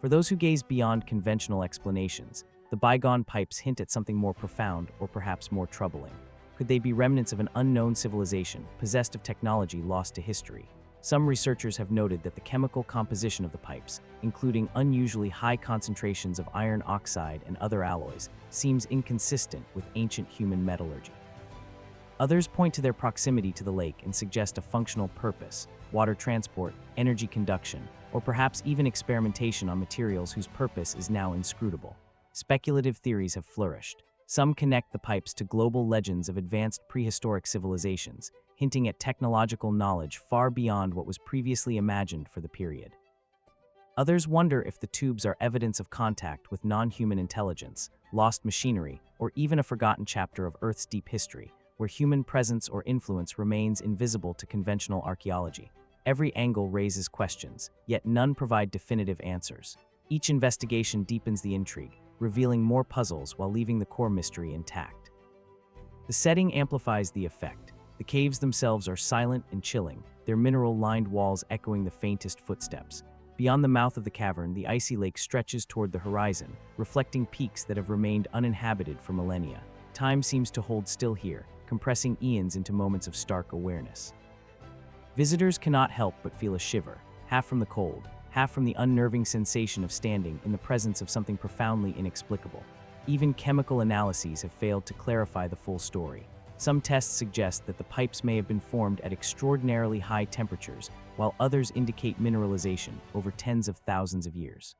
For those who gaze beyond conventional explanations, the bygone pipes hint at something more profound or perhaps more troubling. Could they be remnants of an unknown civilization, possessed of technology lost to history? Some researchers have noted that the chemical composition of the pipes, including unusually high concentrations of iron oxide and other alloys, seems inconsistent with ancient human metallurgy. Others point to their proximity to the lake and suggest a functional purpose: water transport, energy conduction, or perhaps even experimentation on materials whose purpose is now inscrutable. Speculative theories have flourished. Some connect the pipes to global legends of advanced prehistoric civilizations, hinting at technological knowledge far beyond what was previously imagined for the period. Others wonder if the tubes are evidence of contact with non-human intelligence, lost machinery, or even a forgotten chapter of Earth's deep history, where human presence or influence remains invisible to conventional archaeology. Every angle raises questions, yet none provide definitive answers. Each investigation deepens the intrigue, revealing more puzzles while leaving the core mystery intact. The setting amplifies the effect. The caves themselves are silent and chilling, their mineral-lined walls echoing the faintest footsteps. Beyond the mouth of the cavern, the icy lake stretches toward the horizon, reflecting peaks that have remained uninhabited for millennia. Time seems to hold still here, compressing eons into moments of stark awareness. Visitors cannot help but feel a shiver, half from the cold, half from the unnerving sensation of standing in the presence of something profoundly inexplicable. Even chemical analyses have failed to clarify the full story. Some tests suggest that the pipes may have been formed at extraordinarily high temperatures, while others indicate mineralization over tens of thousands of years.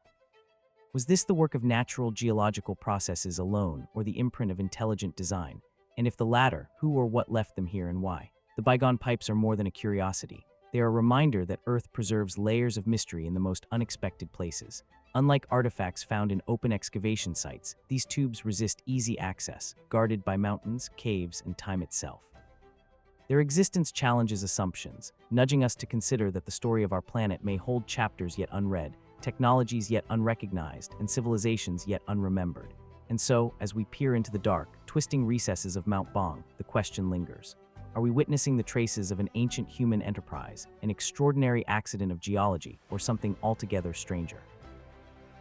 Was this the work of natural geological processes alone, or the imprint of intelligent design? And if the latter, who or what left them here and why? The bygone pipes are more than a curiosity. They are a reminder that Earth preserves layers of mystery in the most unexpected places. Unlike artifacts found in open excavation sites, these tubes resist easy access, guarded by mountains, caves, and time itself. Their existence challenges assumptions, nudging us to consider that the story of our planet may hold chapters yet unread, technologies yet unrecognized, and civilizations yet unremembered. And so, as we peer into the dark, twisting recesses of Mount Bong, the question lingers. Are we witnessing the traces of an ancient human enterprise, an extraordinary accident of geology, or something altogether stranger?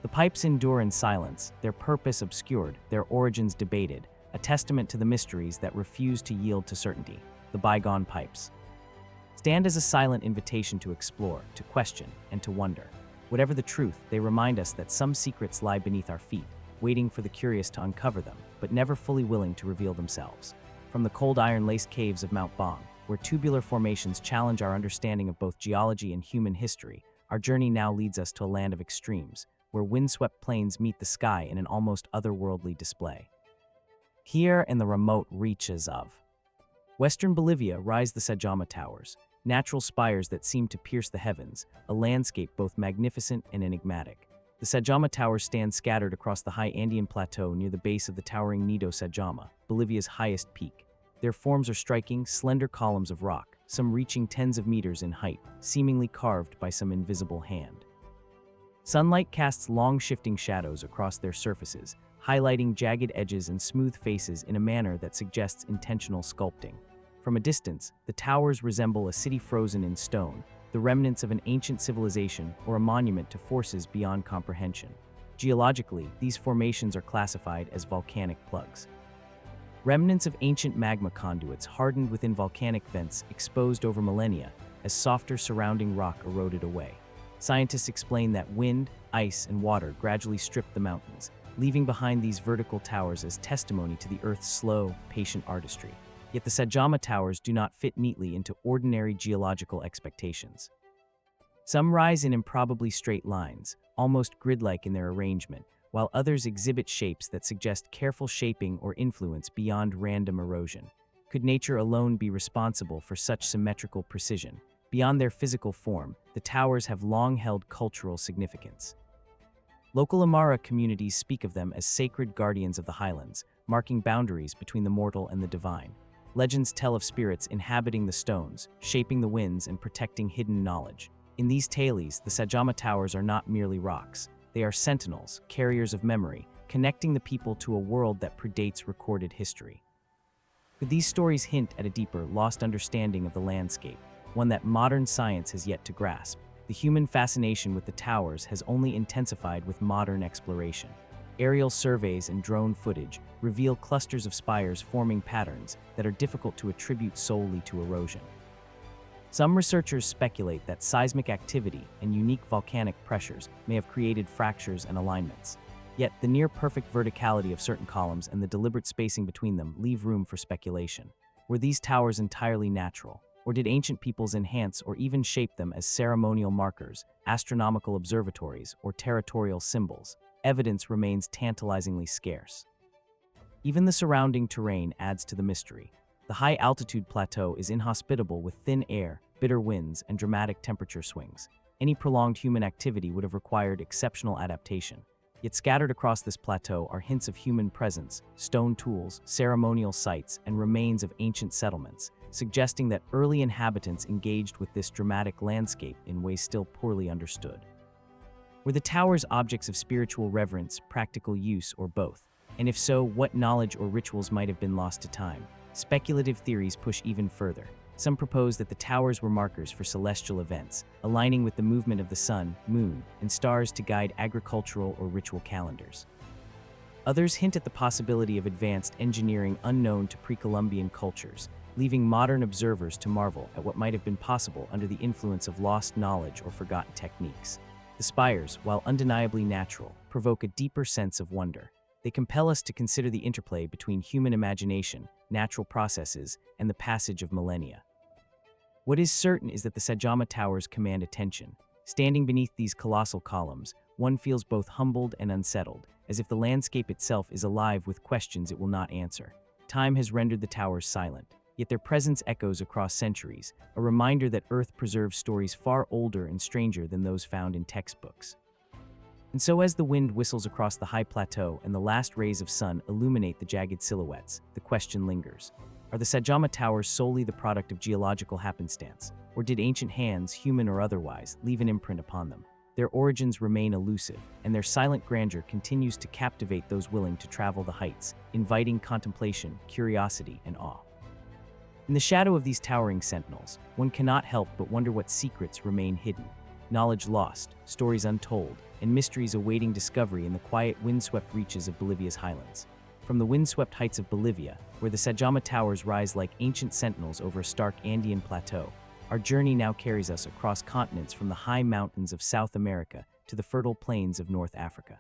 The pipes endure in silence, their purpose obscured, their origins debated, a testament to the mysteries that refuse to yield to certainty. The bygone pipes stand as a silent invitation to explore, to question, and to wonder. Whatever the truth, they remind us that some secrets lie beneath our feet, waiting for the curious to uncover them, but never fully willing to reveal themselves. From the cold iron-laced caves of Mount Bong, where tubular formations challenge our understanding of both geology and human history, our journey now leads us to a land of extremes, where windswept plains meet the sky in an almost otherworldly display. Here in the remote reaches of western Bolivia rise the Sajama Towers, natural spires that seem to pierce the heavens, a landscape both magnificent and enigmatic. The Sajama Towers stand scattered across the high Andean plateau near the base of the towering Nido Sajama, Bolivia's highest peak. Their forms are striking, slender columns of rock, some reaching tens of meters in height, seemingly carved by some invisible hand. Sunlight casts long shifting shadows across their surfaces, highlighting jagged edges and smooth faces in a manner that suggests intentional sculpting. From a distance, the towers resemble a city frozen in stone, the remnants of an ancient civilization or a monument to forces beyond comprehension. Geologically, these formations are classified as volcanic plugs. Remnants of ancient magma conduits hardened within volcanic vents exposed over millennia as softer surrounding rock eroded away. Scientists explain that wind, ice, and water gradually stripped the mountains, leaving behind these vertical towers as testimony to the Earth's slow, patient artistry. Yet the Sajama Towers do not fit neatly into ordinary geological expectations. Some rise in improbably straight lines, almost grid-like in their arrangement, while others exhibit shapes that suggest careful shaping or influence beyond random erosion. Could nature alone be responsible for such symmetrical precision? Beyond their physical form, the towers have long held cultural significance. Local Amara communities speak of them as sacred guardians of the highlands, marking boundaries between the mortal and the divine. Legends tell of spirits inhabiting the stones, shaping the winds, and protecting hidden knowledge. In these tales, the Sajama Towers are not merely rocks. They are sentinels, carriers of memory, connecting the people to a world that predates recorded history. Could these stories hint at a deeper, lost understanding of the landscape? one that modern science has yet to grasp. The human fascination with the towers has only intensified with modern exploration. Aerial surveys and drone footage reveal clusters of spires forming patterns that are difficult to attribute solely to erosion. Some researchers speculate that seismic activity and unique volcanic pressures may have created fractures and alignments. Yet, the near-perfect verticality of certain columns and the deliberate spacing between them leave room for speculation. Were these towers entirely natural? Or did ancient peoples enhance or even shape them as ceremonial markers, astronomical observatories, or territorial symbols? Evidence remains tantalizingly scarce. Even the surrounding terrain adds to the mystery. The high-altitude plateau is inhospitable with thin air, bitter winds, and dramatic temperature swings. Any prolonged human activity would have required exceptional adaptation. Yet scattered across this plateau are hints of human presence, stone tools, ceremonial sites, and remains of ancient settlements, suggesting that early inhabitants engaged with this dramatic landscape in ways still poorly understood. Were the towers objects of spiritual reverence, practical use, or both? And if so, what knowledge or rituals might have been lost to time? Speculative theories push even further. Some propose that the towers were markers for celestial events, aligning with the movement of the sun, moon, and stars to guide agricultural or ritual calendars. Others hint at the possibility of advanced engineering unknown to pre-Columbian cultures, leaving modern observers to marvel at what might have been possible under the influence of lost knowledge or forgotten techniques. The spires, while undeniably natural, provoke a deeper sense of wonder. They compel us to consider the interplay between human imagination, natural processes, and the passage of millennia. What is certain is that the Sajama Towers command attention. Standing beneath these colossal columns, one feels both humbled and unsettled, as if the landscape itself is alive with questions it will not answer. Time has rendered the towers silent, yet their presence echoes across centuries, a reminder that Earth preserves stories far older and stranger than those found in textbooks. And so as the wind whistles across the high plateau and the last rays of sun illuminate the jagged silhouettes, the question lingers. Are the Sajama Towers solely the product of geological happenstance, or did ancient hands, human or otherwise, leave an imprint upon them? Their origins remain elusive, and their silent grandeur continues to captivate those willing to travel the heights, inviting contemplation, curiosity, and awe. In the shadow of these towering sentinels, one cannot help but wonder what secrets remain hidden. Knowledge lost, stories untold, and mysteries awaiting discovery in the quiet windswept reaches of Bolivia's highlands. From the windswept heights of Bolivia, where the Sajama Towers rise like ancient sentinels over a stark Andean plateau, our journey now carries us across continents from the high mountains of South America to the fertile plains of North Africa.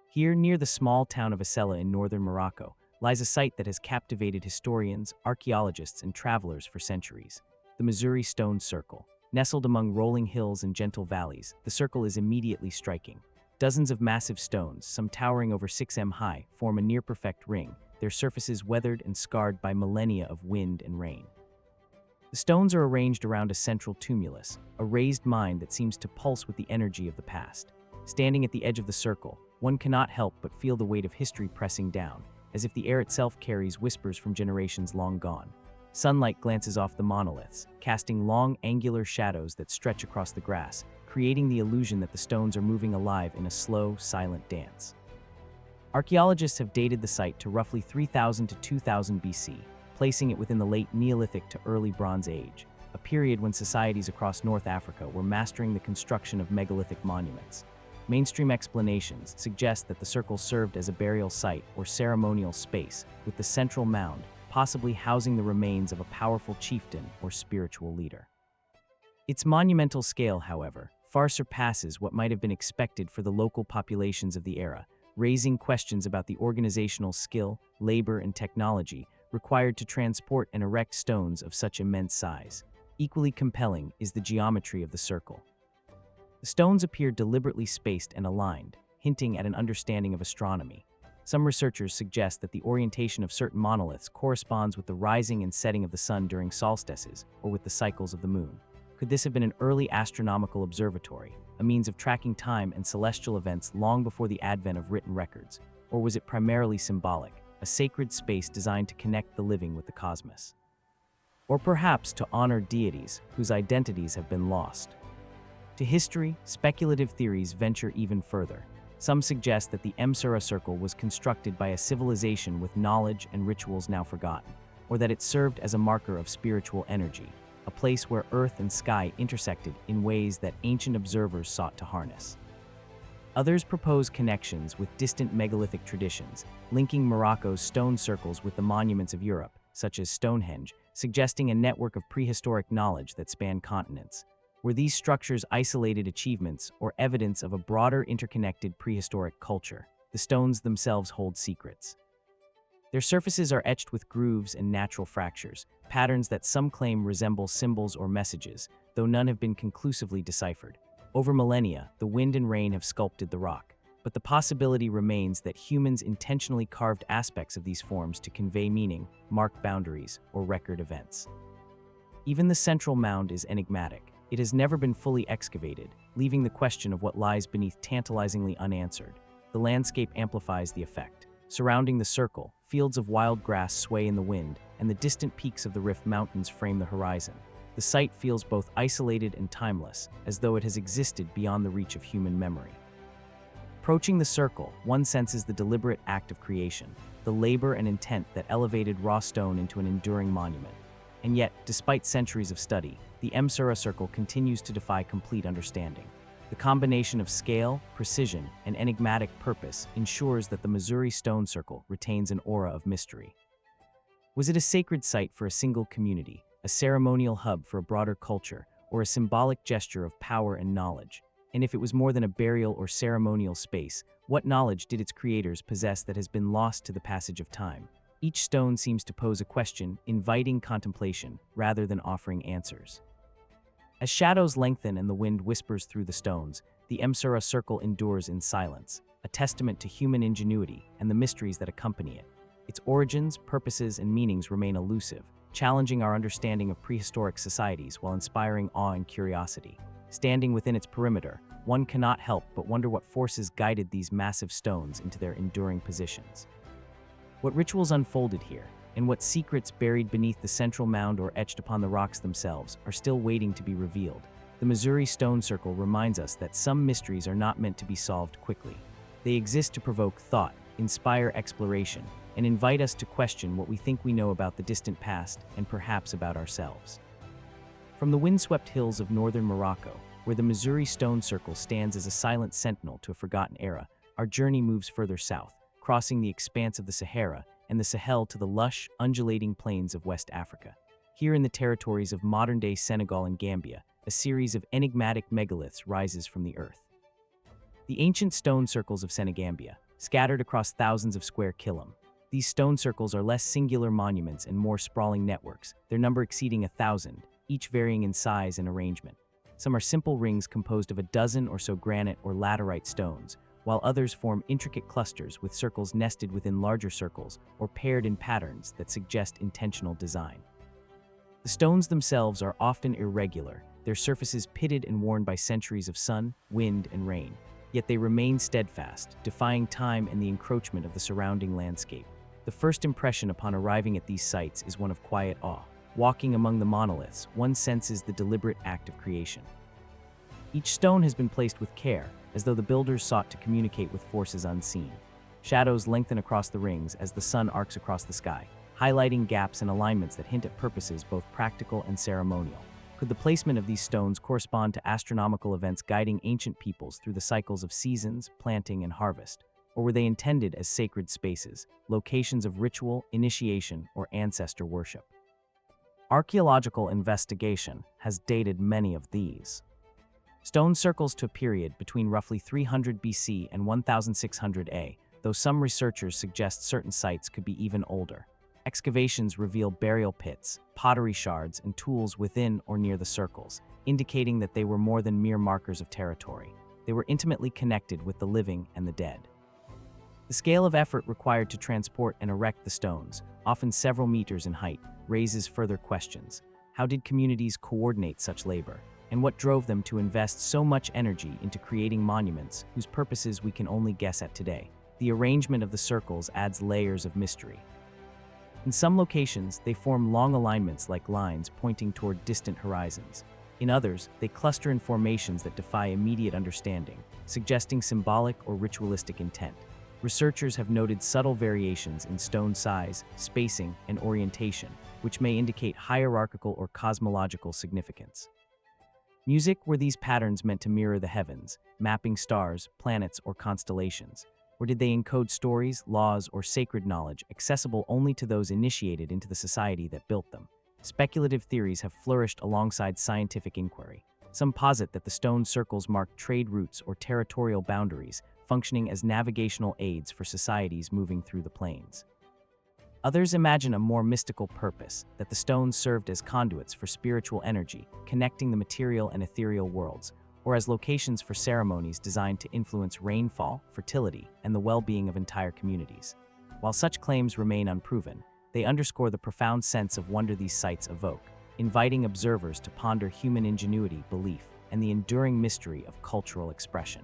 Here, near the small town of Asela in northern Morocco, lies a site that has captivated historians, archaeologists, and travelers for centuries: the Missouri Stone Circle. Nestled among rolling hills and gentle valleys, the circle is immediately striking. Dozens of massive stones, some towering over 6 m high, form a near-perfect ring, their surfaces weathered and scarred by millennia of wind and rain. The stones are arranged around a central tumulus, a raised mound that seems to pulse with the energy of the past. Standing at the edge of the circle, one cannot help but feel the weight of history pressing down, as if the air itself carries whispers from generations long gone. Sunlight glances off the monoliths, casting long, angular shadows that stretch across the grass, creating the illusion that the stones are moving alive in a slow, silent dance. Archaeologists have dated the site to roughly 3000 to 2000 BC, placing it within the late Neolithic to early Bronze Age, a period when societies across North Africa were mastering the construction of megalithic monuments. Mainstream explanations suggest that the circle served as a burial site or ceremonial space, with the central mound possibly housing the remains of a powerful chieftain or spiritual leader. Its monumental scale, however, far surpasses what might have been expected for the local populations of the era, raising questions about the organizational skill, labor, and technology required to transport and erect stones of such immense size. Equally compelling is the geometry of the circle. The stones appear deliberately spaced and aligned, hinting at an understanding of astronomy. Some researchers suggest that the orientation of certain monoliths corresponds with the rising and setting of the sun during solstices, or with the cycles of the moon. Could this have been an early astronomical observatory, a means of tracking time and celestial events long before the advent of written records? Or was it primarily symbolic, a sacred space designed to connect the living with the cosmos? Or perhaps to honor deities whose identities have been lost? To history, speculative theories venture even further. Some suggest that the Msura circle was constructed by a civilization with knowledge and rituals now forgotten, or that it served as a marker of spiritual energy. a place where earth and sky intersected in ways that ancient observers sought to harness. Others propose connections with distant megalithic traditions, linking Morocco's stone circles with the monuments of Europe, such as Stonehenge, suggesting a network of prehistoric knowledge that spanned continents. Were these structures isolated achievements or evidence of a broader interconnected prehistoric culture? The stones themselves hold secrets. Their surfaces are etched with grooves and natural fractures, patterns that some claim resemble symbols or messages, though none have been conclusively deciphered. Over millennia, the wind and rain have sculpted the rock, but the possibility remains that humans intentionally carved aspects of these forms to convey meaning, mark boundaries, or record events. Even the central mound is enigmatic. It has never been fully excavated, leaving the question of what lies beneath tantalizingly unanswered. The landscape amplifies the effect. Surrounding the circle, fields of wild grass sway in the wind, and the distant peaks of the Rift Mountains frame the horizon. The site feels both isolated and timeless, as though it has existed beyond the reach of human memory. Approaching the circle, one senses the deliberate act of creation, the labor and intent that elevated raw stone into an enduring monument. And yet, despite centuries of study, the Msura circle continues to defy complete understanding. The combination of scale, precision, and enigmatic purpose ensures that the Missouri stone circle retains an aura of mystery. Was it a sacred site for a single community, a ceremonial hub for a broader culture, or a symbolic gesture of power and knowledge? And if it was more than a burial or ceremonial space, what knowledge did its creators possess that has been lost to the passage of time? Each stone seems to pose a question, inviting contemplation rather than offering answers. As shadows lengthen and the wind whispers through the stones, the Msura circle endures in silence, a testament to human ingenuity and the mysteries that accompany it. Its origins, purposes, and meanings remain elusive, challenging our understanding of prehistoric societies while inspiring awe and curiosity. Standing within its perimeter, one cannot help but wonder what forces guided these massive stones into their enduring positions. What rituals unfolded here, and what secrets buried beneath the central mound or etched upon the rocks themselves are still waiting to be revealed. The Missouri Stone Circle reminds us that some mysteries are not meant to be solved quickly. They exist to provoke thought, inspire exploration, and invite us to question what we think we know about the distant past and perhaps about ourselves. From the windswept hills of northern Morocco, where the Missouri Stone Circle stands as a silent sentinel to a forgotten era, our journey moves further south, crossing the expanse of the Sahara and the Sahel to the lush, undulating plains of West Africa. Here in the territories of modern-day Senegal and Gambia, a series of enigmatic megaliths rises from the earth. The ancient stone circles of Senegambia, scattered across thousands of square kilom. These stone circles are less singular monuments and more sprawling networks, their number exceeding 1,000, each varying in size and arrangement. Some are simple rings composed of a dozen or so granite or laterite stones, while others form intricate clusters with circles nested within larger circles or paired in patterns that suggest intentional design. The stones themselves are often irregular, their surfaces pitted and worn by centuries of sun, wind, and rain, yet they remain steadfast, defying time and the encroachment of the surrounding landscape. The first impression upon arriving at these sites is one of quiet awe. Walking among the monoliths, one senses the deliberate act of creation. Each stone has been placed with care, as though the builders sought to communicate with forces unseen. Shadows lengthen across the rings as the sun arcs across the sky, highlighting gaps and alignments that hint at purposes both practical and ceremonial. Could the placement of these stones correspond to astronomical events guiding ancient peoples through the cycles of seasons, planting, and harvest? Or were they intended as sacred spaces, locations of ritual, initiation, or ancestor worship? Archaeological investigation has dated many of these stone circles to a period between roughly 300 BC and 1600 A, though some researchers suggest certain sites could be even older. Excavations reveal burial pits, pottery shards, and tools within or near the circles, indicating that they were more than mere markers of territory. They were intimately connected with the living and the dead. The scale of effort required to transport and erect the stones, often several meters in height, raises further questions. How did communities coordinate such labor? And what drove them to invest so much energy into creating monuments whose purposes we can only guess at today? The arrangement of the circles adds layers of mystery. In some locations, they form long alignments like lines pointing toward distant horizons. In others, they cluster in formations that defy immediate understanding, suggesting symbolic or ritualistic intent. Researchers have noted subtle variations in stone size, spacing, and orientation, which may indicate hierarchical or cosmological significance. Music were these patterns meant to mirror the heavens, mapping stars, planets, or constellations? Or did they encode stories, laws, or sacred knowledge accessible only to those initiated into the society that built them? Speculative theories have flourished alongside scientific inquiry. Some posit that the stone circles mark trade routes or territorial boundaries, functioning as navigational aids for societies moving through the plains. Others imagine a more mystical purpose, that the stones served as conduits for spiritual energy, connecting the material and ethereal worlds, or as locations for ceremonies designed to influence rainfall, fertility, and the well-being of entire communities. While such claims remain unproven, they underscore the profound sense of wonder these sites evoke, inviting observers to ponder human ingenuity, belief, and the enduring mystery of cultural expression.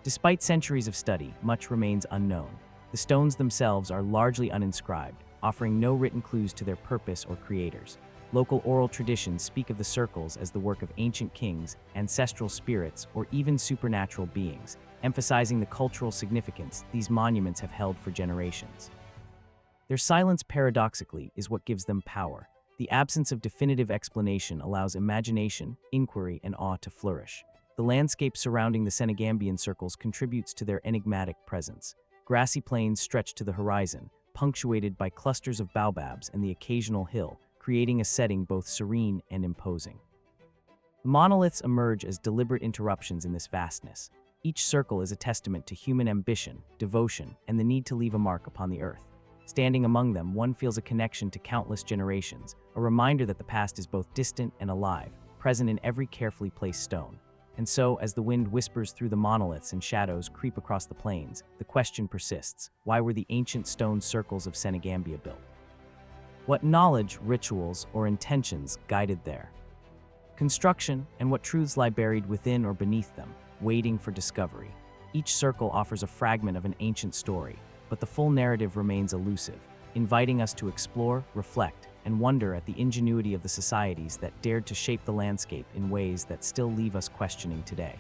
Despite centuries of study, much remains unknown. The stones themselves are largely uninscribed, offering no written clues to their purpose or creators. Local oral traditions speak of the circles as the work of ancient kings, ancestral spirits, or even supernatural beings, emphasizing the cultural significance these monuments have held for generations. Their silence, paradoxically, is what gives them power. The absence of definitive explanation allows imagination, inquiry, and awe to flourish. The landscape surrounding the Senegambian circles contributes to their enigmatic presence. Grassy plains stretch to the horizon, punctuated by clusters of baobabs and the occasional hill, creating a setting both serene and imposing. The monoliths emerge as deliberate interruptions in this vastness. Each circle is a testament to human ambition, devotion, and the need to leave a mark upon the earth. Standing among them, one feels a connection to countless generations, a reminder that the past is both distant and alive, present in every carefully placed stone. And so, as the wind whispers through the monoliths and shadows creep across the plains, the question persists: why were the ancient stone circles of Senegambia built? What knowledge, rituals, or intentions guided their construction, and what truths lie buried within or beneath them, waiting for discovery? Each circle offers a fragment of an ancient story, but the full narrative remains elusive, inviting us to explore, reflect, and wonder at the ingenuity of the societies that dared to shape the landscape in ways that still leave us questioning today.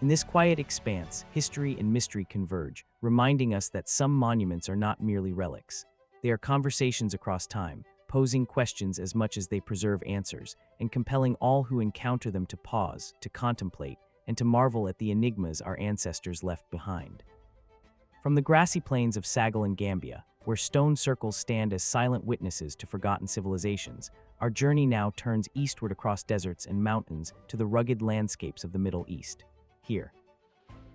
In this quiet expanse, history and mystery converge, reminding us that some monuments are not merely relics. They are conversations across time, posing questions as much as they preserve answers, and compelling all who encounter them to pause, to contemplate, and to marvel at the enigmas our ancestors left behind. From the grassy plains of Sagal and Gambia, where stone circles stand as silent witnesses to forgotten civilizations, our journey now turns eastward across deserts and mountains to the rugged landscapes of the Middle East. Here,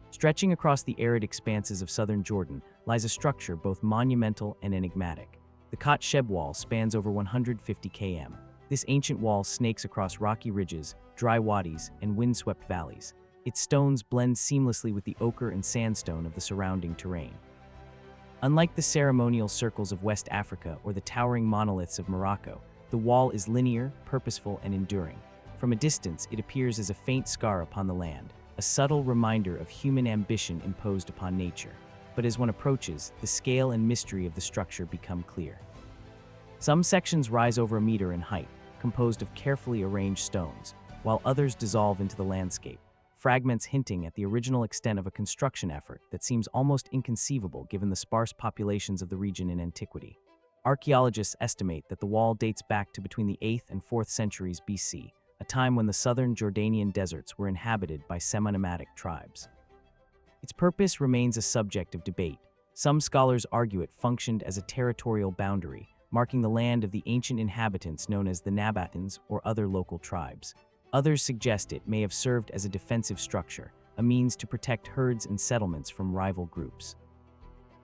stretching across the arid expanses of southern Jordan, lies a structure both monumental and enigmatic. The Khat Sheb Wall spans over 150 km. This ancient wall snakes across rocky ridges, dry wadis, and windswept valleys. Its stones blend seamlessly with the ochre and sandstone of the surrounding terrain. Unlike the ceremonial circles of West Africa or the towering monoliths of Morocco, the wall is linear, purposeful, and enduring. From a distance, it appears as a faint scar upon the land, a subtle reminder of human ambition imposed upon nature. But as one approaches, the scale and mystery of the structure become clear. Some sections rise over a meter in height, composed of carefully arranged stones, while others dissolve into the landscape, fragments hinting at the original extent of a construction effort that seems almost inconceivable given the sparse populations of the region in antiquity. Archaeologists estimate that the wall dates back to between the 8th and 4th centuries BC, a time when the southern Jordanian deserts were inhabited by semi-nomadic tribes. Its purpose remains a subject of debate. Some scholars argue it functioned as a territorial boundary, marking the land of the ancient inhabitants known as the Nabateans or other local tribes. Others suggest it may have served as a defensive structure, a means to protect herds and settlements from rival groups.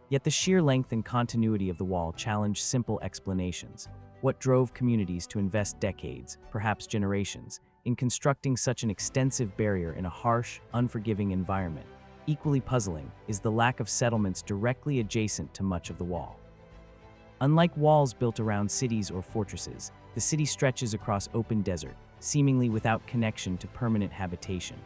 Yet the sheer length and continuity of the wall challenge simple explanations. What drove communities to invest decades, perhaps generations, in constructing such an extensive barrier in a harsh, unforgiving environment? Equally puzzling is the lack of settlements directly adjacent to much of the wall. Unlike walls built around cities or fortresses, the city stretches across open desert, seemingly without connection to permanent habitation.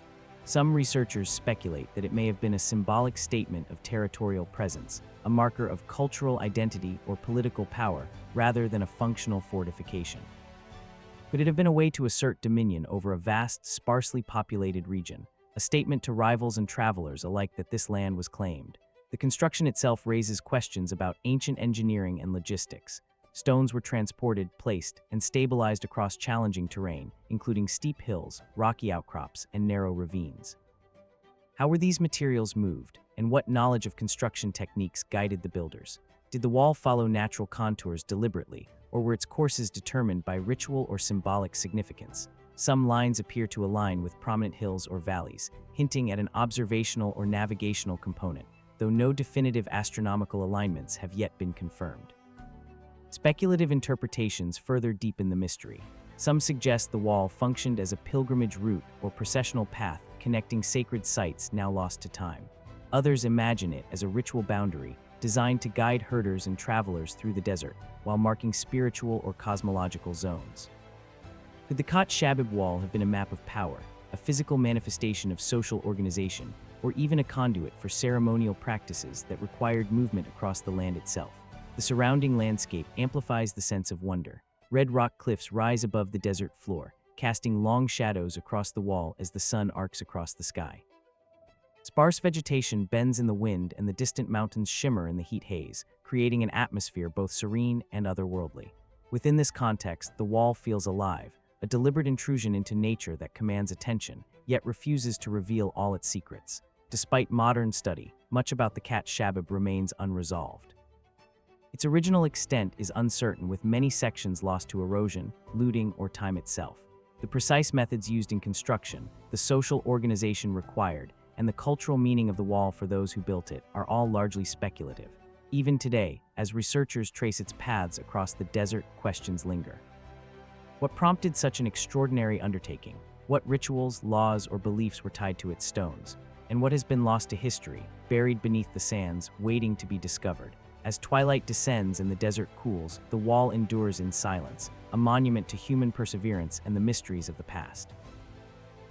Some researchers speculate that it may have been a symbolic statement of territorial presence, a marker of cultural identity or political power, rather than a functional fortification. Could it have been a way to assert dominion over a vast, sparsely populated region, a statement to rivals and travelers alike that this land was claimed? The construction itself raises questions about ancient engineering and logistics. Stones were transported, placed, and stabilized across challenging terrain, including steep hills, rocky outcrops, and narrow ravines. How were these materials moved, and what knowledge of construction techniques guided the builders? Did the wall follow natural contours deliberately, or were its courses determined by ritual or symbolic significance? Some lines appear to align with prominent hills or valleys, hinting at an observational or navigational component, though no definitive astronomical alignments have yet been confirmed. Speculative interpretations further deepen the mystery. Some suggest the wall functioned as a pilgrimage route or processional path connecting sacred sites now lost to time. Others imagine it as a ritual boundary designed to guide herders and travelers through the desert while marking spiritual or cosmological zones. Could the Khat Shabib wall have been a map of power, a physical manifestation of social organization, or even a conduit for ceremonial practices that required movement across the land itself? The surrounding landscape amplifies the sense of wonder. Red rock cliffs rise above the desert floor, casting long shadows across the wall as the sun arcs across the sky. Sparse vegetation bends in the wind and the distant mountains shimmer in the heat haze, creating an atmosphere both serene and otherworldly. Within this context, the wall feels alive, a deliberate intrusion into nature that commands attention, yet refuses to reveal all its secrets. Despite modern study, much about the Khat Shabib remains unresolved. Its original extent is uncertain, with many sections lost to erosion, looting, or time itself. The precise methods used in construction, the social organization required, and the cultural meaning of the wall for those who built it are all largely speculative. Even today, as researchers trace its paths across the desert, questions linger. What prompted such an extraordinary undertaking? What rituals, laws, or beliefs were tied to its stones? And what has been lost to history, buried beneath the sands, waiting to be discovered? As twilight descends and the desert cools, the wall endures in silence, a monument to human perseverance and the mysteries of the past.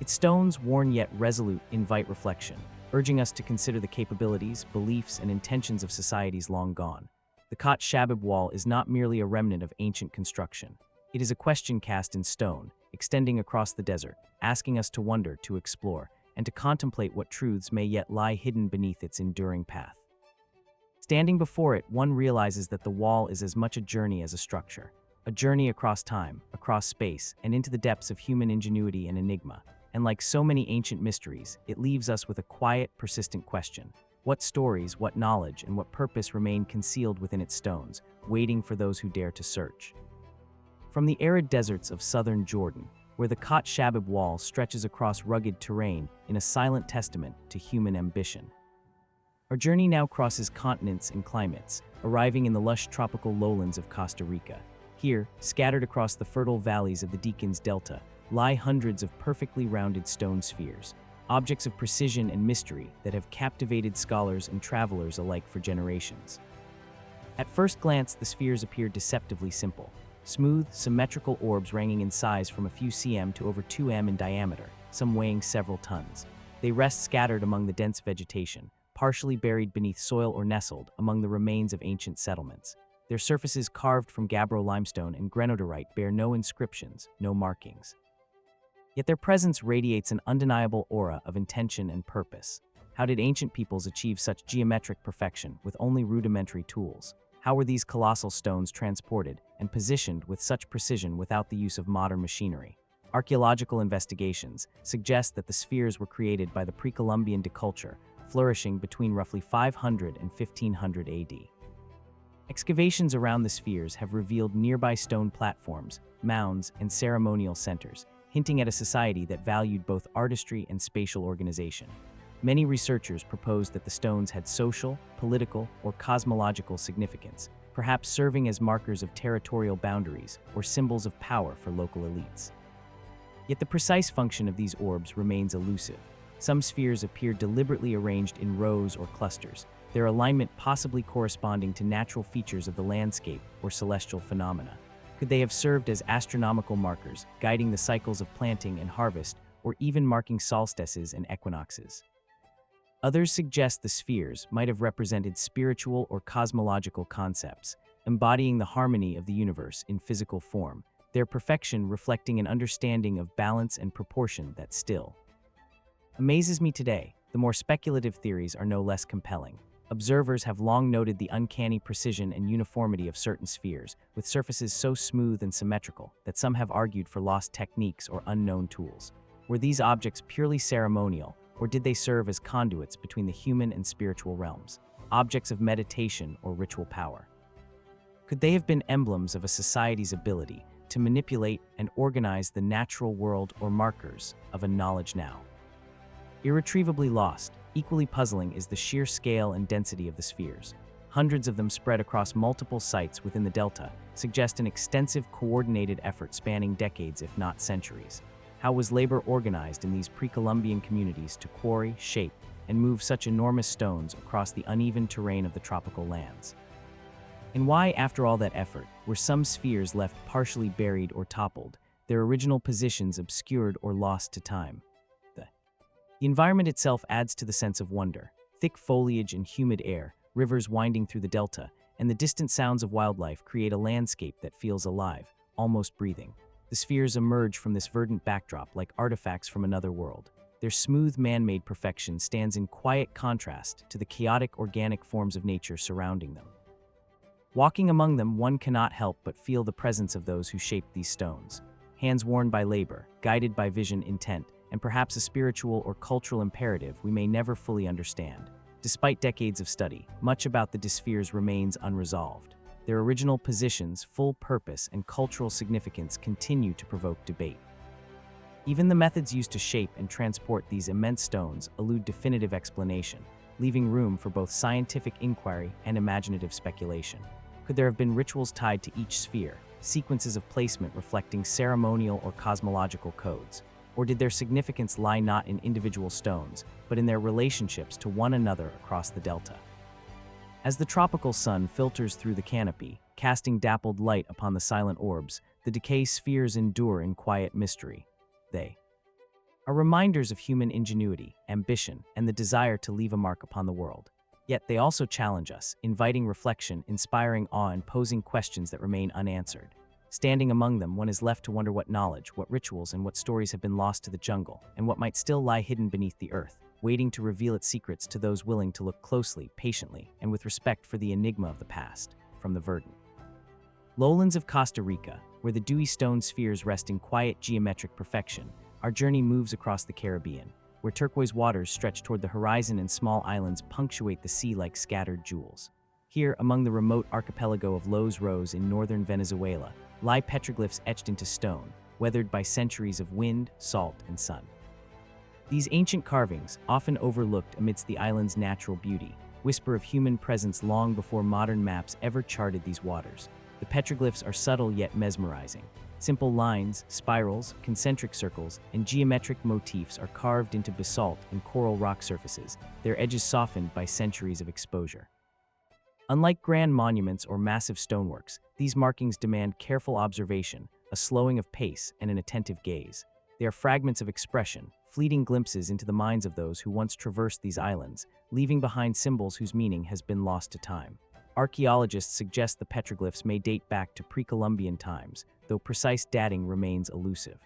Its stones, worn yet resolute, invite reflection, urging us to consider the capabilities, beliefs, and intentions of societies long gone. The Khat Shabib wall is not merely a remnant of ancient construction. It is a question cast in stone, extending across the desert, asking us to wonder, to explore, and to contemplate what truths may yet lie hidden beneath its enduring path. Standing before it, one realizes that the wall is as much a journey as a structure, a journey across time, across space, and into the depths of human ingenuity and enigma. And like so many ancient mysteries, it leaves us with a quiet, persistent question. What stories, what knowledge, and what purpose remain concealed within its stones, waiting for those who dare to search? From the arid deserts of southern Jordan, where the Khat Shabib wall stretches across rugged terrain in a silent testament to human ambition, our journey now crosses continents and climates, arriving in the lush tropical lowlands of Costa Rica. Here, scattered across the fertile valleys of the Deacon's Delta, lie hundreds of perfectly rounded stone spheres, objects of precision and mystery that have captivated scholars and travelers alike for generations. At first glance, the spheres appear deceptively simple. Smooth, symmetrical orbs ranging in size from a few cm to over 2 m in diameter, some weighing several tons. They rest scattered among the dense vegetation, partially buried beneath soil or nestled among the remains of ancient settlements. Their surfaces, carved from gabbro limestone and granodiorite, bear no inscriptions, no markings. Yet their presence radiates an undeniable aura of intention and purpose. How did ancient peoples achieve such geometric perfection with only rudimentary tools? How were these colossal stones transported and positioned with such precision without the use of modern machinery? Archaeological investigations suggest that the spheres were created by the pre-Columbian culture, flourishing between roughly 500 and 1500 AD. Excavations around the spheres have revealed nearby stone platforms, mounds, and ceremonial centers, hinting at a society that valued both artistry and spatial organization. Many researchers propose that the stones had social, political, or cosmological significance, perhaps serving as markers of territorial boundaries or symbols of power for local elites. Yet the precise function of these orbs remains elusive. Some spheres appear deliberately arranged in rows or clusters, their alignment possibly corresponding to natural features of the landscape or celestial phenomena. Could they have served as astronomical markers, guiding the cycles of planting and harvest, or even marking solstices and equinoxes? Others suggest the spheres might have represented spiritual or cosmological concepts, embodying the harmony of the universe in physical form, their perfection reflecting an understanding of balance and proportion that still amazes me today. The more speculative theories are no less compelling. Observers have long noted the uncanny precision and uniformity of certain spheres, with surfaces so smooth and symmetrical that some have argued for lost techniques or unknown tools. Were these objects purely ceremonial, or did they serve as conduits between the human and spiritual realms, objects of meditation or ritual power? Could they have been emblems of a society's ability to manipulate and organize the natural world, or markers of a knowledge now irretrievably lost? Equally puzzling is the sheer scale and density of the spheres. Hundreds of them spread across multiple sites within the delta suggest an extensive coordinated effort spanning decades if not centuries. How was labor organized in these pre-Columbian communities to quarry, shape, and move such enormous stones across the uneven terrain of the tropical lands? And why, after all that effort, were some spheres left partially buried or toppled, their original positions obscured or lost to time? The environment itself adds to the sense of wonder. Thick foliage and humid air, rivers winding through the delta, and the distant sounds of wildlife create a landscape that feels alive, almost breathing. The spheres emerge from this verdant backdrop like artifacts from another world. Their smooth man-made perfection stands in quiet contrast to the chaotic organic forms of nature surrounding them. Walking among them, one cannot help but feel the presence of those who shaped these stones. Hands worn by labor, guided by vision, intent, and perhaps a spiritual or cultural imperative we may never fully understand. Despite decades of study, much about the spheres remains unresolved. Their original positions, full purpose, and cultural significance continue to provoke debate. Even the methods used to shape and transport these immense stones elude definitive explanation, leaving room for both scientific inquiry and imaginative speculation. Could there have been rituals tied to each sphere, sequences of placement reflecting ceremonial or cosmological codes? Or did their significance lie not in individual stones, but in their relationships to one another across the delta? As the tropical sun filters through the canopy, casting dappled light upon the silent orbs, the decay spheres endure in quiet mystery. They are reminders of human ingenuity, ambition, and the desire to leave a mark upon the world. Yet they also challenge us, inviting reflection, inspiring awe, and posing questions that remain unanswered. Standing among them, one is left to wonder what knowledge, what rituals, and what stories have been lost to the jungle, and what might still lie hidden beneath the earth, waiting to reveal its secrets to those willing to look closely, patiently, and with respect for the enigma of the past. From the verdant lowlands of Costa Rica, where the dewy stone spheres rest in quiet geometric perfection, our journey moves across the Caribbean, where turquoise waters stretch toward the horizon and small islands punctuate the sea like scattered jewels. Here, among the remote archipelago of Los Roes in northern Venezuela, lie petroglyphs etched into stone, weathered by centuries of wind, salt, and sun. These ancient carvings, often overlooked amidst the island's natural beauty, whisper of human presence long before modern maps ever charted these waters. The petroglyphs are subtle yet mesmerizing. Simple lines, spirals, concentric circles, and geometric motifs are carved into basalt and coral rock surfaces, their edges softened by centuries of exposure. Unlike grand monuments or massive stoneworks, these markings demand careful observation, a slowing of pace, and an attentive gaze. They are fragments of expression, fleeting glimpses into the minds of those who once traversed these islands, leaving behind symbols whose meaning has been lost to time. Archaeologists suggest the petroglyphs may date back to pre-Columbian times, though precise dating remains elusive.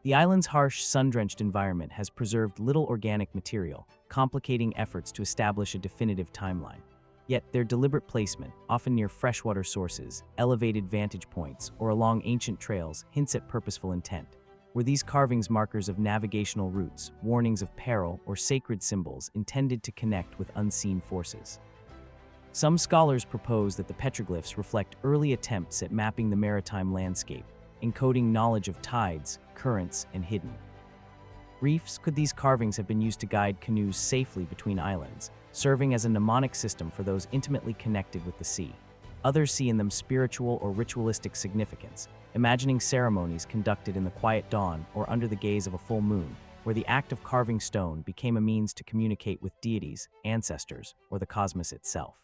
The island's harsh, sun-drenched environment has preserved little organic material, complicating efforts to establish a definitive timeline. Yet their deliberate placement, often near freshwater sources, elevated vantage points, or along ancient trails, hints at purposeful intent. Were these carvings markers of navigational routes, warnings of peril, or sacred symbols intended to connect with unseen forces? Some scholars propose that the petroglyphs reflect early attempts at mapping the maritime landscape, encoding knowledge of tides, currents, and hidden reefs. Could these carvings have been used to guide canoes safely between islands, serving as a mnemonic system for those intimately connected with the sea? Others see in them spiritual or ritualistic significance, imagining ceremonies conducted in the quiet dawn or under the gaze of a full moon, where the act of carving stone became a means to communicate with deities, ancestors, or the cosmos itself.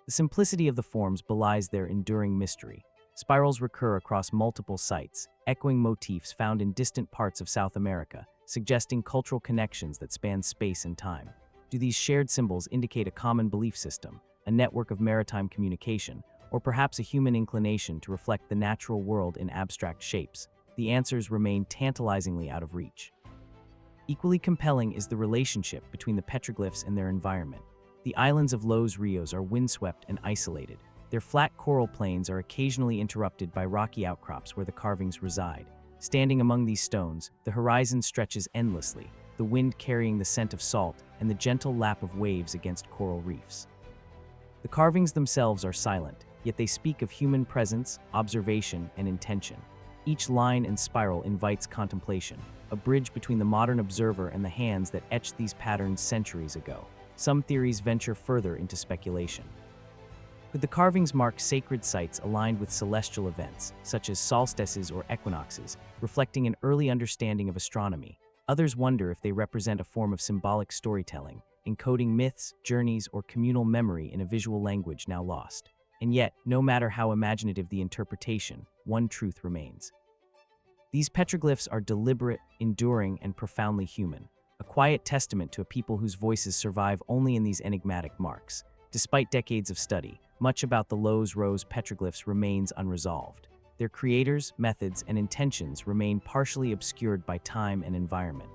The simplicity of the forms belies their enduring mystery. Spirals recur across multiple sites, echoing motifs found in distant parts of South America, suggesting cultural connections that span space and time. Do these shared symbols indicate a common belief system, a network of maritime communication, or perhaps a human inclination to reflect the natural world in abstract shapes? The answers remain tantalizingly out of reach. Equally compelling is the relationship between the petroglyphs and their environment. The islands of Los Rios are windswept and isolated. Their flat coral plains are occasionally interrupted by rocky outcrops where the carvings reside. Standing among these stones, the horizon stretches endlessly, the wind carrying the scent of salt and the gentle lap of waves against coral reefs. The carvings themselves are silent, yet they speak of human presence, observation, and intention. Each line and spiral invites contemplation, a bridge between the modern observer and the hands that etched these patterns centuries ago. Some theories venture further into speculation. Could the carvings mark sacred sites aligned with celestial events, such as solstices or equinoxes, reflecting an early understanding of astronomy? Others wonder if they represent a form of symbolic storytelling, encoding myths, journeys, or communal memory in a visual language now lost. And yet, no matter how imaginative the interpretation, one truth remains. These petroglyphs are deliberate, enduring, and profoundly human, a quiet testament to a people whose voices survive only in these enigmatic marks. Despite decades of study, much about the Los Rios petroglyphs remains unresolved. Their creators, methods, and intentions remain partially obscured by time and environment.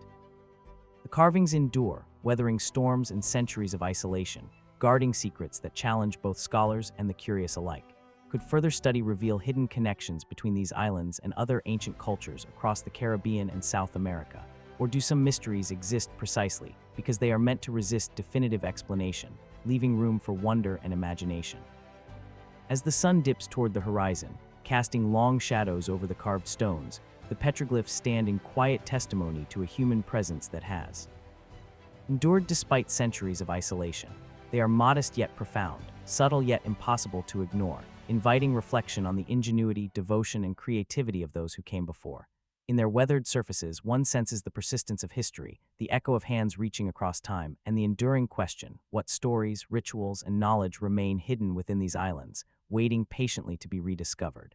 The carvings endure, weathering storms and centuries of isolation, guarding secrets that challenge both scholars and the curious alike. Could further study reveal hidden connections between these islands and other ancient cultures across the Caribbean and South America? Or do some mysteries exist precisely because they are meant to resist definitive explanation, leaving room for wonder and imagination? As the sun dips toward the horizon, casting long shadows over the carved stones, the petroglyphs stand in quiet testimony to a human presence that has endured despite centuries of isolation. They are modest yet profound, subtle yet impossible to ignore, inviting reflection on the ingenuity, devotion, and creativity of those who came before. In their weathered surfaces, one senses the persistence of history, the echo of hands reaching across time, and the enduring question: what stories, rituals, and knowledge remain hidden within these islands, waiting patiently to be rediscovered?